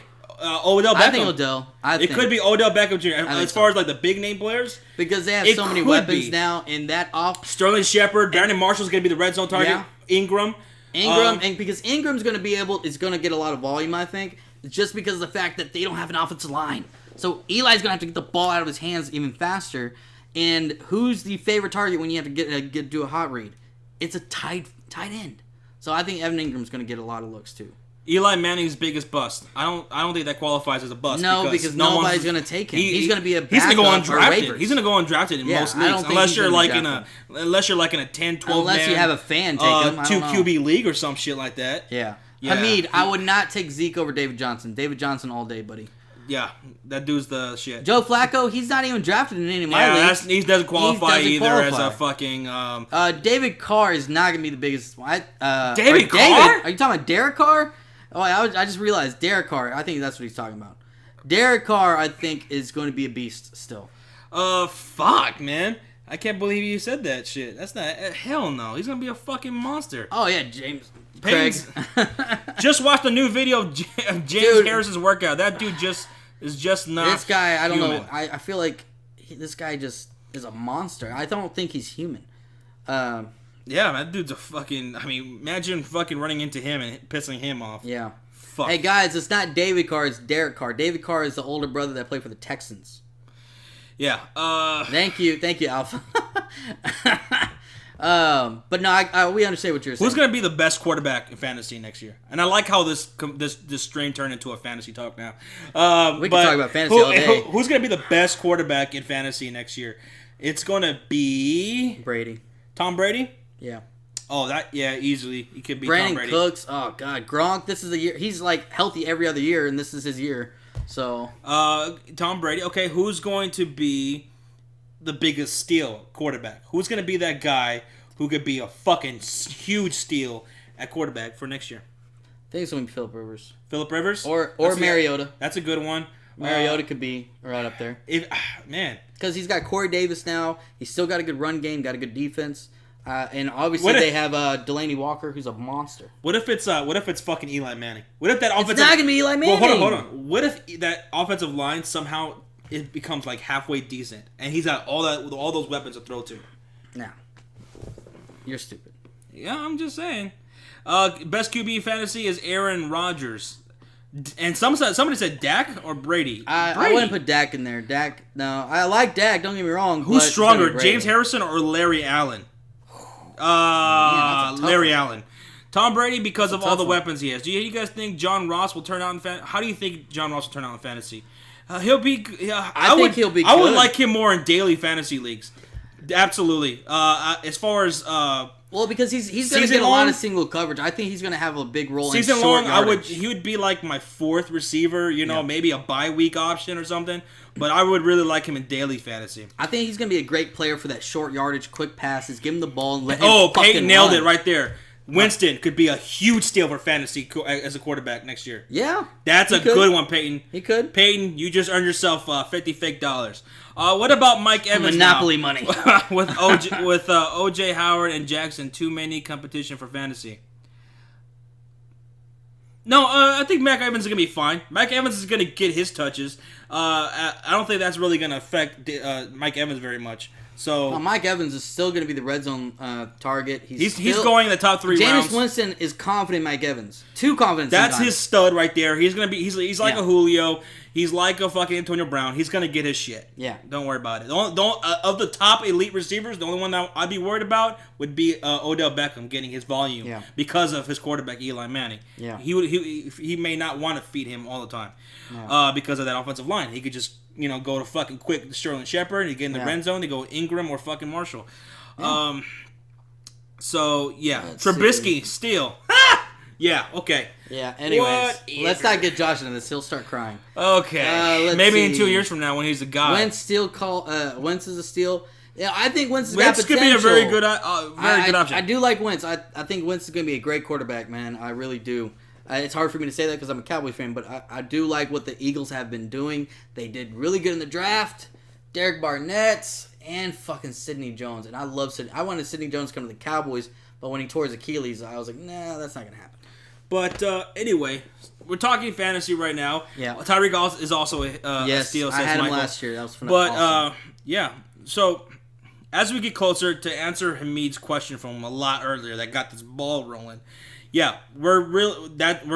Speaker 1: Odell Beckham.
Speaker 2: I think Odell.
Speaker 1: It could be Odell Beckham Jr. As far as the big name players,
Speaker 2: because they have so many weapons now in that off.
Speaker 1: Sterling Shepard, Brandon Marshall's going to be the red zone target. Yeah. Ingram,
Speaker 2: and because Ingram's going to get a lot of volume. I think just because of the fact that they don't have an offensive line, so Eli's going to have to get the ball out of his hands even faster. And who's the favorite target when you have to do a hot read? It's a tight end. So I think Evan Ingram's going to get a lot of looks too.
Speaker 1: Eli Manning's biggest bust. I don't think that qualifies as a bust.
Speaker 2: No, because nobody's going to take him. He's going to be a backup.
Speaker 1: He's going to go undrafted. He's going to go undrafted in most leagues, unless you're like in a 10, 12
Speaker 2: unless
Speaker 1: man,
Speaker 2: you have a fan take him.
Speaker 1: 2 QB league or some shit like that.
Speaker 2: Yeah. Hamid, I would not take Zeke over David Johnson. David Johnson all day, buddy.
Speaker 1: Yeah, that dude's the shit.
Speaker 2: Joe Flacco, he's not even drafted in any of my leagues.
Speaker 1: He doesn't qualify as a fucking...
Speaker 2: David Carr is not going to be the biggest...
Speaker 1: David Carr?
Speaker 2: Are you talking about Derek Carr? Oh, I just realized Derek Carr. I think that's what he's talking about. Derek Carr, I think, is going to be a beast still.
Speaker 1: Fuck, man. I can't believe you said that shit. That's not... hell no. He's going to be a fucking monster.
Speaker 2: Oh, yeah, James...
Speaker 1: Craig. Just watched a new video of James Harris's workout. That dude is just not
Speaker 2: This guy, I don't
Speaker 1: human.
Speaker 2: know. I feel like this guy just is a monster. I don't think he's human.
Speaker 1: Yeah, that dude's a fucking... I mean, imagine fucking running into him and pissing him off.
Speaker 2: Yeah.
Speaker 1: Fuck.
Speaker 2: Hey, guys, it's not David Carr. It's Derek Carr. David Carr is the older brother that played for the Texans.
Speaker 1: Yeah.
Speaker 2: Thank you, Alpha. But no, we understand what you're saying.
Speaker 1: Who's going to be the best quarterback in fantasy next year? And I like how this stream turned into a fantasy talk now.
Speaker 2: We can talk about fantasy all day.
Speaker 1: Who's going to be the best quarterback in fantasy next year? It's going to be...
Speaker 2: Brady.
Speaker 1: Tom Brady?
Speaker 2: Yeah.
Speaker 1: Oh, easily. He could be
Speaker 2: Brandon
Speaker 1: Tom Brady.
Speaker 2: Cooks. Oh, God. Gronk, this is the year. He's, like, healthy every other year, and this is his year. So...
Speaker 1: Tom Brady. Okay, who's going to be the biggest steal quarterback? Who's going to be that guy who could be a fucking huge steal at quarterback for next year?
Speaker 2: I think it's going to be Phillip Rivers.
Speaker 1: Phillip Rivers?
Speaker 2: Or Mariota.
Speaker 1: That's a good one.
Speaker 2: Mariota could be right up there.
Speaker 1: Man.
Speaker 2: Because he's got Corey Davis now. He's still got a good run game, got a good defense. And obviously they have Delaney Walker, who's a monster.
Speaker 1: What if it's fucking Eli Manning? What if that offensive...
Speaker 2: It's not going to be Eli Manning.
Speaker 1: Well, hold on. What if that offensive line somehow it becomes like halfway decent, and he's got all those weapons to throw to?
Speaker 2: Nah. You're stupid.
Speaker 1: Yeah, I'm just saying. Best QB fantasy is Aaron Rodgers. And somebody said Dak or Brady.
Speaker 2: I wouldn't put Dak in there. No. I like Dak, don't get me wrong.
Speaker 1: Who's stronger, James Harrison or Larry Allen? Larry Allen. Tom Brady because of all the weapons he has. Do you guys think John Ross will turn out in fantasy? How do you think John Ross will turn out in fantasy? He'll be... I think he'll be good. I would like him more in daily fantasy leagues. Absolutely. As far as...
Speaker 2: well, because he's going to get a lot of single coverage. I think he's going to have a big role in short
Speaker 1: yardage. He would be like my fourth receiver, maybe a bye week option or something. But I would really like him in daily fantasy.
Speaker 2: I think he's going to be a great player for that short yardage, quick passes. Give him the ball and let him
Speaker 1: Peyton nailed it right there. Winston could be a huge steal for fantasy as a quarterback next year.
Speaker 2: Yeah.
Speaker 1: That's a good one, Peyton.
Speaker 2: He could.
Speaker 1: Peyton, you just earned yourself $50 fake dollars. What about Mike Evans
Speaker 2: Monopoly money.
Speaker 1: with OJ Howard and Jackson, too many competition for fantasy. No, I think Mike Evans is going to be fine. Mike Evans is going to get his touches. I don't think that's really going to affect Mike Evans very much. So
Speaker 2: Mike Evans is still going to be the red zone target.
Speaker 1: He's going in the top 3 rounds.
Speaker 2: Jameis Winston is confident in Mike Evans. Too confident.
Speaker 1: That's his stud right there. He's going to be. He's like a Julio. He's like a fucking Antonio Brown. He's going to get his shit.
Speaker 2: Yeah.
Speaker 1: Don't worry about it. Of the top elite receivers, the only one that I'd be worried about would be Odell Beckham getting his volume because of his quarterback Eli Manning.
Speaker 2: Yeah.
Speaker 1: He may not want to feed him all the time because of that offensive line. He could just go to fucking quick Sterling Shepard. He get in the end zone. They go Ingram or fucking Marshall. Yeah. Trubisky steal. Yeah. Okay.
Speaker 2: Yeah. Anyways, let's not get Josh into this. He'll start crying.
Speaker 1: Okay. Maybe in 2 years from now when he's a guy.
Speaker 2: Wentz is a steal. Yeah, I think Wentz
Speaker 1: could be a very good option.
Speaker 2: I do like Wentz. I think Wentz is going to be a great quarterback, man. I really do. It's hard for me to say that because I'm a Cowboys fan, but I do like what the Eagles have been doing. They did really good in the draft. Derek Barnett and fucking Sidney Jones. And I love Sidney. I wanted Sidney Jones to come to the Cowboys, but when he tore his Achilles, I was like, nah, that's not going to happen.
Speaker 1: But anyway, we're talking fantasy right now.
Speaker 2: Yeah.
Speaker 1: Tyreek is also a steal.
Speaker 2: I had him last year. That was phenomenal.
Speaker 1: But, yeah. So, as we get closer to answer Hamid's question from a lot earlier that got this ball rolling, yeah, we're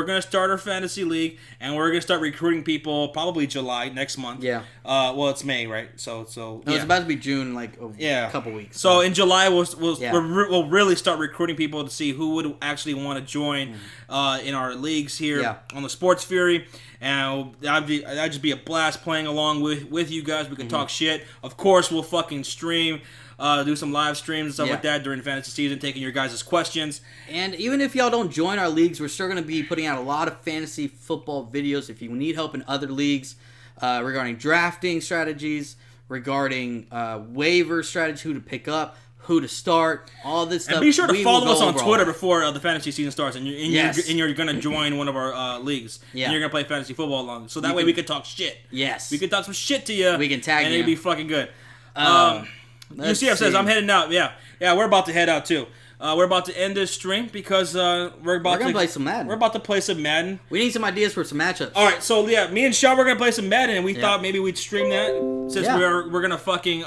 Speaker 1: gonna start our fantasy league, and we're gonna start recruiting people probably July next month.
Speaker 2: Yeah.
Speaker 1: Well, it's May, right? So
Speaker 2: No, it's about to be June, like a couple weeks.
Speaker 1: So in July, we'll really start recruiting people to see who would actually want to join in our leagues here on the Sports Fury. And that'd just be a blast playing along with you guys. We can talk shit. Of course, we'll fucking stream. Do some live streams and stuff like that during fantasy season, taking your guys' questions.
Speaker 2: And even if y'all don't join our leagues, we're still going to be putting out a lot of fantasy football videos. If you need help in other leagues regarding drafting strategies, regarding waiver strategy, who to pick up, who to start, all this stuff.
Speaker 1: And be sure to follow us on Twitter before the fantasy season starts, and you're going to join one of our leagues. Yeah. And you're going to play fantasy football along. So that way we can talk shit.
Speaker 2: Yes.
Speaker 1: We can talk some shit to you.
Speaker 2: We can tag you.
Speaker 1: And it'd be fucking good. UCF says, I'm heading out. Yeah, we're about to head out too. We're about to end this stream because we're gonna play some Madden. We're about to play some Madden.
Speaker 2: We need some ideas for some matchups.
Speaker 1: All right, so yeah, me and Sean we're gonna play some Madden, and we thought maybe we'd stream that since we're gonna fucking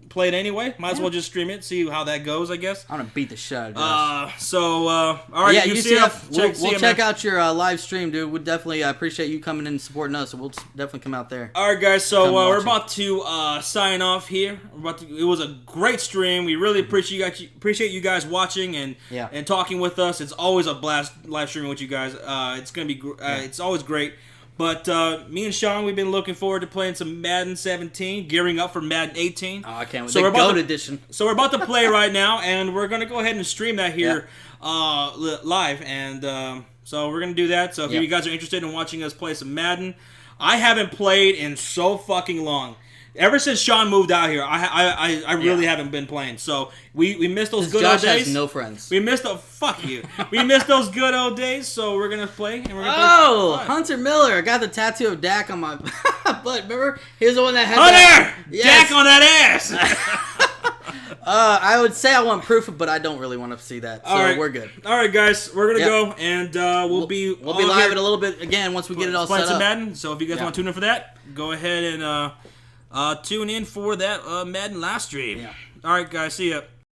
Speaker 1: play it anyway. Might as well just stream it, see how that goes. I guess
Speaker 2: I'm gonna beat the shit out of
Speaker 1: all right,
Speaker 2: yeah, UCF. We'll check out your live stream, dude. We'd definitely appreciate you coming in and supporting us. So we'll definitely come out there.
Speaker 1: All right, guys. So we're about to sign off here. It was a great stream. We really appreciate you guys watching and talking with us. It's always a blast live streaming with you guys. It's gonna be it's always great. But me and Sean, we've been looking forward to playing some Madden 17, gearing up for Madden 18.
Speaker 2: Oh, I can't wait. So the GOAT edition.
Speaker 1: So we're about to play right now, and we're going to go ahead and stream that here live. And so we're going to do that. So if you guys are interested in watching us play some Madden, I haven't played in so fucking long. Ever since Sean moved out here, I really haven't been playing. So we missed those good old days.
Speaker 2: Josh has no friends.
Speaker 1: We missed fuck you. We missed those good old days. So we're gonna play. And we're gonna
Speaker 2: play. Hunter Miller! I got the tattoo of Dak on my butt. Remember, he was the one that had
Speaker 1: Hunter! Dak on that ass.
Speaker 2: I would say I want proof, but I don't really want to see that. So we're good.
Speaker 1: All right, guys, we're gonna go, and we'll be
Speaker 2: live in a little bit again once we get it all set up.
Speaker 1: Madden. So if you guys want to tune in for that, go ahead and tune in for that Madden live stream. Yeah. All right, guys. See ya.